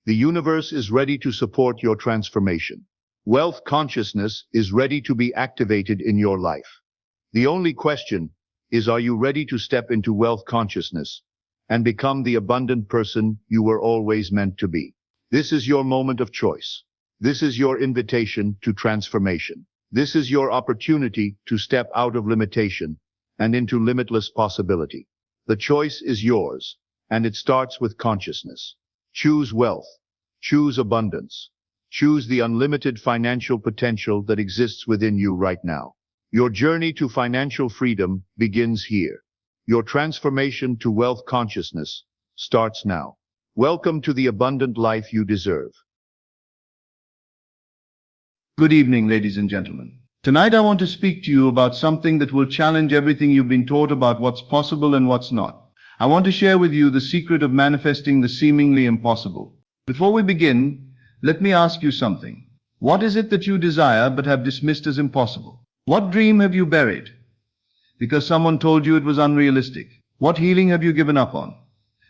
The universe is ready to support your transformation. Wealth consciousness is ready to be activated in your life. The only question is, are you ready to step into wealth consciousness and become the abundant person you were always meant to be? This is your moment of choice. This is your invitation to transformation. This is your opportunity to step out of limitation and into limitless possibility. The choice is yours, and it starts with consciousness. Choose wealth. Choose abundance. Choose the unlimited financial potential that exists within you right now. Your journey to financial freedom begins here. Your transformation to wealth consciousness starts now. Welcome to the abundant life you deserve.
Good evening, ladies and gentlemen. Tonight I want to speak to you about something that will challenge everything you've been taught about what's possible and what's not. I want to share with you the secret of manifesting the seemingly impossible. Before we begin, let me ask you something. What is it that you desire but have dismissed as impossible? What dream have you buried because someone told you it was unrealistic? What healing have you given up on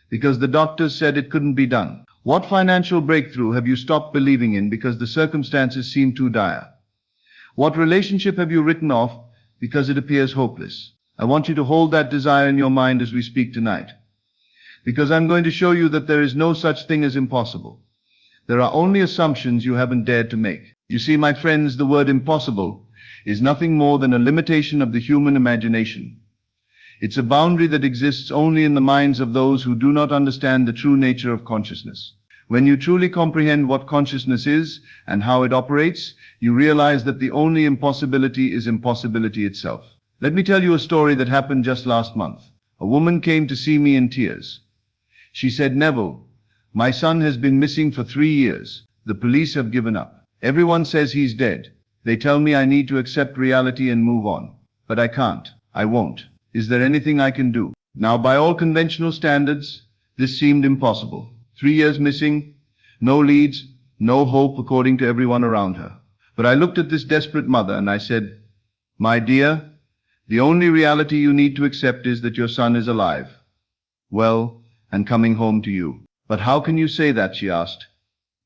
because the doctors said it couldn't be done? What financial breakthrough have you stopped believing in because the circumstances seem too dire? What relationship have you written off because it appears hopeless? I want you to hold that desire in your mind as we speak tonight, because I'm going to show you that there is no such thing as impossible. There are only assumptions you haven't dared to make. You see, my friends, the word impossible is nothing more than a limitation of the human imagination. It's a boundary that exists only in the minds of those who do not understand the true nature of consciousness. When you truly comprehend what consciousness is and how it operates, you realize that the only impossibility is impossibility itself. Let me tell you a story that happened just last month. A woman came to see me in tears. She said, "Neville, my son has been missing for 3 years. The police have given up. Everyone says he's dead. They tell me I need to accept reality and move on. But I can't. I won't. Is there anything I can do?" Now, by all conventional standards, this seemed impossible. 3 years missing, no leads, no hope according to everyone around her. But I looked at this desperate mother and I said, "My dear, the only reality you need to accept is that your son is alive, well, and coming home to you." "But how can you say that?" she asked.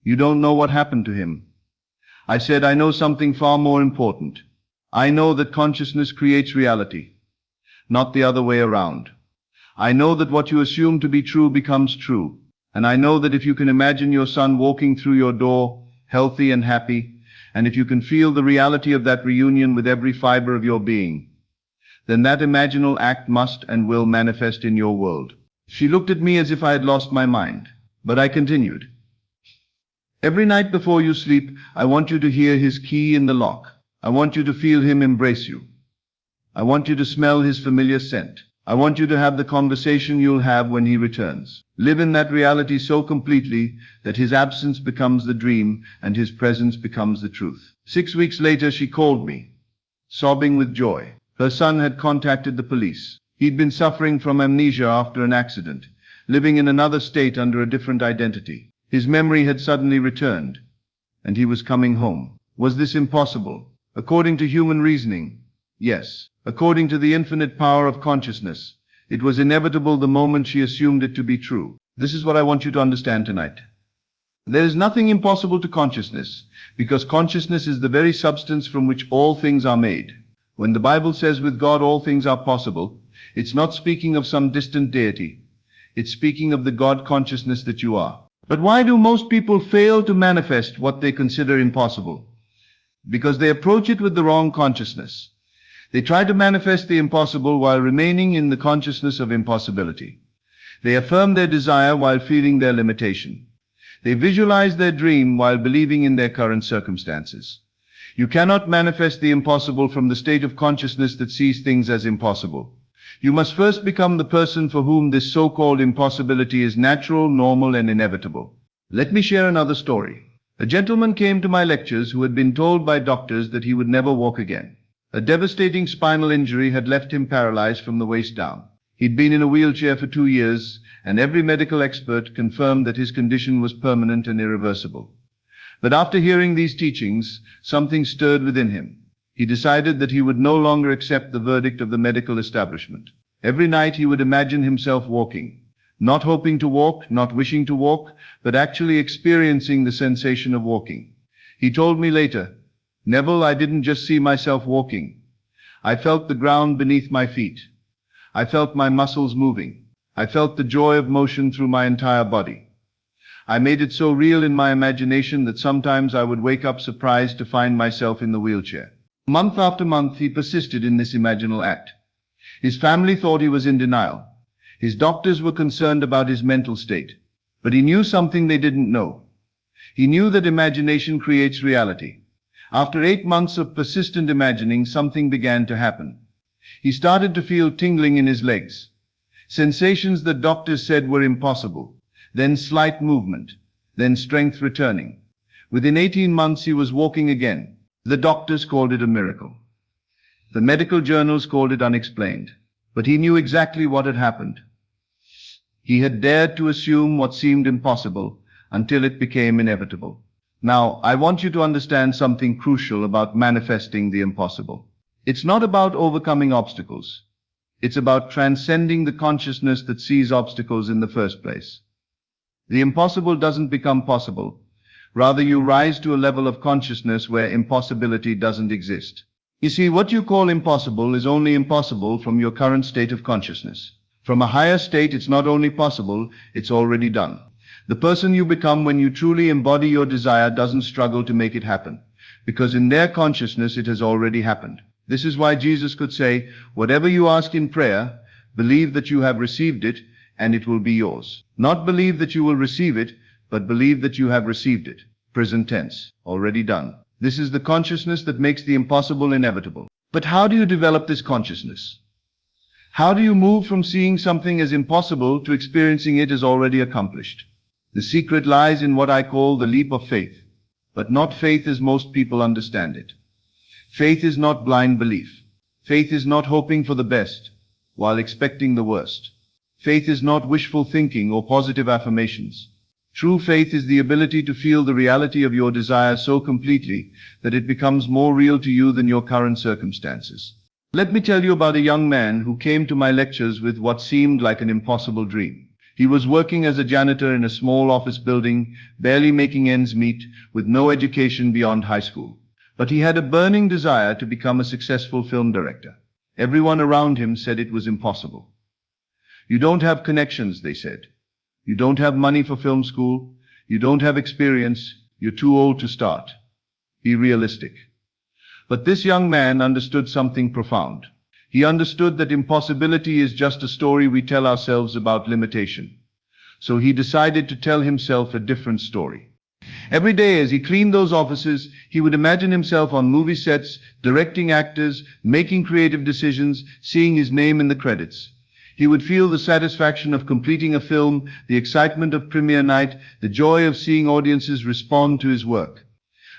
"You don't know what happened to him." I said, "I know something far more important. I know that consciousness creates reality, not the other way around. I know that what you assume to be true becomes true. And I know that if you can imagine your son walking through your door, healthy and happy, and if you can feel the reality of that reunion with every fiber of your being, then that imaginal act must and will manifest in your world." She looked at me as if I had lost my mind, but I continued. "Every night before you sleep, I want you to hear his key in the lock. I want you to feel him embrace you. I want you to smell his familiar scent. I want you to have the conversation you'll have when he returns. Live in that reality so completely that his absence becomes the dream and his presence becomes the truth." 6 weeks later, she called me, sobbing with joy. Her son had contacted the police. He'd been suffering from amnesia after an accident, living in another state under a different identity. His memory had suddenly returned, and he was coming home. Was this impossible? According to human reasoning, yes. According to the infinite power of consciousness, it was inevitable the moment she assumed it to be true. This is what I want you to understand tonight. There is nothing impossible to consciousness, because consciousness is the very substance from which all things are made. When the Bible says with God all things are possible, it's not speaking of some distant deity. It's speaking of the God consciousness that you are. But why do most people fail to manifest what they consider impossible? Because they approach it with the wrong consciousness. They try to manifest the impossible while remaining in the consciousness of impossibility. They affirm their desire while feeling their limitation. They visualize their dream while believing in their current circumstances. You cannot manifest the impossible from the state of consciousness that sees things as impossible. You must first become the person for whom this so-called impossibility is natural, normal, and inevitable. Let me share another story. A gentleman came to my lectures who had been told by doctors that he would never walk again. A devastating spinal injury had left him paralyzed from the waist down. He'd been in a wheelchair for 2 years, and every medical expert confirmed that his condition was permanent and irreversible. But after hearing these teachings, something stirred within him. He decided that he would no longer accept the verdict of the medical establishment. Every night he would imagine himself walking, not hoping to walk, not wishing to walk, but actually experiencing the sensation of walking. He told me later, "Neville, I didn't just see myself walking. I felt the ground beneath my feet. I felt my muscles moving. I felt the joy of motion through my entire body. I made it so real in my imagination that sometimes I would wake up surprised to find myself in the wheelchair." Month after month, he persisted in this imaginal act. His family thought he was in denial. His doctors were concerned about his mental state. But he knew something they didn't know. He knew that imagination creates reality. After 8 months of persistent imagining, something began to happen. He started to feel tingling in his legs, sensations that doctors said were impossible, then slight movement, then strength returning. Within 18 months, he was walking again. The doctors called it a miracle. The medical journals called it unexplained. But he knew exactly what had happened. He had dared to assume what seemed impossible until it became inevitable. Now, I want you to understand something crucial about manifesting the impossible. It's not about overcoming obstacles. It's about transcending the consciousness that sees obstacles in the first place. The impossible doesn't become possible. Rather, you rise to a level of consciousness where impossibility doesn't exist. You see, what you call impossible is only impossible from your current state of consciousness. From a higher state, it's not only possible, it's already done. The person you become when you truly embody your desire doesn't struggle to make it happen, because in their consciousness it has already happened. This is why Jesus could say, "Whatever you ask in prayer, believe that you have received it, and it will be yours." Not believe that you will receive it, but believe that you have received it. Present tense, already done. This is the consciousness that makes the impossible inevitable. But how do you develop this consciousness? How do you move from seeing something as impossible to experiencing it as already accomplished? The secret lies in what I call the leap of faith, but not faith as most people understand it. Faith is not blind belief. Faith is not hoping for the best while expecting the worst. Faith is not wishful thinking or positive affirmations. True faith is the ability to feel the reality of your desire so completely that it becomes more real to you than your current circumstances. Let me tell you about a young man who came to my lectures with what seemed like an impossible dream. He was working as a janitor in a small office building, barely making ends meet, with no education beyond high school. But he had a burning desire to become a successful film director. Everyone around him said it was impossible. You don't have connections, they said. You don't have money for film school. You don't have experience. You're too old to start. Be realistic. But this young man understood something profound. He understood that impossibility is just a story we tell ourselves about limitation. So he decided to tell himself a different story. Every day as he cleaned those offices, he would imagine himself on movie sets, directing actors, making creative decisions, seeing his name in the credits. He would feel the satisfaction of completing a film, the excitement of premiere night, the joy of seeing audiences respond to his work.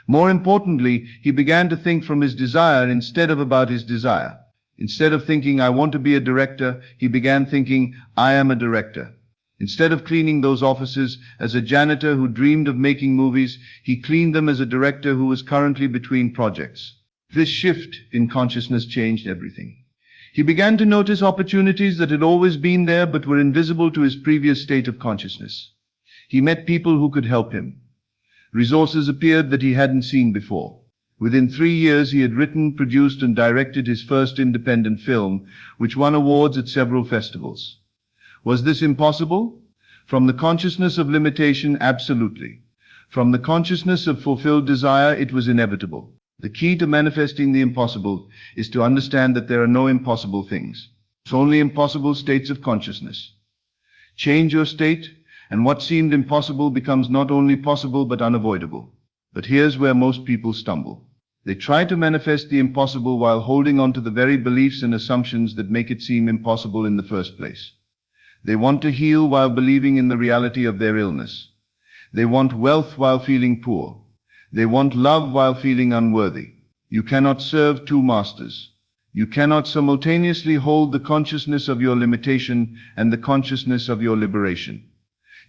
More importantly, he began to think from his desire instead of about his desire. Instead of thinking, I want to be a director, he began thinking, I am a director. Instead of cleaning those offices as a janitor who dreamed of making movies, he cleaned them as a director who was currently between projects. This shift in consciousness changed everything. He began to notice opportunities that had always been there but were invisible to his previous state of consciousness. He met people who could help him. Resources appeared that he hadn't seen before. Within 3 years he had written, produced and directed his first independent film, which won awards at several festivals. Was this impossible? From the consciousness of limitation, absolutely. From the consciousness of fulfilled desire, it was inevitable. The key to manifesting the impossible is to understand that there are no impossible things. It's only impossible states of consciousness. Change your state, and what seemed impossible becomes not only possible but unavoidable. But here's where most people stumble. They try to manifest the impossible while holding on to the very beliefs and assumptions that make it seem impossible in the first place. They want to heal while believing in the reality of their illness. They want wealth while feeling poor. They want love while feeling unworthy. You cannot serve two masters. You cannot simultaneously hold the consciousness of your limitation and the consciousness of your liberation.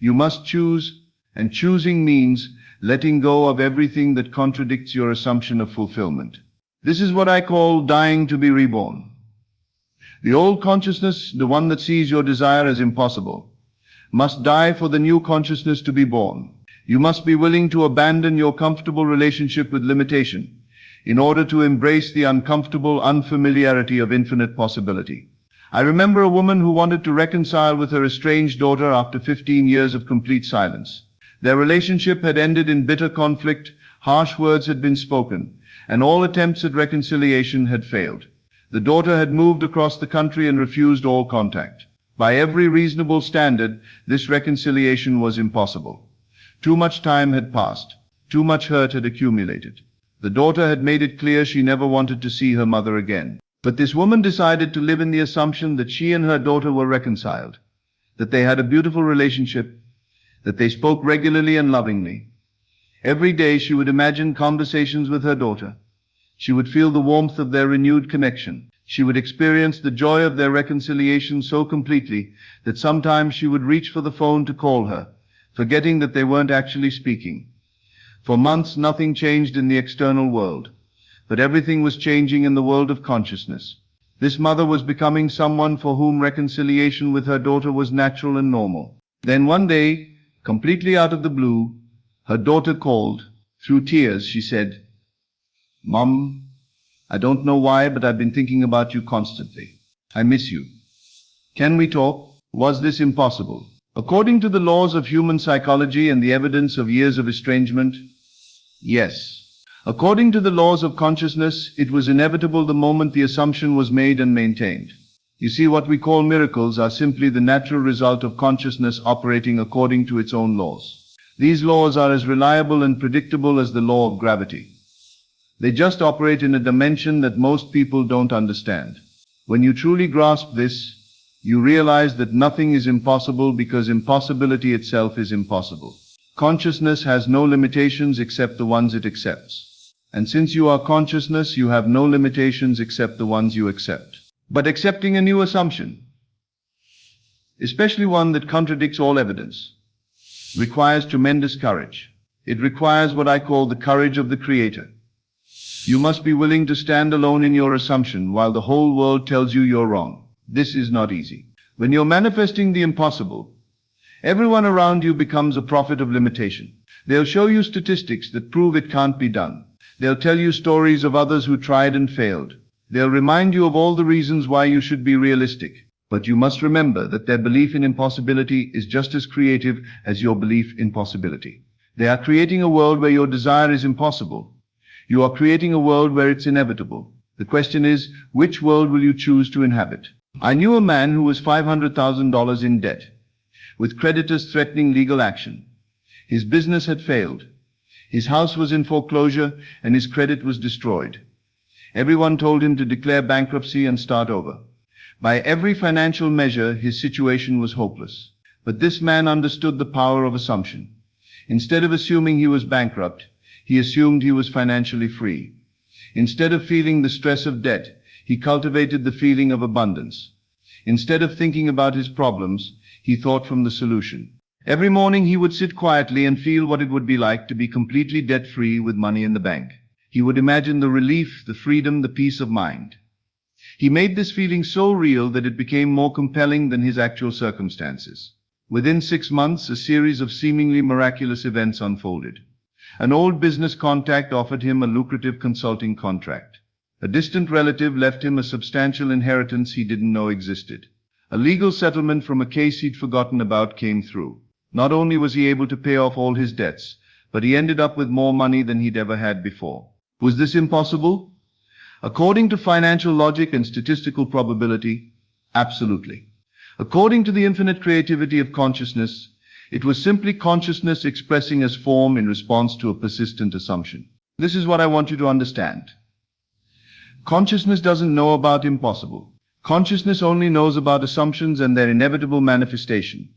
You must choose, and choosing means letting go of everything that contradicts your assumption of fulfillment. This is what I call dying to be reborn. The old consciousness, the one that sees your desire as impossible, must die for the new consciousness to be born. You must be willing to abandon your comfortable relationship with limitation in order to embrace the uncomfortable unfamiliarity of infinite possibility. I remember a woman who wanted to reconcile with her estranged daughter after 15 years of complete silence. Their relationship had ended in bitter conflict, harsh words had been spoken, and all attempts at reconciliation had failed. The daughter had moved across the country and refused all contact. By every reasonable standard, this reconciliation was impossible. Too much time had passed. Too much hurt had accumulated. The daughter had made it clear she never wanted to see her mother again. But this woman decided to live in the assumption that she and her daughter were reconciled, that they had a beautiful relationship, that they spoke regularly and lovingly. Every day she would imagine conversations with her daughter. She would feel the warmth of their renewed connection. She would experience the joy of their reconciliation so completely that sometimes she would reach for the phone to call her, forgetting that they weren't actually speaking. For months nothing changed in the external world, but everything was changing in the world of consciousness. This mother was becoming someone for whom reconciliation with her daughter was natural and normal. Then one day, completely out of the blue, her daughter called. Through tears, she said, "Mom, I don't know why, but I've been thinking about you constantly. I miss you. Can we talk?" Was this impossible? According to the laws of human psychology and the evidence of years of estrangement, yes. According to the laws of consciousness, it was inevitable the moment the assumption was made and maintained. You see, what we call miracles are simply the natural result of consciousness operating according to its own laws. These laws are as reliable and predictable as the law of gravity. They just operate in a dimension that most people don't understand. When you truly grasp this, you realize that nothing is impossible because impossibility itself is impossible. Consciousness has no limitations except the ones it accepts. And since you are consciousness, you have no limitations except the ones you accept. But accepting a new assumption, especially one that contradicts all evidence, requires tremendous courage. It requires what I call the courage of the creator. You must be willing to stand alone in your assumption while the whole world tells you you're wrong. This is not easy. When you're manifesting the impossible, everyone around you becomes a prophet of limitation. They'll show you statistics that prove it can't be done. They'll tell you stories of others who tried and failed. They'll remind you of all the reasons why you should be realistic. But you must remember that their belief in impossibility is just as creative as your belief in possibility. They are creating a world where your desire is impossible. You are creating a world where it's inevitable. The question is, which world will you choose to inhabit? I knew a man who was $500,000 in debt, with creditors threatening legal action. His business had failed. His house was in foreclosure and his credit was destroyed. Everyone told him to declare bankruptcy and start over. By every financial measure, his situation was hopeless. But this man understood the power of assumption. Instead of assuming he was bankrupt, he assumed he was financially free. Instead of feeling the stress of debt, he cultivated the feeling of abundance. Instead of thinking about his problems, he thought from the solution. Every morning he would sit quietly and feel what it would be like to be completely debt-free with money in the bank. He would imagine the relief, the freedom, the peace of mind. He made this feeling so real that it became more compelling than his actual circumstances. Within 6 months, a series of seemingly miraculous events unfolded. An old business contact offered him a lucrative consulting contract. A distant relative left him a substantial inheritance he didn't know existed. A legal settlement from a case he'd forgotten about came through. Not only was he able to pay off all his debts, but he ended up with more money than he'd ever had before. Was this impossible? According to financial logic and statistical probability, absolutely. According to the infinite creativity of consciousness, it was simply consciousness expressing as form in response to a persistent assumption. This is what I want you to understand. Consciousness doesn't know about impossible. Consciousness only knows about assumptions and their inevitable manifestation.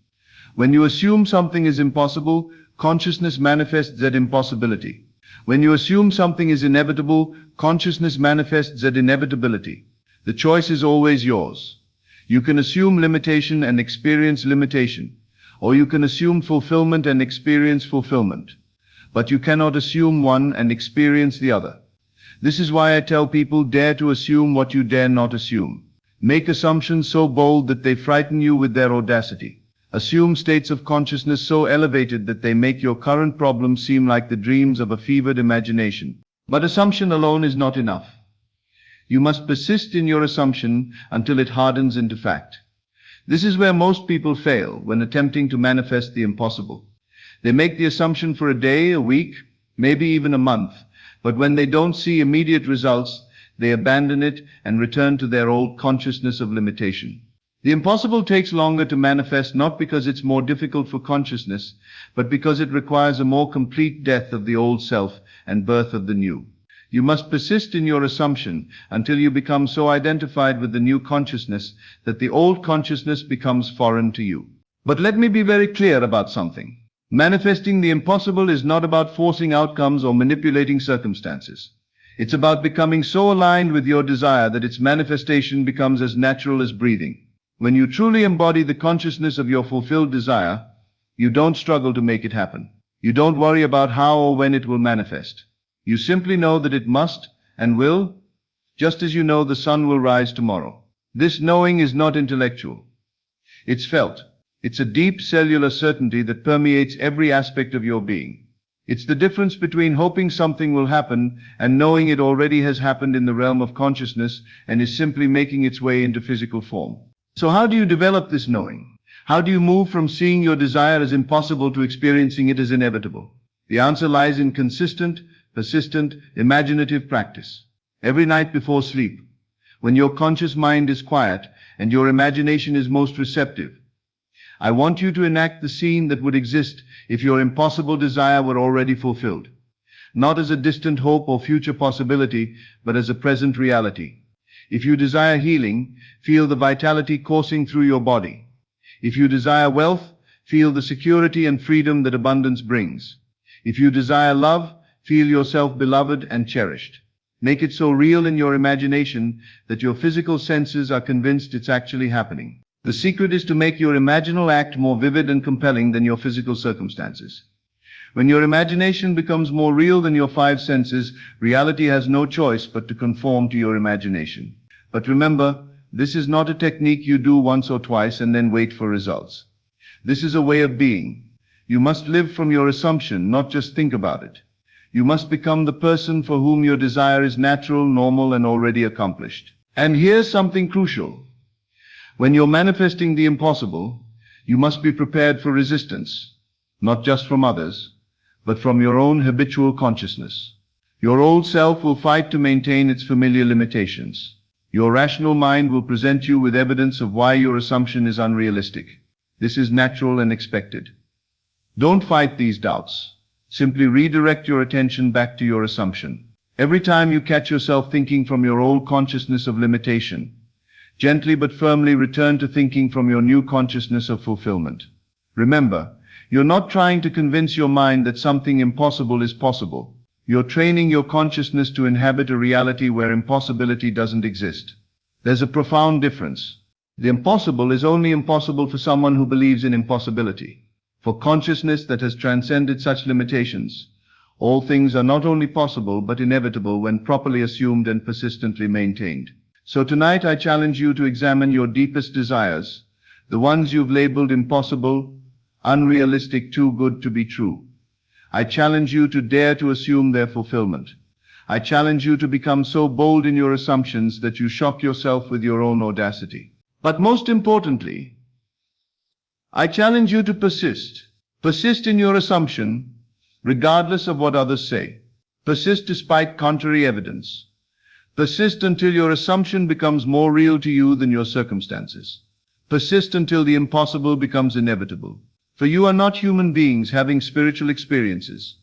When you assume something is impossible, consciousness manifests that impossibility. When you assume something is inevitable, consciousness manifests that inevitability. The choice is always yours. You can assume limitation and experience limitation, or you can assume fulfillment and experience fulfillment. But you cannot assume one and experience the other. This is why I tell people, dare to assume what you dare not assume. Make assumptions so bold that they frighten you with their audacity. Assume states of consciousness so elevated that they make your current problems seem like the dreams of a fevered imagination. But assumption alone is not enough. You must persist in your assumption until it hardens into fact. This is where most people fail when attempting to manifest the impossible. They make the assumption for a day, a week, maybe even a month, but when they don't see immediate results, they abandon it and return to their old consciousness of limitation. The impossible takes longer to manifest not because it's more difficult for consciousness, but because it requires a more complete death of the old self and birth of the new. You must persist in your assumption until you become so identified with the new consciousness that the old consciousness becomes foreign to you. But let me be very clear about something. Manifesting the impossible is not about forcing outcomes or manipulating circumstances. It's about becoming so aligned with your desire that its manifestation becomes as natural as breathing. When you truly embody the consciousness of your fulfilled desire, you don't struggle to make it happen. You don't worry about how or when it will manifest. You simply know that it must and will, just as you know the sun will rise tomorrow. This knowing is not intellectual. It's felt. It's a deep cellular certainty that permeates every aspect of your being. It's the difference between hoping something will happen and knowing it already has happened in the realm of consciousness and is simply making its way into physical form. So how do you develop this knowing? How do you move from seeing your desire as impossible to experiencing it as inevitable? The answer lies in consistent, persistent, imaginative practice. Every night before sleep, when your conscious mind is quiet and your imagination is most receptive, I want you to enact the scene that would exist if your impossible desire were already fulfilled, not as a distant hope or future possibility, but as a present reality. If you desire healing, feel the vitality coursing through your body. If you desire wealth, feel the security and freedom that abundance brings. If you desire love, feel yourself beloved and cherished. Make it so real in your imagination that your physical senses are convinced it's actually happening. The secret is to make your imaginal act more vivid and compelling than your physical circumstances. When your imagination becomes more real than your five senses, reality has no choice but to conform to your imagination. But remember, this is not a technique you do once or twice and then wait for results. This is a way of being. You must live from your assumption, not just think about it. You must become the person for whom your desire is natural, normal, and already accomplished. And here's something crucial. When you're manifesting the impossible, you must be prepared for resistance, not just from others, but from your own habitual consciousness. Your old self will fight to maintain its familiar limitations. Your rational mind will present you with evidence of why your assumption is unrealistic. This is natural and expected. Don't fight these doubts. Simply redirect your attention back to your assumption. Every time you catch yourself thinking from your old consciousness of limitation, gently but firmly return to thinking from your new consciousness of fulfillment. Remember, you're not trying to convince your mind that something impossible is possible. You're training your consciousness to inhabit a reality where impossibility doesn't exist. There's a profound difference. The impossible is only impossible for someone who believes in impossibility. For consciousness that has transcended such limitations, all things are not only possible but inevitable when properly assumed and persistently maintained. So tonight I challenge you to examine your deepest desires, the ones you've labeled impossible, unrealistic, too good to be true. I challenge you to dare to assume their fulfillment. I challenge you to become so bold in your assumptions that you shock yourself with your own audacity. But most importantly, I challenge you to persist. Persist in your assumption, regardless of what others say. Persist despite contrary evidence. Persist until your assumption becomes more real to you than your circumstances. Persist until the impossible becomes inevitable. For you are not human beings having spiritual experiences.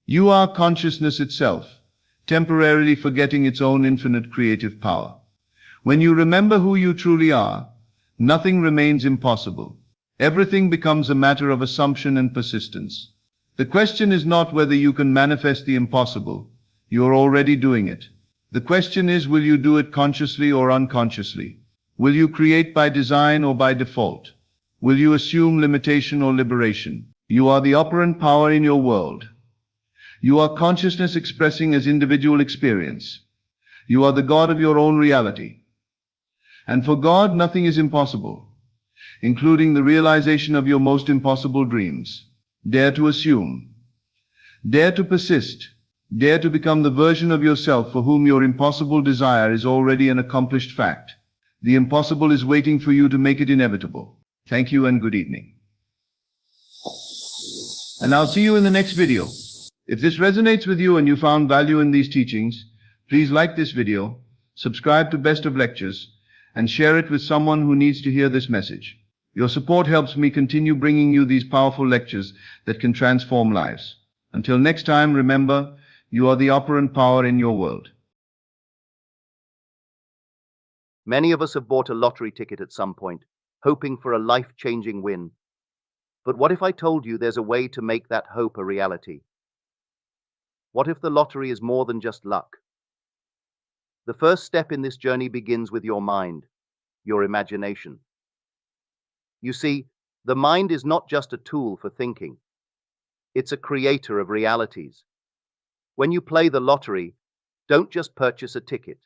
You are consciousness itself, temporarily forgetting its own infinite creative power. When you remember who you truly are, nothing remains impossible. Everything becomes a matter of assumption and persistence. The question is not whether you can manifest the impossible. You are already doing it. The question is, will you do it consciously or unconsciously? Will you create by design or by default? Will you assume limitation or liberation? You are the operant power in your world. You are consciousness expressing as individual experience. You are the God of your own reality. And for God, nothing is impossible, including the realization of your most impossible dreams. Dare to assume. Dare to persist. Dare to become the version of yourself for whom your impossible desire is already an accomplished fact. The impossible is waiting for you to make it inevitable. Thank you and good evening. And I'll see you in the next video. If this resonates with you and you found value in these teachings, please like this video, subscribe to Best of Lectures, and share it with someone who needs to hear this message. Your support helps me continue bringing you these powerful lectures that can transform lives. Until next time, remember, you are the operant power in your world.
Many of us have bought a lottery ticket at some point, hoping for a life-changing win. But what if I told you there's a way to make that hope a reality? What if the lottery is more than just luck? The first step in this journey begins with your mind, your imagination. You see, the mind is not just a tool for thinking. It's a creator of realities. When you play the lottery, don't just purchase a ticket.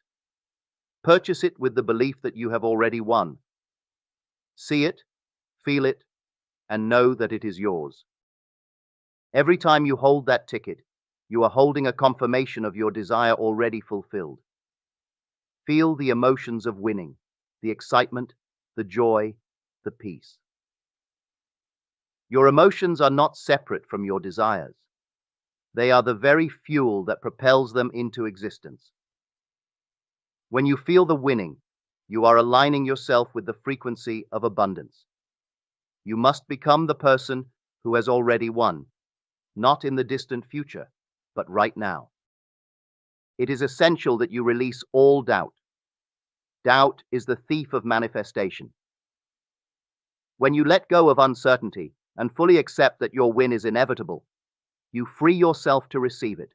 Purchase it with the belief that you have already won. See it, feel it, and know that it is yours. Every time you hold that ticket, you are holding a confirmation of your desire already fulfilled. Feel the emotions of winning, the excitement, the joy, the peace. Your emotions are not separate from your desires. They are the very fuel that propels them into existence. When you feel the winning, you are aligning yourself with the frequency of abundance. You must become the person who has already won, not in the distant future, but right now. It is essential that you release all doubt. Doubt is the thief of manifestation. When you let go of uncertainty and fully accept that your win is inevitable, you free yourself to receive it.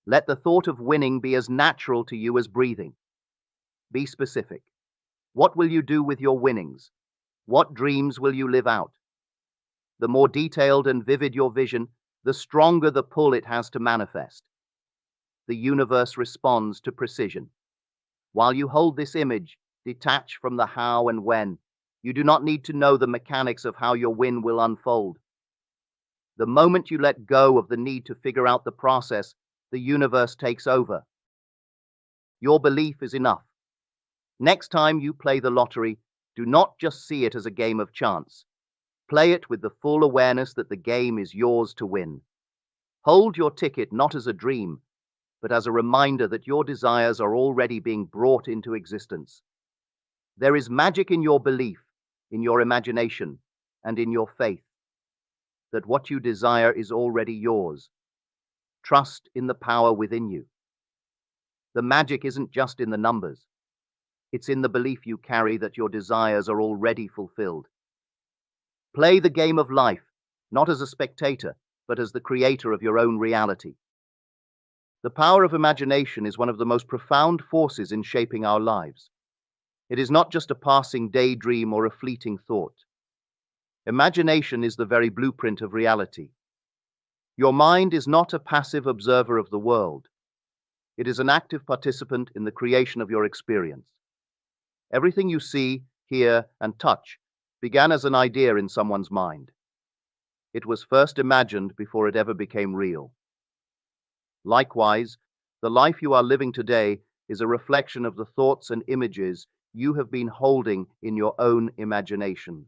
Let the thought of winning be as natural to you as breathing. Be specific. What will you do with your winnings? What dreams will you live out? The more detailed and vivid your vision, the stronger the pull it has to manifest. The universe responds to precision. While you hold this image, detached from the how and when, you do not need to know the mechanics of how your win will unfold. The moment you let go of the need to figure out the process, the universe takes over. Your belief is enough. Next time you play the lottery, do not just see it as a game of chance. Play it with the full awareness that the game is yours to win. Hold your ticket not as a dream, but as a reminder that your desires are already being brought into existence. There is magic in your belief, in your imagination, and in your faith, that what you desire is already yours. Trust in the power within you. The magic isn't just in the numbers. It's in the belief you carry that your desires are already fulfilled. Play the game of life, not as a spectator, but as the creator of your own reality. The power of imagination is one of the most profound forces in shaping our lives. It is not just a passing daydream or a fleeting thought. Imagination is the very blueprint of reality. Your mind is not a passive observer of the world. It is an active participant in the creation of your experience. Everything you see, hear, and touch began as an idea in someone's mind. It was first imagined before it ever became real. Likewise, the life you are living today is a reflection of the thoughts and images you have been holding in your own imagination.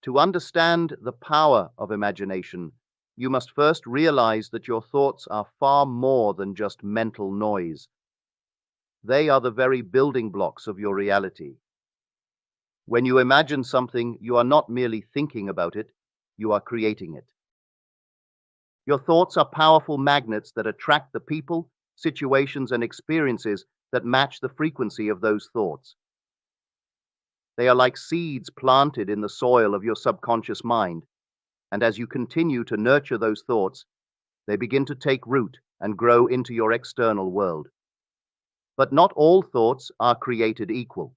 To understand the power of imagination, you must first realize that your thoughts are far more than just mental noise. They are the very building blocks of your reality. When you imagine something, you are not merely thinking about it, you are creating it. Your thoughts are powerful magnets that attract the people, situations, and experiences that match the frequency of those thoughts. They are like seeds planted in the soil of your subconscious mind, and as you continue to nurture those thoughts, they begin to take root and grow into your external world. But not all thoughts are created equal.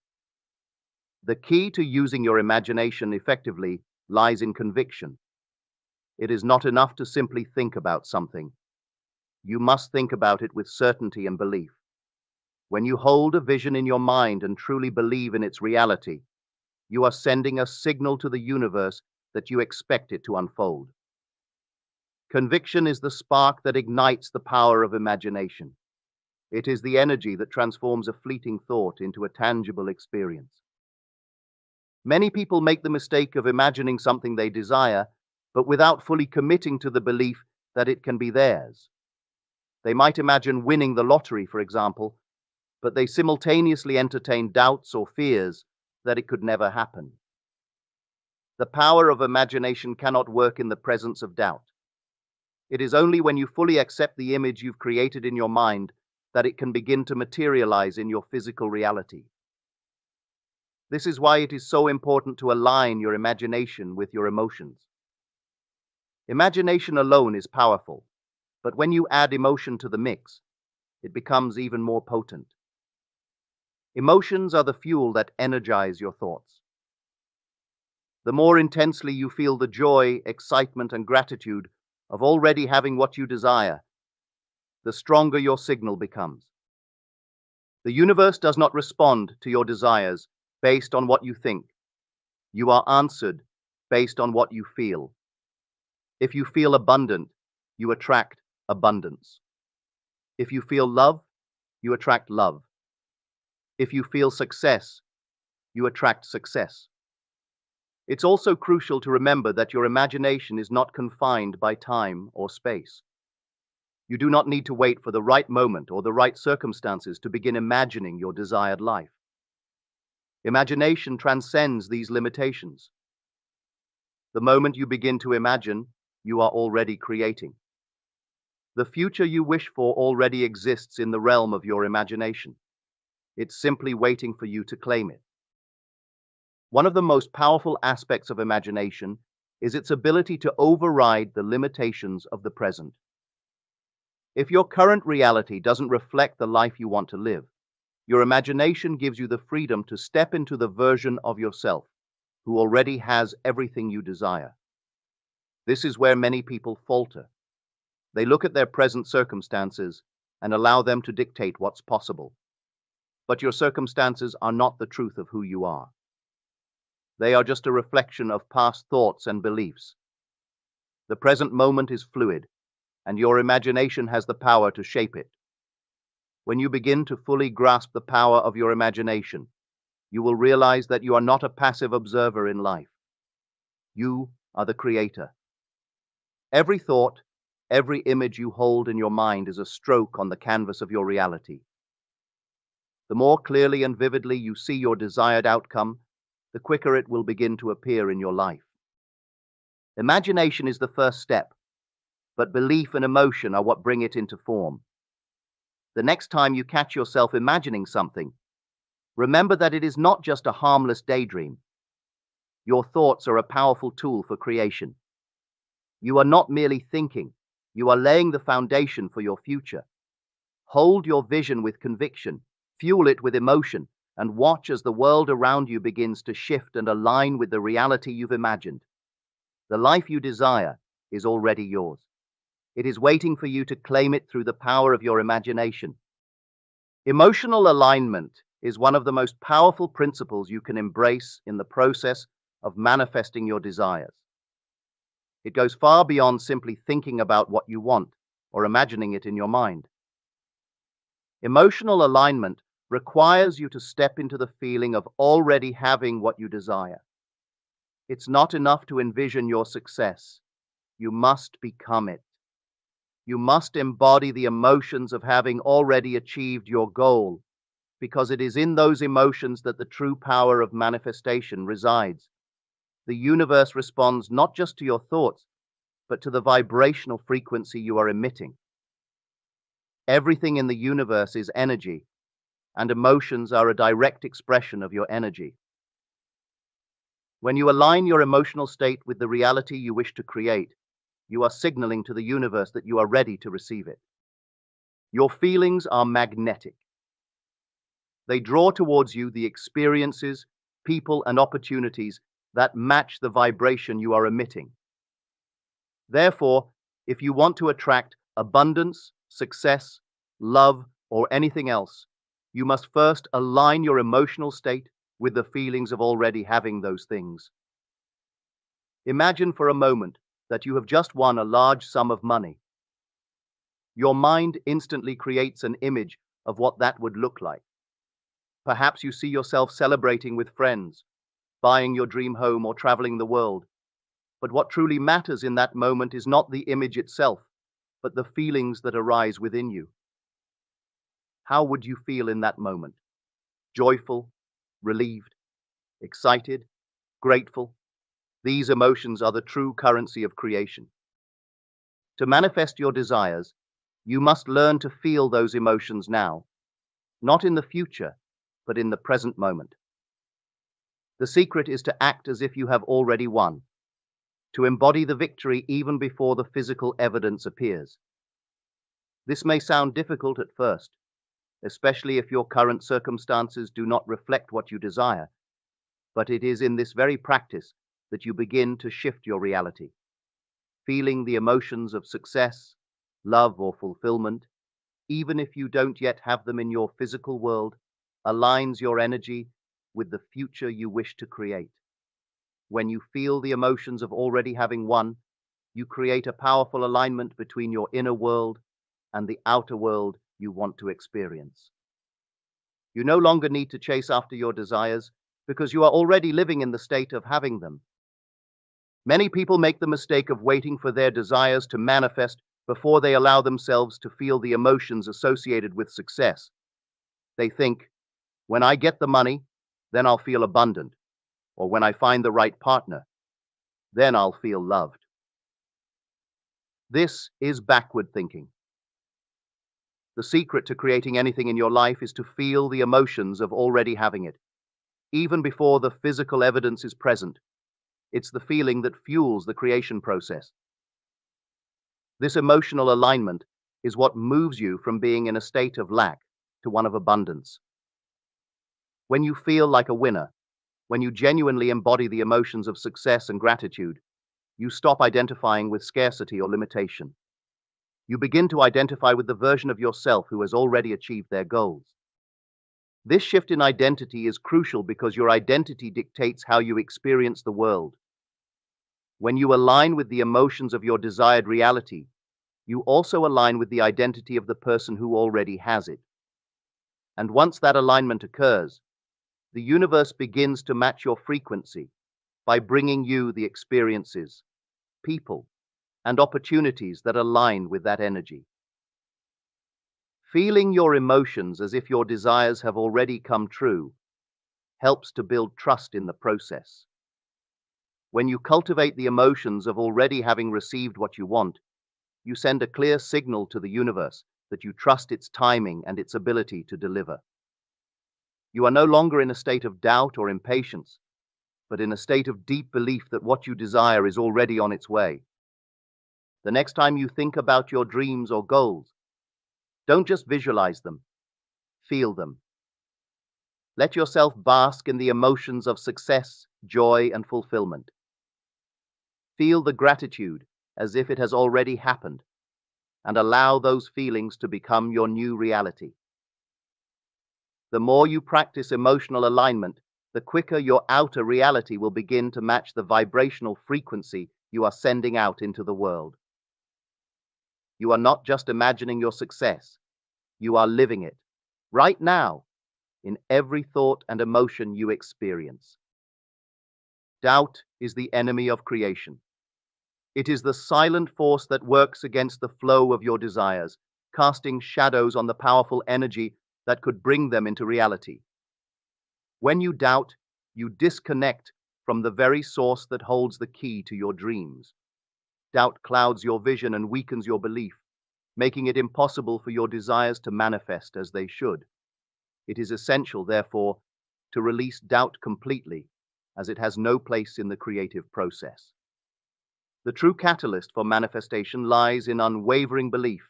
The key to using your imagination effectively lies in conviction. It is not enough to simply think about something. You must think about it with certainty and belief. When you hold a vision in your mind and truly believe in its reality, you are sending a signal to the universe that you expect it to unfold. Conviction is the spark that ignites the power of imagination. It is the energy that transforms a fleeting thought into a tangible experience. Many people make the mistake of imagining something they desire, but without fully committing to the belief that it can be theirs. They might imagine winning the lottery, for example, but they simultaneously entertain doubts or fears that it could never happen. The power of imagination cannot work in the presence of doubt. It is only when you fully accept the image you've created in your mind that it can begin to materialize in your physical reality. This is why it is so important to align your imagination with your emotions. Imagination alone is powerful, but when you add emotion to the mix, it becomes even more potent. Emotions are the fuel that energize your thoughts. The more intensely you feel the joy, excitement, and gratitude of already having what you desire, the stronger your signal becomes. The universe does not respond to your desires based on what you think. You are answered based on what you feel. If you feel abundant, you attract abundance. If you feel love, you attract love. If you feel success, you attract success. It's also crucial to remember that your imagination is not confined by time or space. You do not need to wait for the right moment or the right circumstances to begin imagining your desired life. Imagination transcends these limitations. The moment you begin to imagine, you are already creating. The future you wish for already exists in the realm of your imagination. It's simply waiting for you to claim it. One of the most powerful aspects of imagination is its ability to override the limitations of the present. If your current reality doesn't reflect the life you want to live, your imagination gives you the freedom to step into the version of yourself who already has everything you desire. This is where many people falter. They look at their present circumstances and allow them to dictate what's possible. But your circumstances are not the truth of who you are. They are just a reflection of past thoughts and beliefs. The present moment is fluid, and your imagination has the power to shape it. When you begin to fully grasp the power of your imagination, you will realize that you are not a passive observer in life. You are the creator. Every thought, every image you hold in your mind is a stroke on the canvas of your reality. The more clearly and vividly you see your desired outcome, the quicker it will begin to appear in your life. Imagination is the first step, but belief and emotion are what bring it into form. The next time you catch yourself imagining something, remember that it is not just a harmless daydream. Your thoughts are a powerful tool for creation. You are not merely thinking, you are laying the foundation for your future. Hold your vision with conviction, fuel it with emotion, and watch as the world around you begins to shift and align with the reality you've imagined. The life you desire is already yours. It is waiting for you to claim it through the power of your imagination. Emotional alignment is one of the most powerful principles you can embrace in the process of manifesting your desires. It goes far beyond simply thinking about what you want or imagining it in your mind. Emotional alignment requires you to step into the feeling of already having what you desire. It's not enough to envision your success. You must become it. You must embody the emotions of having already achieved your goal, because it is in those emotions that the true power of manifestation resides. The universe responds not just to your thoughts, but to the vibrational frequency you are emitting. Everything in the universe is energy, and emotions are a direct expression of your energy. When you align your emotional state with the reality you wish to create, you are signaling to the universe that you are ready to receive it. Your feelings are magnetic. They draw towards you the experiences, people, and opportunities that match the vibration you are emitting. Therefore, if you want to attract abundance, success, love, or anything else, you must first align your emotional state with the feelings of already having those things. Imagine for a moment that you have just won a large sum of money. Your mind instantly creates an image of what that would look like. Perhaps you see yourself celebrating with friends, buying your dream home, or traveling the world. But what truly matters in that moment is not the image itself, but the feelings that arise within you. How would you feel in that moment? Joyful, relieved, excited, grateful? These emotions are the true currency of creation. To manifest your desires, you must learn to feel those emotions now, not in the future, but in the present moment. The secret is to act as if you have already won, to embody the victory even before the physical evidence appears. This may sound difficult at first, especially if your current circumstances do not reflect what you desire, but it is in this very practice that you begin to shift your reality. Feeling the emotions of success, love, or fulfillment, even if you don't yet have them in your physical world, aligns your energy with the future you wish to create. When you feel the emotions of already having won, you create a powerful alignment between your inner world and the outer world you want to experience. You no longer need to chase after your desires because you are already living in the state of having them. Many people make the mistake of waiting for their desires to manifest before they allow themselves to feel the emotions associated with success. They think, when I get the money, then I'll feel abundant. Or when I find the right partner, then I'll feel loved. This is backward thinking. The secret to creating anything in your life is to feel the emotions of already having it. Even before the physical evidence is present, it's the feeling that fuels the creation process. This emotional alignment is what moves you from being in a state of lack to one of abundance. When you feel like a winner, when you genuinely embody the emotions of success and gratitude, you stop identifying with scarcity or limitation. You begin to identify with the version of yourself who has already achieved their goals. This shift in identity is crucial because your identity dictates how you experience the world. When you align with the emotions of your desired reality, you also align with the identity of the person who already has it. And once that alignment occurs, the universe begins to match your frequency by bringing you the experiences, people, and opportunities that align with that energy. Feeling your emotions as if your desires have already come true helps to build trust in the process. When you cultivate the emotions of already having received what you want, you send a clear signal to the universe that you trust its timing and its ability to deliver. You are no longer in a state of doubt or impatience, but in a state of deep belief that what you desire is already on its way. The next time you think about your dreams or goals, don't just visualize them, feel them. Let yourself bask in the emotions of success, joy, and fulfillment. Feel the gratitude as if it has already happened, and allow those feelings to become your new reality. The more you practice emotional alignment, the quicker your outer reality will begin to match the vibrational frequency you are sending out into the world. You are not just imagining your success, you are living it, right now, in every thought and emotion you experience. Doubt is the enemy of creation. It is the silent force that works against the flow of your desires, casting shadows on the powerful energy that could bring them into reality. When you doubt, you disconnect from the very source that holds the key to your dreams. Doubt clouds your vision and weakens your belief, making it impossible for your desires to manifest as they should. It is essential, therefore, to release doubt completely, as it has no place in the creative process. The true catalyst for manifestation lies in unwavering belief,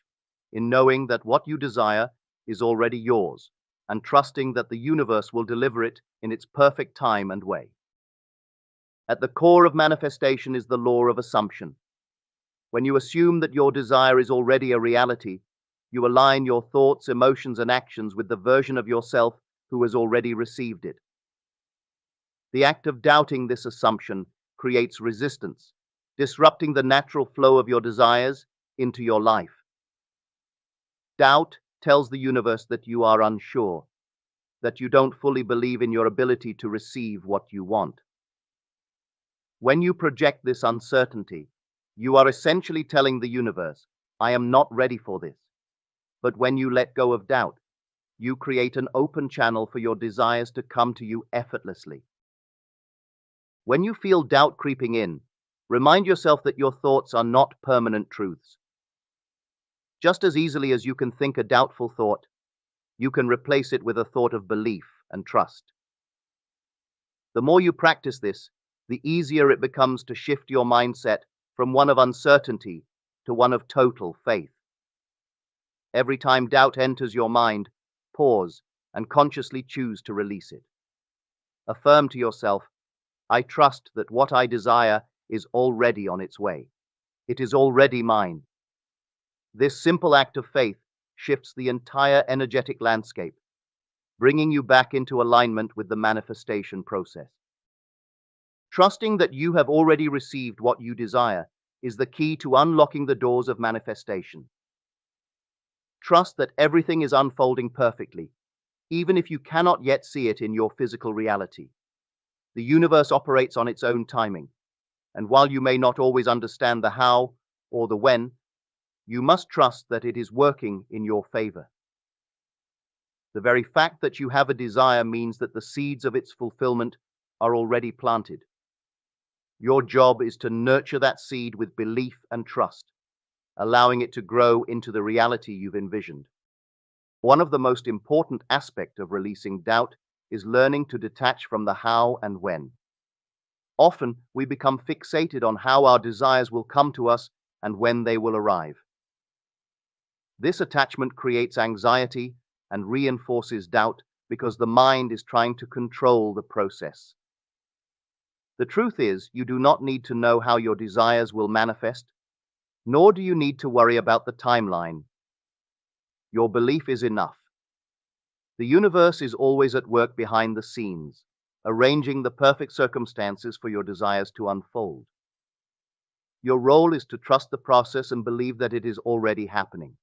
in knowing that what you desire is already yours, and trusting that the universe will deliver it in its perfect time and way. At the core of manifestation is the law of assumption. When you assume that your desire is already a reality, you align your thoughts, emotions, and actions with the version of yourself who has already received it. The act of doubting this assumption creates resistance, disrupting the natural flow of your desires into your life. Doubt tells the universe that you are unsure, that you don't fully believe in your ability to receive what you want. When you project this uncertainty, you are essentially telling the universe, I am not ready for this. But when you let go of doubt, you create an open channel for your desires to come to you effortlessly. When you feel doubt creeping in, remind yourself that your thoughts are not permanent truths. Just as easily as you can think a doubtful thought, you can replace it with a thought of belief and trust. The more you practice this, the easier it becomes to shift your mindset from one of uncertainty to one of total faith. Every time doubt enters your mind, pause and consciously choose to release it. Affirm to yourself, I trust that what I desire is already on its way. It is already mine. This simple act of faith shifts the entire energetic landscape, bringing you back into alignment with the manifestation process. Trusting that you have already received what you desire is the key to unlocking the doors of manifestation. Trust that everything is unfolding perfectly, even if you cannot yet see it in your physical reality. The universe operates on its own timing, and while you may not always understand the how or the when, you must trust that it is working in your favor. The very fact that you have a desire means that the seeds of its fulfillment are already planted. Your job is to nurture that seed with belief and trust, allowing it to grow into the reality you've envisioned. One of the most important aspects of releasing doubt is learning to detach from the how and when. Often, we become fixated on how our desires will come to us and when they will arrive. This attachment creates anxiety and reinforces doubt because the mind is trying to control the process. The truth is, you do not need to know how your desires will manifest, nor do you need to worry about the timeline. Your belief is enough. The universe is always at work behind the scenes, arranging the perfect circumstances for your desires to unfold. Your role is to trust the process and believe that it is already happening.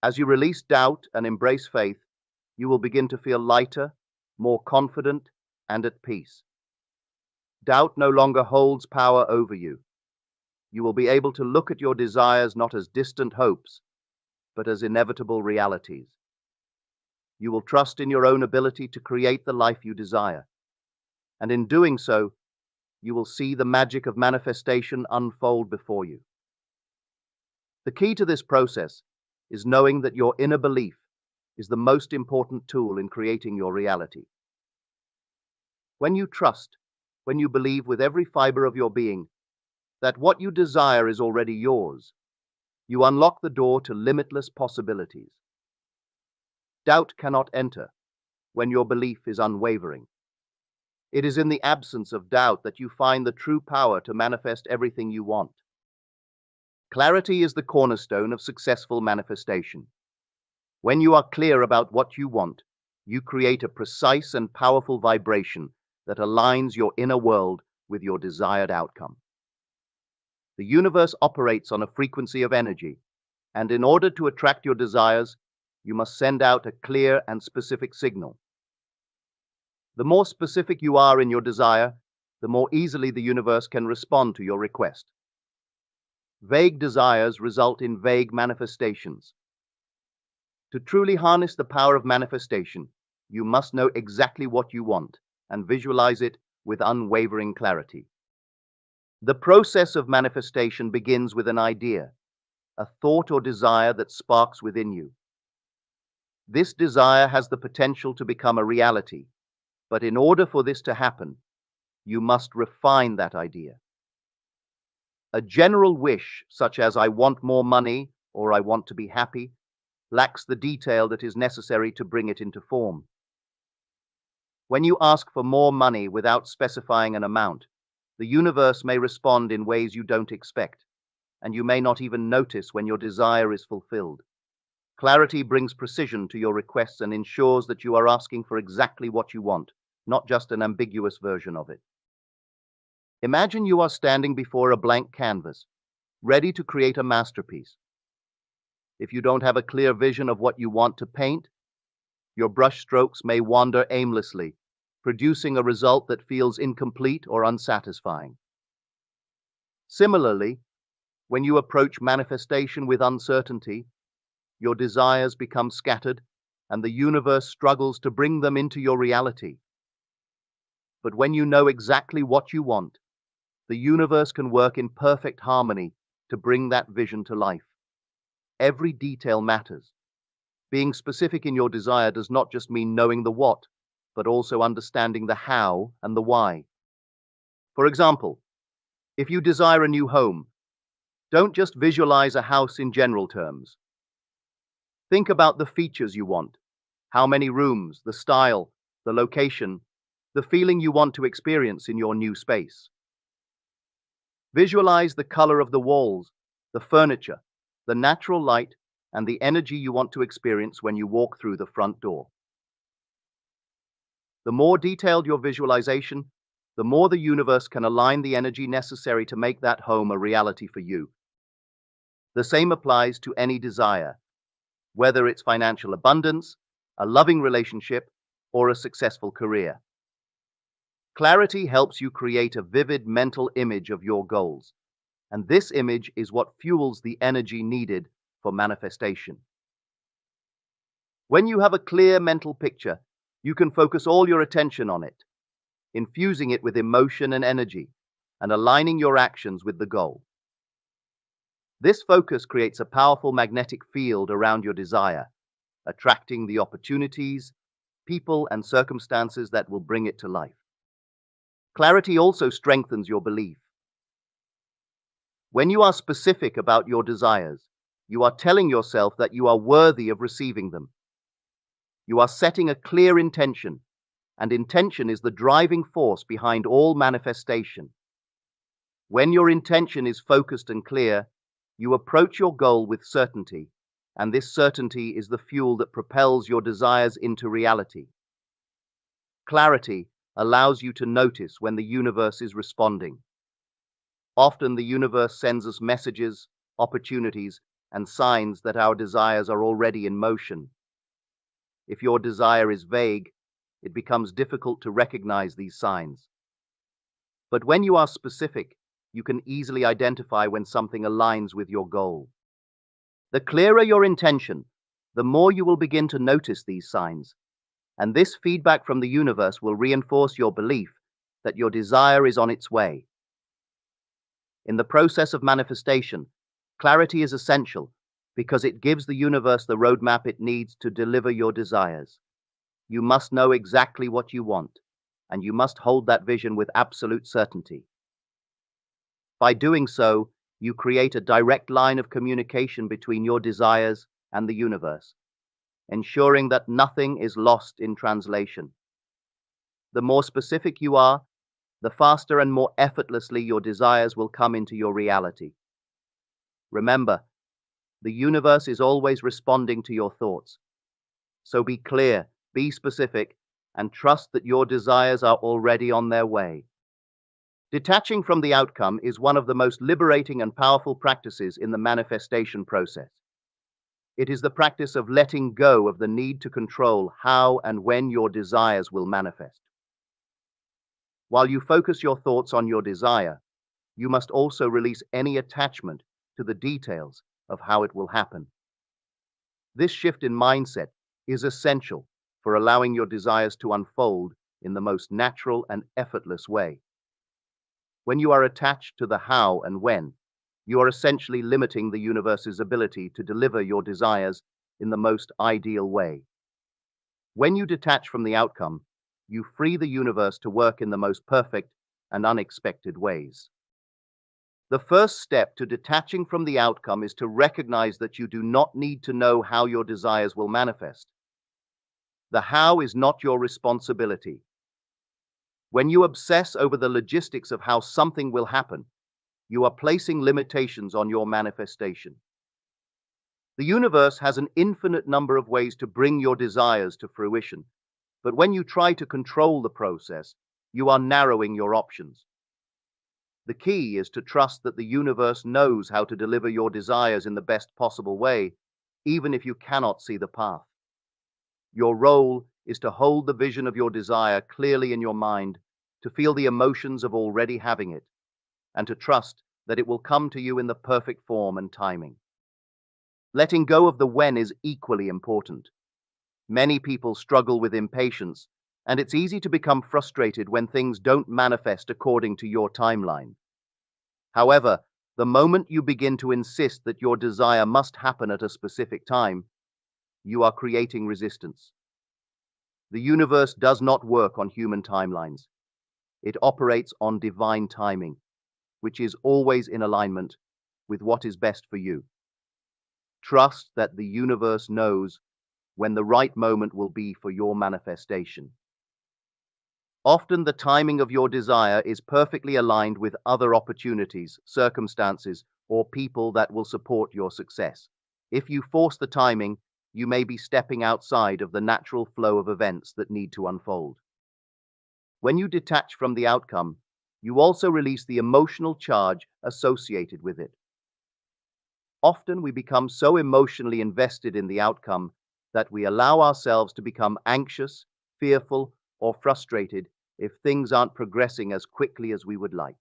As you release doubt and embrace faith, you will begin to feel lighter, more confident, and at peace. Doubt no longer holds power over you. You will be able to look at your desires not as distant hopes, but as inevitable realities. You will trust in your own ability to create the life you desire. And in doing so, you will see the magic of manifestation unfold before you. The key to this process is knowing that your inner belief is the most important tool in creating your reality. When you trust, when you believe with every fiber of your being that what you desire is already yours, you unlock the door to limitless possibilities. Doubt cannot enter when your belief is unwavering. It is in the absence of doubt that you find the true power to manifest everything you want. Clarity is the cornerstone of successful manifestation. When you are clear about what you want, you create a precise and powerful vibration that aligns your inner world with your desired outcome. The universe operates on a frequency of energy, and in order to attract your desires, you must send out a clear and specific signal. The more specific you are in your desire, the more easily the universe can respond to your request. Vague desires result in vague manifestations. To truly harness the power of manifestation, you must know exactly what you want and visualize it with unwavering clarity. The process of manifestation begins with an idea, a thought or desire that sparks within you. This desire has the potential to become a reality, but in order for this to happen, you must refine that idea. A general wish, such as "I want more money" or "I want to be happy," lacks the detail that is necessary to bring it into form. When you ask for more money without specifying an amount, the universe may respond in ways you don't expect, and you may not even notice when your desire is fulfilled. Clarity brings precision to your requests and ensures that you are asking for exactly what you want, not just an ambiguous version of it. Imagine you are standing before a blank canvas, ready to create a masterpiece. If you don't have a clear vision of what you want to paint, your brush strokes may wander aimlessly, producing a result that feels incomplete or unsatisfying. Similarly, when you approach manifestation with uncertainty, your desires become scattered and the universe struggles to bring them into your reality. But when you know exactly what you want, the universe can work in perfect harmony to bring that vision to life. Every detail matters. Being specific in your desire does not just mean knowing the what, but also understanding the how and the why. For example, if you desire a new home, don't just visualize a house in general terms. Think about the features you want, how many rooms, the style, the location, the feeling you want to experience in your new space. Visualize the color of the walls, the furniture, the natural light, and the energy you want to experience when you walk through the front door. The more detailed your visualization, the more the universe can align the energy necessary to make that home a reality for you. The same applies to any desire, whether it's financial abundance, a loving relationship, or a successful career. Clarity helps you create a vivid mental image of your goals, and this image is what fuels the energy needed for manifestation. When you have a clear mental picture, you can focus all your attention on it, infusing it with emotion and energy, and aligning your actions with the goal. This focus creates a powerful magnetic field around your desire, attracting the opportunities, people, and circumstances that will bring it to life. Clarity also strengthens your belief. When you are specific about your desires, you are telling yourself that you are worthy of receiving them. You are setting a clear intention, and intention is the driving force behind all manifestation. When your intention is focused and clear, you approach your goal with certainty, and this certainty is the fuel that propels your desires into reality. Clarity allows you to notice when the universe is responding. Often the universe sends us messages, opportunities, and signs that our desires are already in motion. If your desire is vague, it becomes difficult to recognize these signs. But when you are specific, you can easily identify when something aligns with your goal. The clearer your intention, the more you will begin to notice these signs, and this feedback from the universe will reinforce your belief that your desire is on its way. In the process of manifestation, clarity is essential because it gives the universe the roadmap it needs to deliver your desires. You must know exactly what you want, and you must hold that vision with absolute certainty. By doing so, you create a direct line of communication between your desires and the universe, ensuring that nothing is lost in translation. The more specific you are, the faster and more effortlessly your desires will come into your reality. Remember, the universe is always responding to your thoughts. So be clear, be specific, and trust that your desires are already on their way. Detaching from the outcome is one of the most liberating and powerful practices in the manifestation process. It is the practice of letting go of the need to control how and when your desires will manifest. While you focus your thoughts on your desire, you must also release any attachment to the details of how it will happen. This shift in mindset is essential for allowing your desires to unfold in the most natural and effortless way. When you are attached to the how and when, you are essentially limiting the universe's ability to deliver your desires in the most ideal way. When you detach from the outcome, you free the universe to work in the most perfect and unexpected ways. The first step to detaching from the outcome is to recognize that you do not need to know how your desires will manifest. The how is not your responsibility. When you obsess over the logistics of how something will happen, you are placing limitations on your manifestation. The universe has an infinite number of ways to bring your desires to fruition, but when you try to control the process, you are narrowing your options. The key is to trust that the universe knows how to deliver your desires in the best possible way, even if you cannot see the path. Your role is to hold the vision of your desire clearly in your mind, to feel the emotions of already having it, and to trust that it will come to you in the perfect form and timing. Letting go of the when is equally important. Many people struggle with impatience, and it's easy to become frustrated when things don't manifest according to your timeline. However, the moment you begin to insist that your desire must happen at a specific time, you are creating resistance. The universe does not work on human timelines. It operates on divine timing, which is always in alignment with what is best for you. Trust that the universe knows when the right moment will be for your manifestation. Often the timing of your desire is perfectly aligned with other opportunities, circumstances, or people that will support your success. If you force the timing, you may be stepping outside of the natural flow of events that need to unfold. When you detach from the outcome, you also release the emotional charge associated with it. Often we become so emotionally invested in the outcome that we allow ourselves to become anxious, fearful, or frustrated if things aren't progressing as quickly as we would like.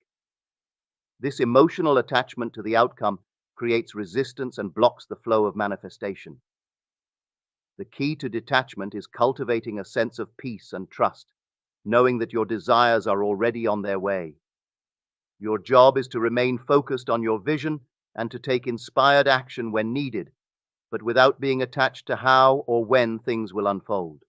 This emotional attachment to the outcome creates resistance and blocks the flow of manifestation. The key to detachment is cultivating a sense of peace and trust, knowing that your desires are already on their way. Your job is to remain focused on your vision and to take inspired action when needed, but without being attached to how or when things will unfold.